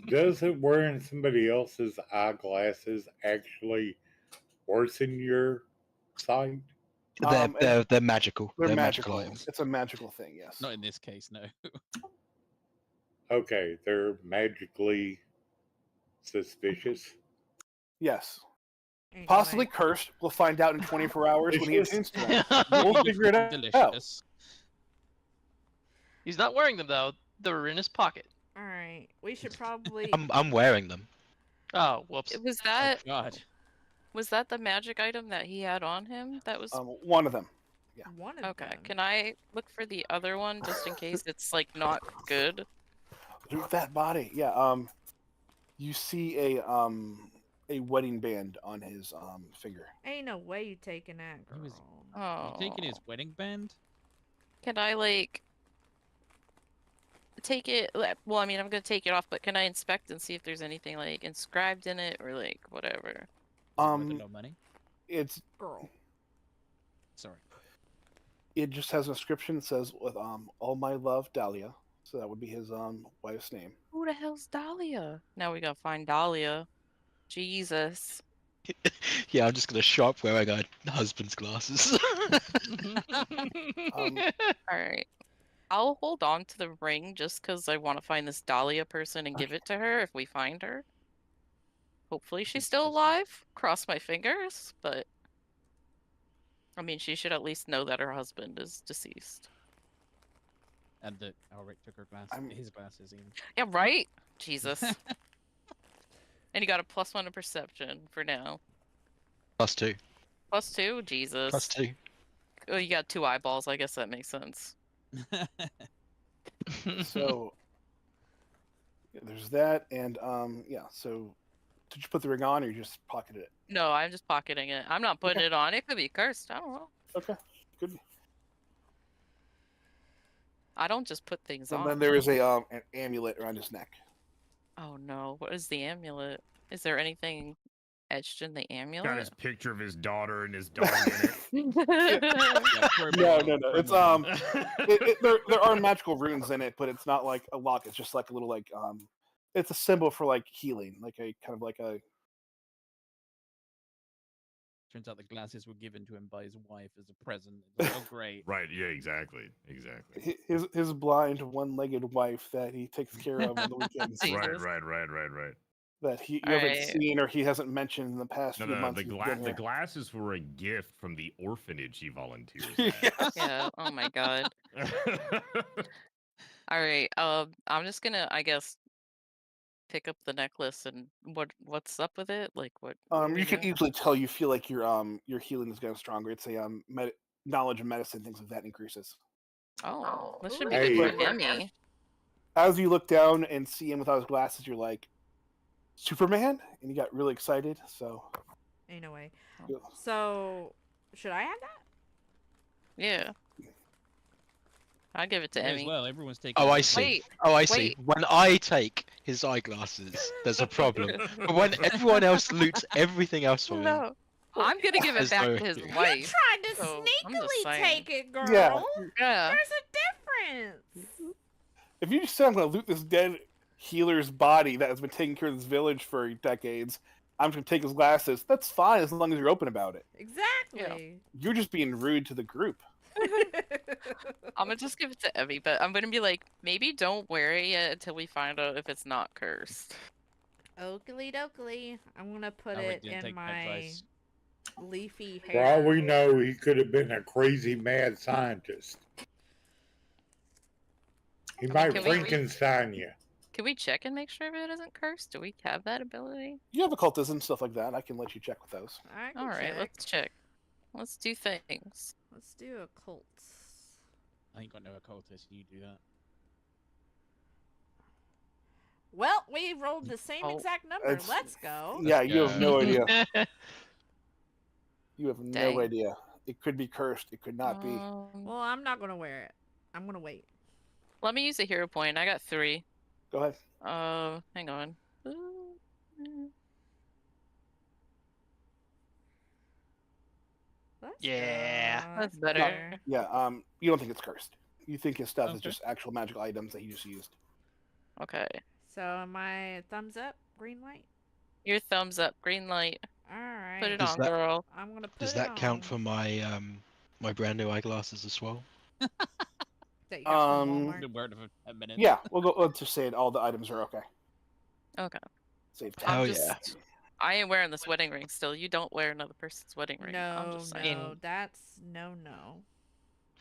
Doesn't wearing somebody else's eyeglasses actually worsen your sight? They're magical. They're They're magical. items. It's a magical thing, yes. Not in this case, no. Okay, they're magically suspicious. Yes. Ain't no Possibly way. cursed. We'll find out in 24 hours when he It's attunes to them. We'll figure it out. Delicious. He's not wearing them though. They're in his pocket. All right, we should probably. I'm wearing them. Oh, whoops. Was Oh that God. was that the magic item that he had on him? That was One of them. One of okay. them. Can I look for the other one just in case it's like not good? Look at that body. Yeah. You see a wedding band on his finger. Ain't no way you taking that, girl. He was- Oh, You taking his wedding band? can I like take it? Well, I mean, I'm gonna take it off, but can I inspect and see if there's anything like inscribed in it or like whatever? Is it worth Um, no money? It's Girl. Sorry. it just has an inscription that says with all my love, Dahlia. So that would be his wife's name. Who the hell's Dahlia? Now we gotta find Dahlia. Jesus. Yeah, I'm just gonna show up wearing a husband's glasses. Um, All right. I'll hold on to the ring just because I want to find this Dahlia person and give it to her if we find her. Hopefully she's still alive. Cross my fingers, but I mean, she should at least know that her husband is deceased. And that Elric took her glasses. I'm- His glasses even. Yeah, right? Jesus. And you got a +1 to perception for now. +2. +2? Jesus. +2. Oh, you got 2 eyeballs. I guess that makes sense. so yeah, there's that, and yeah. So did you put the ring on, or you just pocketed it? No, I'm just pocketing it. I'm not putting Okay. it on. It could be cursed. I don't know. Okay, good. I don't just put things And on. then there is a an amulet around his neck. Oh no, what is the amulet? Is there anything etched in the Got amulet? his picture of his daughter and his dog in Yeah, for a No, moment, no. for a It's it. there are magical runes in it, but it's not like a lock. It's just like a little like it's a symbol for like healing, like a kind of like a Turns out the glasses were given to him by his wife as a present. It's like, oh, great. Right, yeah, exactly. his blind one-legged wife that he takes care of on the weekends. Jesus. Right. That you All haven't right. seen or he hasn't mentioned in the past No, few no, months. the, he's gla- been the here. glasses were a gift from the orphanage he volunteers Yes. Yeah. Oh my god. at. All right. I'm just gonna, I guess, pick up the necklace and what's up with it? Like what? You can easily tell you feel like your healing is getting stronger. It's a knowledge of medicine, things like that increases. Oh, this should be Hey. good for Emmy. As you look down and see him without his glasses, you're like, Superman? And you got really excited, so... Anyway. Yeah. So, should I have that? Yeah. I'll give it to May as Emmy. well. Everyone's taking. Oh, I it. see. Wait, Oh, I see. wait. When I take his eyeglasses, there's a problem. But when everyone else loots everything else from him, No. I'm gonna give it There's back no to his issue. You wife. tried to so I'm just sneakily saying. take it, girl. Yeah. Yeah. There's a difference. If you just say I'm going to loot this dead healer's body that has been taking care of this village for decades, I'm just going to take his glasses, that's fine as long as you're open about it. Exactly. You're just being rude to the group. I'm gonna just give it to Emmy, but I'm gonna be like, maybe don't wear it yet until we find out if it's not cursed. Oakley dokley. I'm gonna put I would it then in take my advice. leafy For hair. all we know, he could have been a crazy mad scientist. He might can we- Frankenstein you. Can we check and make sure if it isn't cursed? Do we have that ability? You have occultism, stuff like that. I can let you check with those. I can Alright, check. let's check. Let's do things. Let's do occult. I ain't got no occultist. You do that. Well, we rolled the same Oh, exact number. it's- Let's go. Yeah, you have no idea. idea. You have no Dang. idea. It could be cursed. It could not be. Well, I'm not gonna wear it. I'm gonna wait. Let me use a hero point. I got 3. Go ahead. Hang on. Let's Yeah. go. That's better. Yeah, you don't think it's cursed. You think his stuff is Okay. just actual magical items that he just used. Okay. So my thumbs up, green light. Your thumbs up, green light. All right. Put it Does on, that- girl. I'm gonna put does it that count on. for my my brand new eyeglasses as well? That you got from Um, Walmart? Been wearing it for a minute. Yeah, we'll go. Let's just say it, all the items are okay. Okay. Save Hell time. I'm yeah. just I ain't wearing this wedding ring still. You don't wear another person's wedding ring. I'm No, just saying. no, that's no.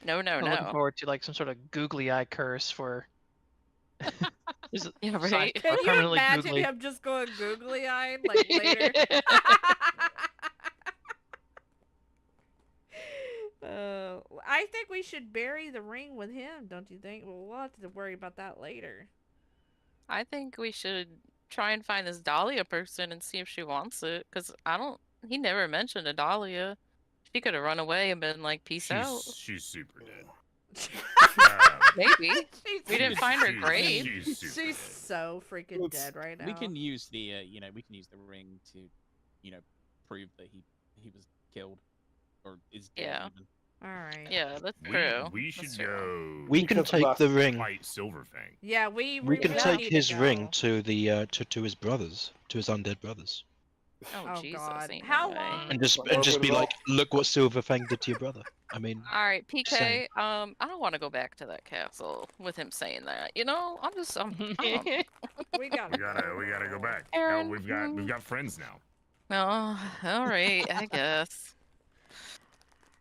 No, I'm looking no. forward to like some sort of googly eye curse for. Is it Yeah, sci- right? or Can you permanently imagine googly? him just going googly eyed like later? I think we should bury the ring with him, don't you think? Well, we'll have to worry about that later. I think we should try and find this Dahlia person and see if she wants it. Cause he never mentioned a Dahlia. She could have run away and been like, peace out. She's super dead. Maybe. She's, We didn't find her grave. She's super she's dead. so freaking Let's- dead right now. We can use the we can use the ring to, prove that he was killed, or is dead Yeah. even. All right. Yeah, that's true. We That's should true. go We can Because take last- the ring. fight Silverfang. Yeah, we We can really take need to his ring go. to the to his brothers, to his undead brothers, Oh, Oh, Jesus. God. Ain't How no way. long- and just Well, be well- like, look what Silverfang did to your brother. I mean, Alright, PK, saying. I don't want to go back to that castle with him saying that. You know, I don't- We got We gotta go back. Aaron, Now we've got friends now. No, alright, I guess.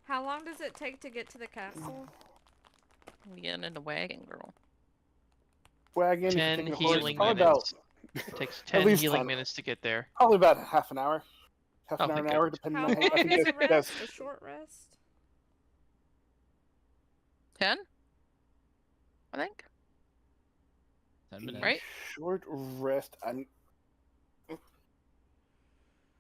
How long does it take to get to the castle? We getting in the wagon, girl. Wagon. if you're 10 taking a horse, healing probably minutes. about, It takes At 10 least healing 10. minutes to get there. probably about half an hour. Half Oh, an hour, thank an hour, goodness. depending How on long I think is a that's, rest? that's A short rest? 10? I think. 10 minutes. Right? short rest.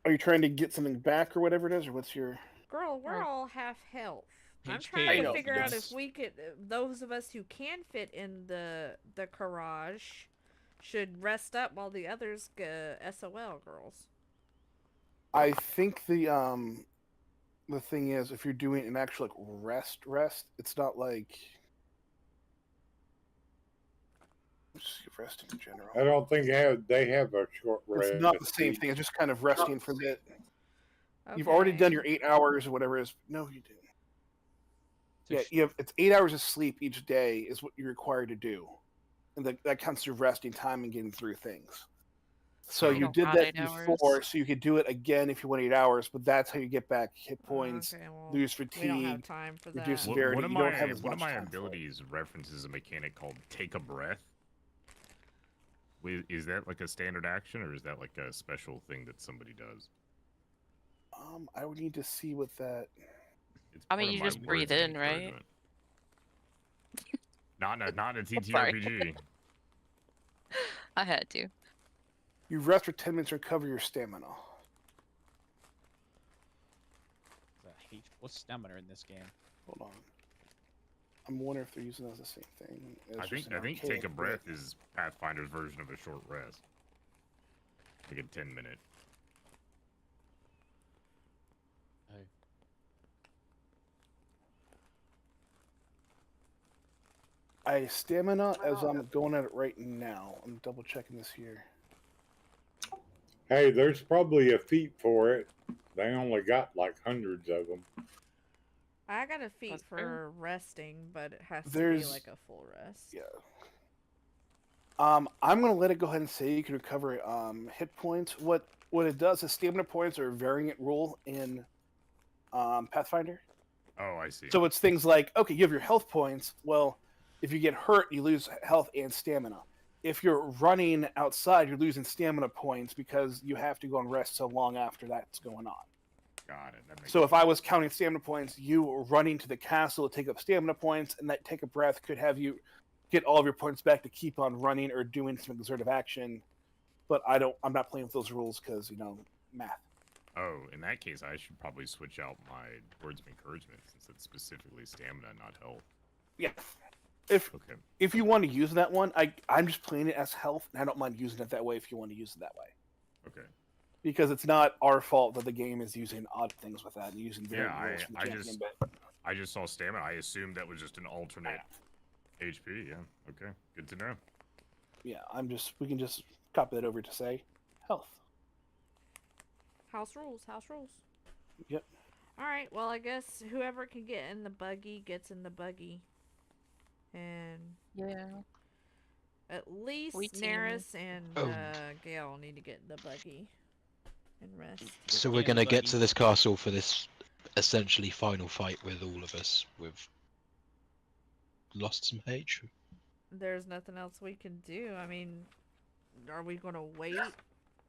Are you trying to get something back or whatever it is, or what's your? Girl, we're Oh. all half health. I'm HP. trying I to know, figure out yes. if we could, those of us who can fit in the garage, should rest up while the others go SOL, girls. I think the thing is, if you're doing an actual like rest, it's not like just rest in general. I don't think they have a short rest. It's not the same thing. It's just kind of resting for the. You've already Okay. done your 8 hours or whatever it is. No, you didn't. Yeah, you have. It's 8 hours of sleep each day is what you're required to do, and that counts as resting time and getting through things. So you Oh, did God, that 8 hours. before, so you could do it again if you want 8 hours. But that's how you get back hit points, Okay, well, lose we don't have fatigue. time for reduce that. severity. One of you don't my have as one of much my time for it. abilities references a mechanic called take a breath. Is that like a standard action, or is that like a special thing that somebody does? I would need to see what that. It's I part mean, of you my just breathe words of in, right? encouragement. Not in a Sorry. TTRPG. I had to. You rest for 10 minutes to recover your stamina. What's stamina in this game? Hold on. I'm wondering if they're using that as the same thing. I think take a breath is Pathfinder's version of a short rest. Like a 10-minute. Stamina as I'm going at it right now. I'm double checking this here. Hey, there's probably a feat for it. They only got like hundreds of them. I got a feat That's for resting, but it has to be There's- like a full rest. Yeah. I'm gonna let it go ahead and say you can recover hit points. What it does is stamina points are a variant rule in Pathfinder. Oh, I see. So it's things like, okay, you have your health points. Well, if you get hurt, you lose health and stamina. If you're running outside, you're losing stamina points because you have to go and rest so long after that's going on. Got it. That makes So if sense. I was counting stamina points, you running to the castle to take up stamina points, and that take a breath could have you get all of your points back to keep on running or doing some exertive action. But I'm not playing with those rules because, math. Oh, in that case, I should probably switch out my words of encouragement since it's specifically stamina, not health. Yeah. Okay. If you want to use that one, I'm just playing it as health, and I don't mind using it that way if you want to use it that way. Okay. Because it's not our fault that the game is using odd things with that and using variant Yeah, rules from the champion bit. I just saw stamina. I assumed that was just an alternate HP. Yeah. Okay. Good to know. Yeah, we can just copy that over to say health. House rules, house rules. Yep. Alright, well, I guess whoever can get in the buggy gets in the buggy. And Yeah. at least We team. Neris and Oh. Gale need to get in the buggy and rest. So Get we're in the gonna get buggy. to this castle for this essentially final fight with all of us. We've lost some H. There's nothing else we can do. I mean, are we going to wait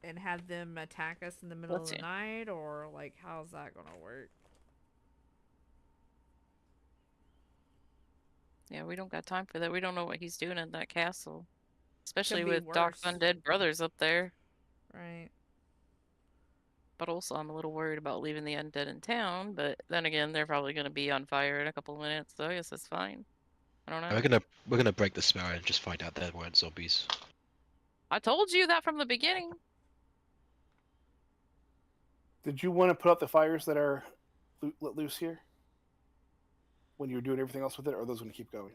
and have them attack us in the middle Let's of the see. night? Or, like, how's that going to work? Yeah, we don't got time for that. We don't know what he's doing in that castle. Especially be with Doc's worse. undead brothers up there. Right. But also, I'm a little worried about leaving the undead in town. But then again, they're probably going to be on fire in a couple of minutes, so I guess that's fine. I don't know. We're gonna break the spell and just find out there weren't zombies. I told you that from the beginning. Did you want to put out the fires that are let loose here when you were doing everything else with it, or are those going to keep going?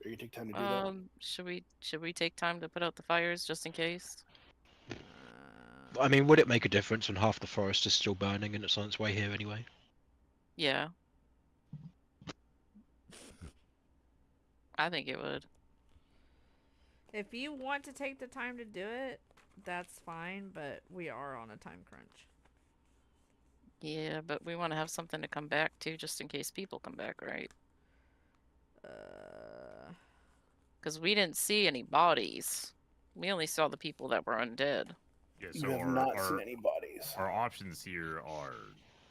Or you take time to do that? Should we take time to put out the fires just in case? I mean, would it make a difference when half the forest is still burning and it's on its way here anyway? Yeah. I think it would. If you want to take the time to do it, that's fine, but we are on a time crunch. Yeah, but we want to have something to come back to just in case people come back, right? Because we didn't see any bodies. We only saw the people that were undead. Yeah. You So have not seen any bodies. our options here are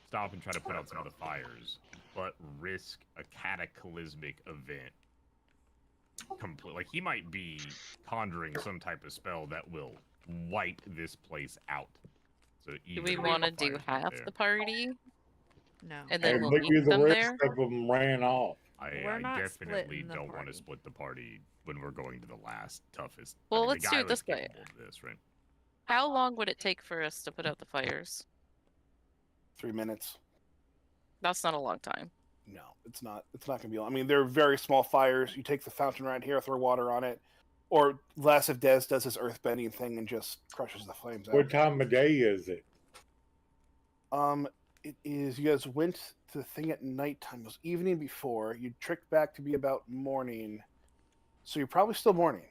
stop and try to put out some of the fires, but risk a cataclysmic event. Like he might be conjuring some type of spell that will wipe this place out. So Do we want to do half the party No. and then And we'll maybe meet the them rest there? of them ran off. We're I not definitely splitting the don't want party. to split the party when we're going to the last toughest. Well, the let's do guy it was this way. capable of this, right? How long would it take for us to put out the fires? 3 minutes. That's not a long time. No, it's not. It's not going to be long. I mean, they're very small fires. You take the fountain right here, throw water on it, or Last of Des does his earth bending thing and just crushes the flames out. What time of day is it? It is. You guys went to the thing at nighttime. It was evening before. You tricked back to be about morning, so you're probably still morning.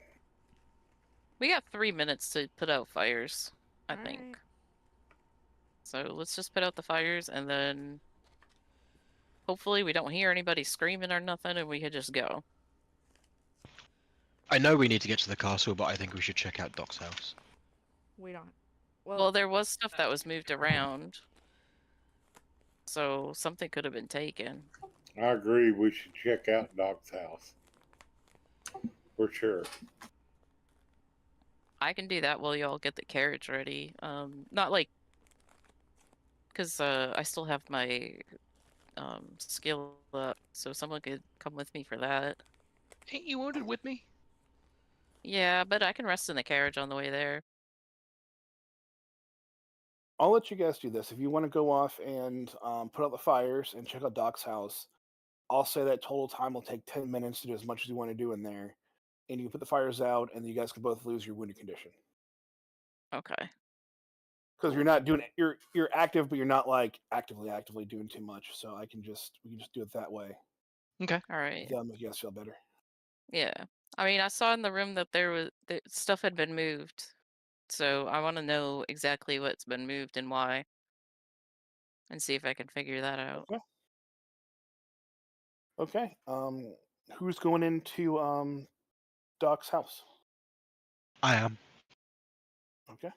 We got 3 minutes to put out fires, I Alright. think. So let's just put out the fires and then hopefully we don't hear anybody screaming or nothing and we could just go. I know we need to get to the castle, but I think we should check out Doc's house. We don't. Well, there was stuff that was moved around, so something could have been taken. I agree. We should check out Doc's house for sure. I can do that while y'all get the carriage ready. Not like, because I still have my skill up, so someone could come with me for that. Ain't you wounded with me? Yeah, but I can rest in the carriage on the way there. I'll let you guys do this. If you want to go off and put out the fires and check out Doc's house, I'll say that total time will take 10 minutes to do as much as you want to do in there. And you can put the fires out, and you guys can both lose your wounded condition. Okay. Because you're not doing you're active, but you're not like actively doing too much. So we can just do it that way. Okay. All right. That'll make you guys feel better. Yeah. I mean, I saw in the room that that stuff had been moved, so I want to know exactly what's been moved and why, and see if I can figure that out. Okay. Who's going into Doc's house? I am. Okay.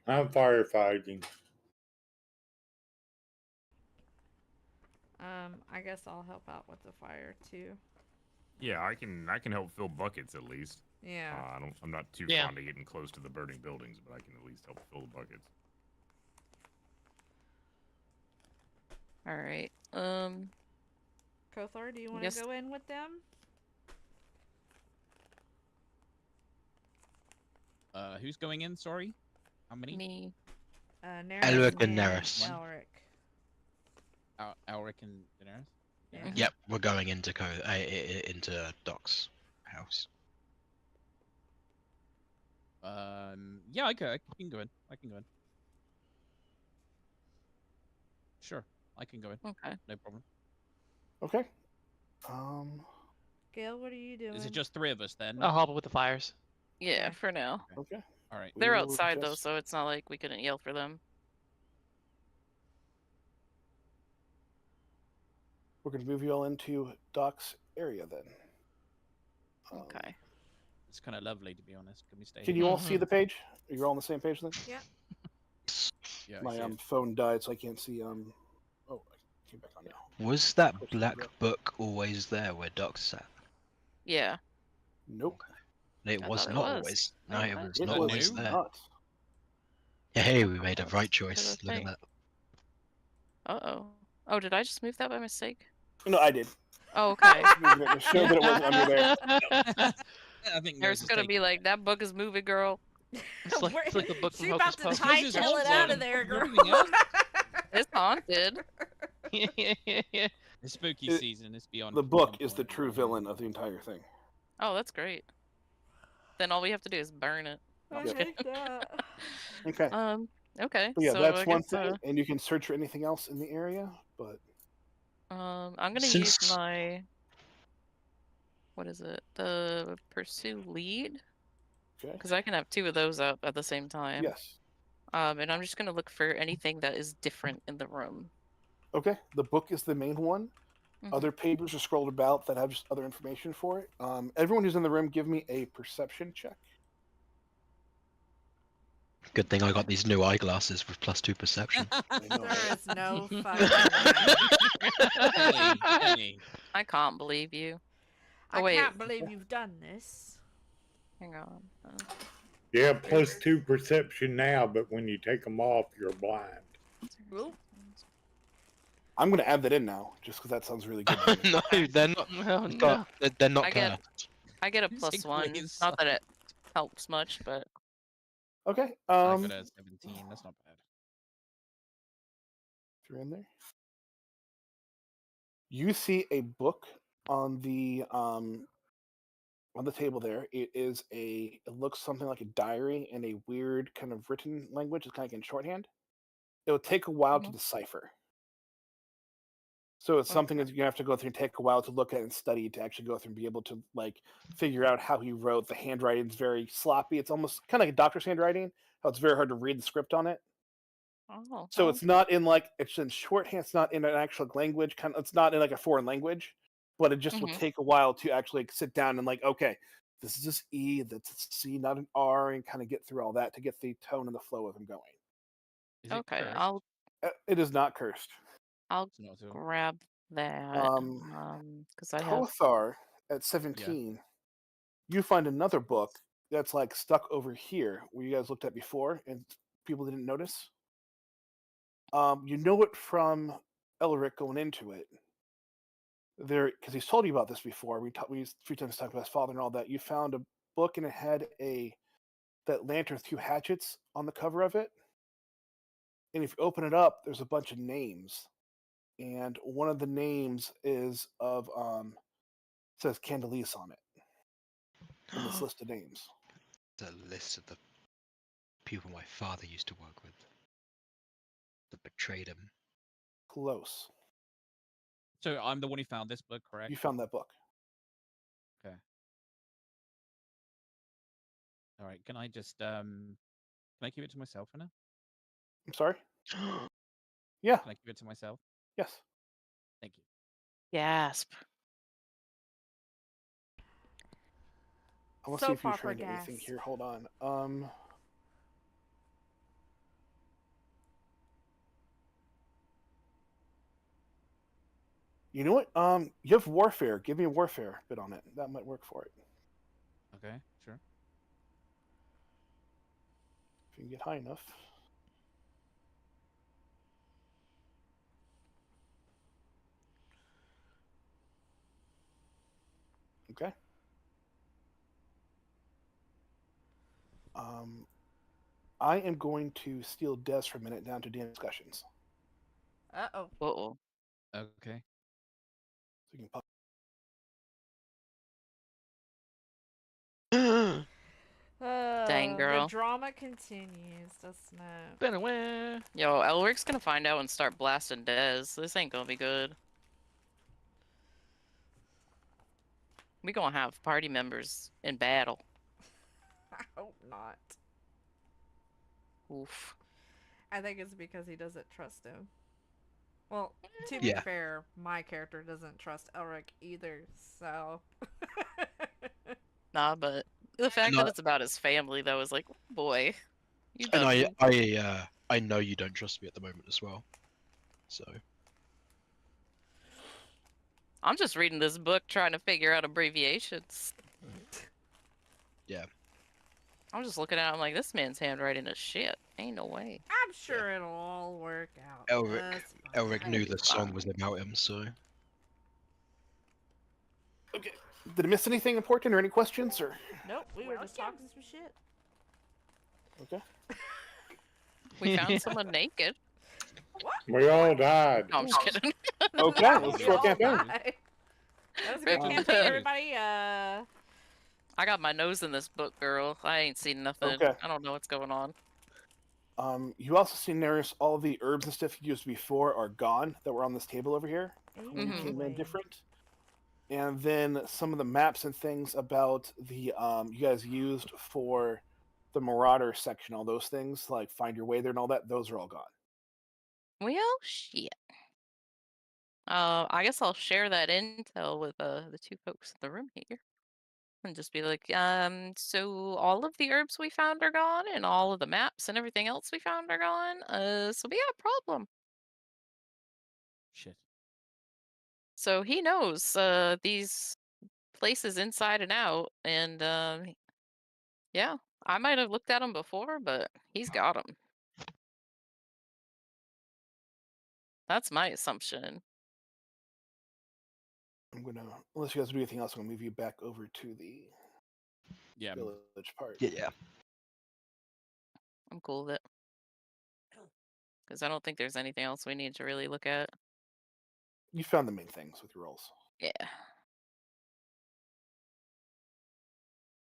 I'm firefighting. I guess I'll help out with the fire too. Yeah, I can help fill buckets at least. Yeah. I'm not too Yeah. fond of getting close to the burning buildings, but I can at least help fill the buckets. All right. Kothar, do you want Yes. to go in with them? Who's going in? Sorry, how many? Me. Neris Elric and Neris. Elric. Elric and Daenerys. Yeah. Yep, we're going into into Doc's house. Yeah, okay, I can go in. I can go in. Sure, I can go in. Okay. No problem. Okay. Gail, what are you doing? Is it just 3 of us then? I'll help with the fires. Yeah, for now. Okay. All right. They're We will outside though, just- so it's not like we couldn't yell for them. We're going to move you all into Doc's area then. Okay. It's kind of lovely, to be honest. Can we stay? Can here? you all see the page? Are you all on the same page then? Yeah. Yeah, I My see it. phone died, so I can't see. Oh, I came back on now. Was that black book always there where Doc sat? Yeah. Nope. It I was thought it not was. always. Oh, No, it what? was It not was always there. not. Hey, we made a Oh, right to choice. the Look at thing. that. Uh-oh. Oh, did I just move that by mistake? No, I did. Oh, okay. Moving it to show that it wasn't under there. I think There's gonna be like, that book is moving, girl. It's like the book from She Hocus about to Pocus. This is hightail it out of haunted. there, girl. Everything else? It's haunted. It's spooky It- season. It's beyond. The book is the true villain of the entire thing. Oh, that's great. Then all we have to do is burn it. I just hate that. Okay. Okay. But yeah, so that's I one guess, thing, and you can search for anything else in the area. But I'm gonna use Since- my. What is it? The pursue lead? okay, Because I can have 2 of those up at the same time. yes, And I'm just gonna look for anything that is different in the room. okay. The book is the main one. Mhm. Other pages are scrolled about that have just other information for it. Everyone who's in the room, give me a perception check. Good thing I got these new eyeglasses with +2 perception. I know, There right? is no fucking way. Penny. I can't believe you. I Oh, wait. can't believe you've done this. Hang on. Yeah, +2 perception now, but when you take them off, you're blind. Oop. I'm going to add that in now, just because that sounds really good. to me. No, they're not. Oh, no. God, they're not I get- cursed. I get a Say +1. please. Not that it helps much, but Okay. I got a 17. That's not bad. You're in there. You see a book on the table there. It looks something like a diary in a weird kind of written language. It's kind of in shorthand. It will take a while to Mhm. decipher. So it's something Okay. that you have to go through and take a while to look at and study to actually go through and be able to like figure out how he wrote. The handwriting's very sloppy. It's almost kind of like a doctor's handwriting. How it's very hard to read the script on it. oh, So it's not in like it's in shorthand. It's not in an actual language. It's not in like a foreign language. but it just will Mhm. take a while to actually sit down and like, okay, this is just E, that's a C, not an R, and kind of get through all that to get the tone and the flow of them going. Is it Okay, cursed? It is not cursed. I'll It's not at all. grab that. Because I have. Kothar at 17, you find another book that's like stuck over here where you guys looked at before and people didn't notice. You know it from Elric going into it. There, because he's told you about this before. We a few times talked about his father and all that. You found a book and it had that lantern with 2 hatchets on the cover of it. And if you open it up, there's a bunch of names, and one of the names is of says Candelise on it in this list of names. The list of the people my father used to work with that betrayed him. Close. So I'm the one who found this book, correct? You found that book. Okay. All right. Can I just can I keep it to myself for now? I'm sorry. Yeah. Can I keep it to myself? Yes. Thank you. Gasp. I want to see Soap if you're opera trained anything gas. here. Hold on. You know what? You have warfare. Give me a warfare bit on it. That might work for it. Okay, sure. If you can get high enough. Okay. I am going to steal Des for a minute down to DM discussions. Uh-oh. Uh-oh. Okay. So you can pop. Dang, The girl. drama continues. Doesn't it? Been away. Yo, Elric's gonna find out and start blasting Dez. This ain't gonna be good. We gonna have party members in battle. I hope not. Oof. I think it's because he doesn't trust him. Well, to be Yeah. fair, my character doesn't trust Elric either, so. Nah, but the fact No. that it's about his family, though, is like, boy, you And done me. I know you don't trust me at the moment as well. So I'm just reading this book trying to figure out abbreviations. yeah. I'm just looking at it, I'm like, this man's handwriting is shit. Ain't no way. I'm sure it'll all work out. Elric just fine. knew the song fine. was about him, so Okay. Did I miss anything important or any questions or? Nope, we were just talking some shit. Okay. We found someone naked. We all died. No, I'm just kidding. Okay. Let's We throw a all campaign. died. That was a good Freaking campaign, good. everybody. I got my nose in this book, girl. I ain't seen nothing. Okay. I don't know what's going on. You also see notice all the herbs and stuff you used before are gone that were on this table over here when you Mhm. came in different. And then some of the maps and things about the you guys used for the Marauder section, all those things like find your way there and all that, those are all gone. Well, shit. I guess I'll share that intel with the 2 folks in the room here. And just be like, so all of the herbs we found are gone, and all of the maps and everything else we found are gone. So we got a problem. Shit. So he knows these places inside and out, and yeah, I might have looked at them before, but he's got them. That's my assumption. I'm gonna, unless you guys do anything else, I'm gonna move you back over to the Yeah. village part. yeah. I'm cool with it. Because I don't think there's anything else we need to really look at. You found the main things with your rolls. Yeah.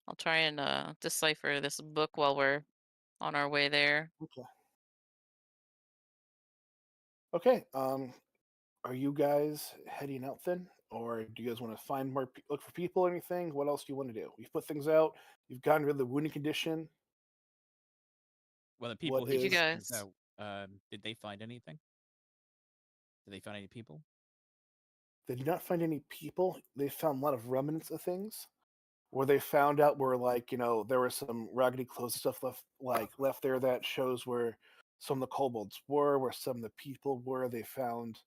I'll try and decipher this book while we're on our way there. Okay. Okay. Are you guys heading out then, or do you guys want to find more, look for people, or anything? What else do you want to do? You've put things out. You've gotten rid of the wounding condition. Well, the people What who Did you is- took things guys- out, did they find anything? Did they find any people? They did not find any people. They found a lot of remnants of things. Where they found out where, like, there was some raggedy clothes stuff left there that shows where some of the kobolds were, where some of the people were. They found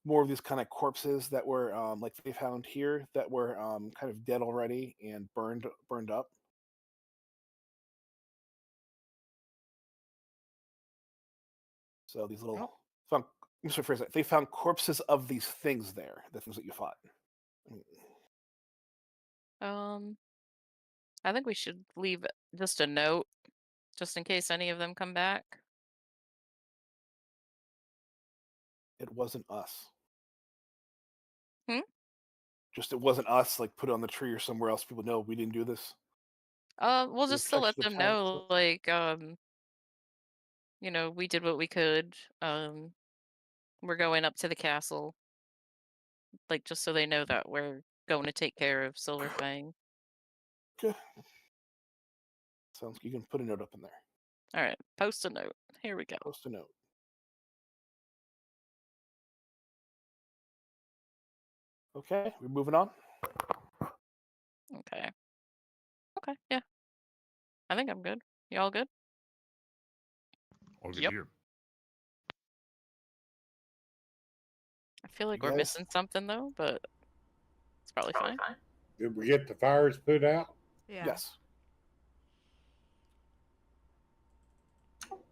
more of these kind of corpses that were like they found here that were kind of dead already and burned up. So these little found, Mr. Fraser, they found corpses of these things there, the things that you fought. I think we should leave just a note, just in case any of them come back. It wasn't us. Hmm? Just it wasn't us. Like put it on the tree or somewhere else. People know we didn't do this. We'll The just to let effects of them time, know, like, we did what we could. We're going up to the castle, like, just so they know that we're going to take care of Silverfang. Okay. Sounds. You can put a note up in there. All right, post a note. Here we go. Post a note. Okay, we're moving on. Okay. Okay, yeah. I think I'm good. Y'all good? All good Yep. here. I feel like You we're guys? missing something though, but it's probably fine. Did we get the fires put out? Yeah. Yes.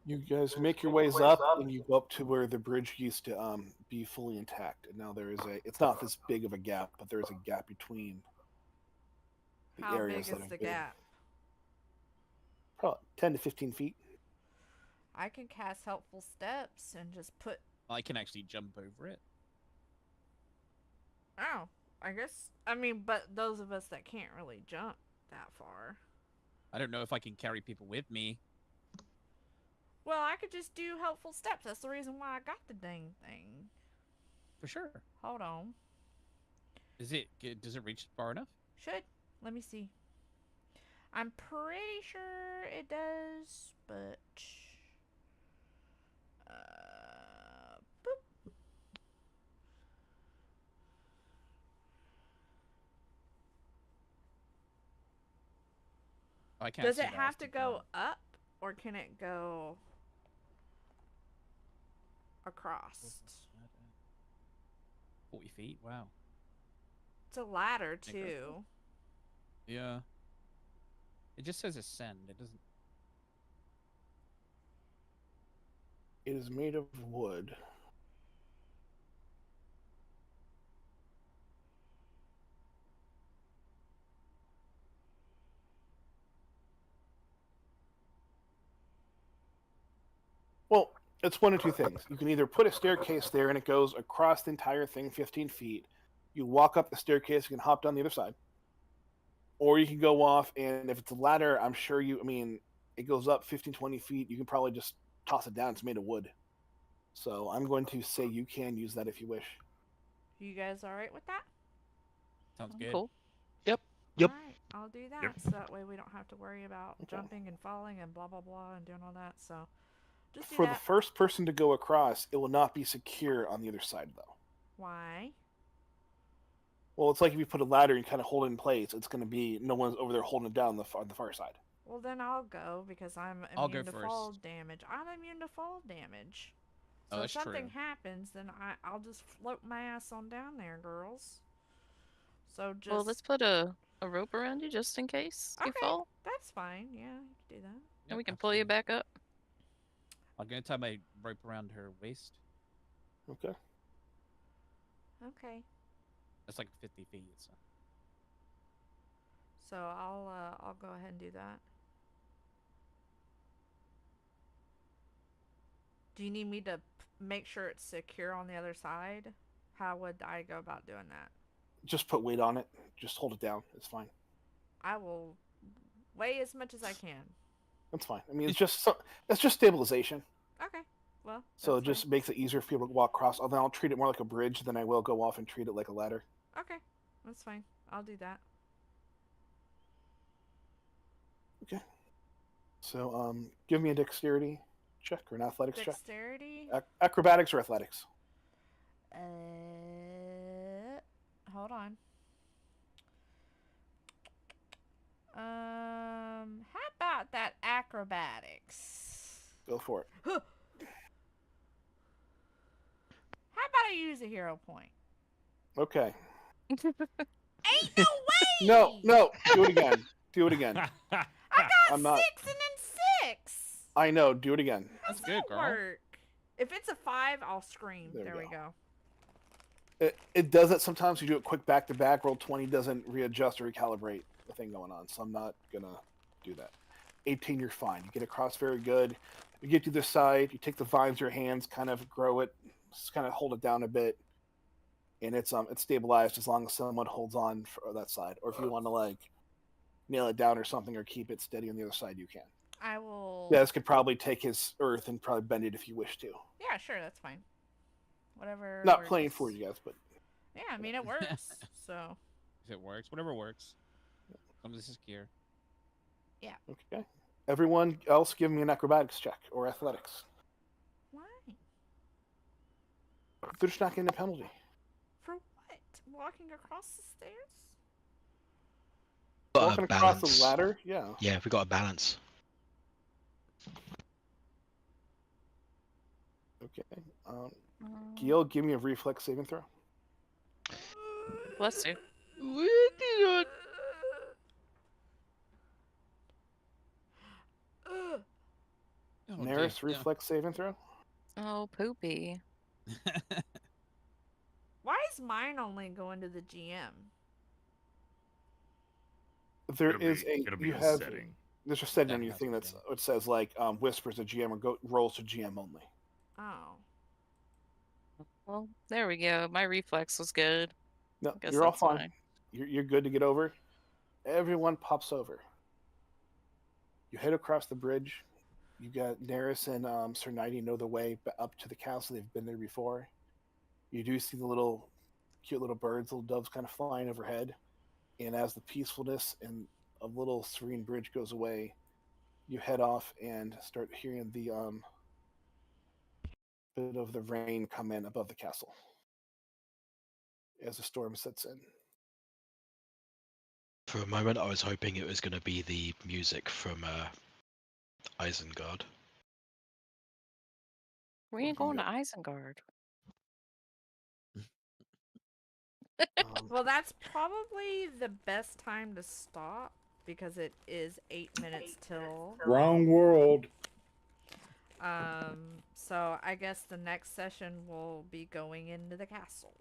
You guys make your ways up, and you go up to where the bridge used to be fully intact. And now there is it's not this big of a gap, but there is a gap between the How areas big that is have the been gap? probably 10 to 15 feet. I can cast helpful steps and just put. I can actually jump over it. Oh, I guess. I mean, but those of us that can't really jump that far. I don't know if I can carry people with me. Well, I could just do helpful steps. That's the reason why I got the dang thing. For sure. Hold on. Does it reach far enough? Should. Let me see. I'm pretty sure it does, but. Boop. I can't. Does see it that, I was have to thinking go of- up, or can it go across? 40 feet. Wow. It's a ladder Make it- too. Yeah. It just says ascend. It doesn't. It is made of wood. Well, it's one of two things. You can either put a staircase there and it goes across the entire thing 15 feet. You walk up the staircase, you can hop down the other side. Or you can go off, and if it's a ladder, I'm sure it goes up 15, 20 feet. You can probably just toss it down. It's made of wood. So I'm going to say you can use that if you wish. You guys alright with that? Sounds good. Cool. Yep. Alright, I'll do that. Yep. So that way we don't have to worry about Okay. jumping and falling and blah blah blah and doing all that. So just do For that. the first person to go across, it will not be secure on the other side, though. Why? Well, it's like if you put a ladder and kind of hold it in place, it's going to be no one's over there holding it down on the far side. Well, then I'll go because I'm I'll go immune to fall first. damage. I'm immune to fall damage. Oh, So if that's something true. happens, then I'll just float my ass on down there, girls. So just. Well, let's put a rope around you just in case you Okay, fall, that's fine. Yeah, you can do that. and Yep, we can pull you absolutely. back up. I'm gonna tie my rope around her waist. Okay. Okay. That's like 50 feet. So. So I'll go ahead and do that. Do you need me to make sure it's secure on the other side? How would I go about doing that? Just put weight on it. Just hold it down. It's fine. I will weigh as much as I can. That's fine. I mean, it's just stabilization. Okay. Well, So it that's just makes it easier for people to walk across. Although I'll treat it more like a bridge than I will go off and treat it like a ladder. fine. Okay, that's fine. I'll do that. Okay. So give me a dexterity check or an athletics Dexterity. check. Acrobatics or athletics. hold on. How about that acrobatics? Go for it. How about I use a hero point? Okay. Ain't no way! No. Do it again. Do it again. I got I'm not- 6 and then 6. I know. Do it again. That's How's good, that girl. work? If it's a 5, I'll scream. There we There we go. It does it sometimes. You do it quick back to back. Roll 20 doesn't readjust or recalibrate the thing going on. So I'm not gonna do that. 18, you're fine. You get across very good. You get to the side. You take the vines in your hands, kind of grow it, just kind of hold it down a bit, and it's stabilized as long as someone holds on for that side. Or if you want to like nail it down or something, or keep it steady on the other side, you can. I will. Yeah, this could probably take his earth and probably bend it if you wish to. Yeah, sure, that's fine. Whatever. Not works. playing for you guys, but Yeah, I mean it works. So. If it works, whatever works. Some of this is gear. okay. Everyone else, give me an acrobatics check or athletics. Why? They're just not getting a penalty. For what? Walking across the stairs? Got Walking a across balance. the ladder, yeah. Yeah, we got a balance. Okay. Gil, give me a reflex saving throw. Bless you. Oh, Neris, dear. reflex saving throw. Oh, poopy. Why is mine only going to the GM? There is it'll be you a have setting. there's a setting on That your has thing to that's be. it says like whispers to GM or rolls to GM only. Oh. Well, there we go. My reflex was good. No, Guess you're all that's fine. You're good to get over. Everyone pops over. You head across the bridge. You got Neris and Sir Nighty know the way up to the castle. They've been there before. You do see the little cute little birds, little doves kind of flying overhead. And as the peacefulness and a little serene bridge goes away, you head off and start hearing the bit of the rain come in above the castle as the storm sets in. For a moment, I was hoping it was going to be the music from Isengard. We ain't going to Isengard. Well, that's probably the best time to stop because it is 8 minutes till. Wrong world. So I guess the next session will be going into the castle.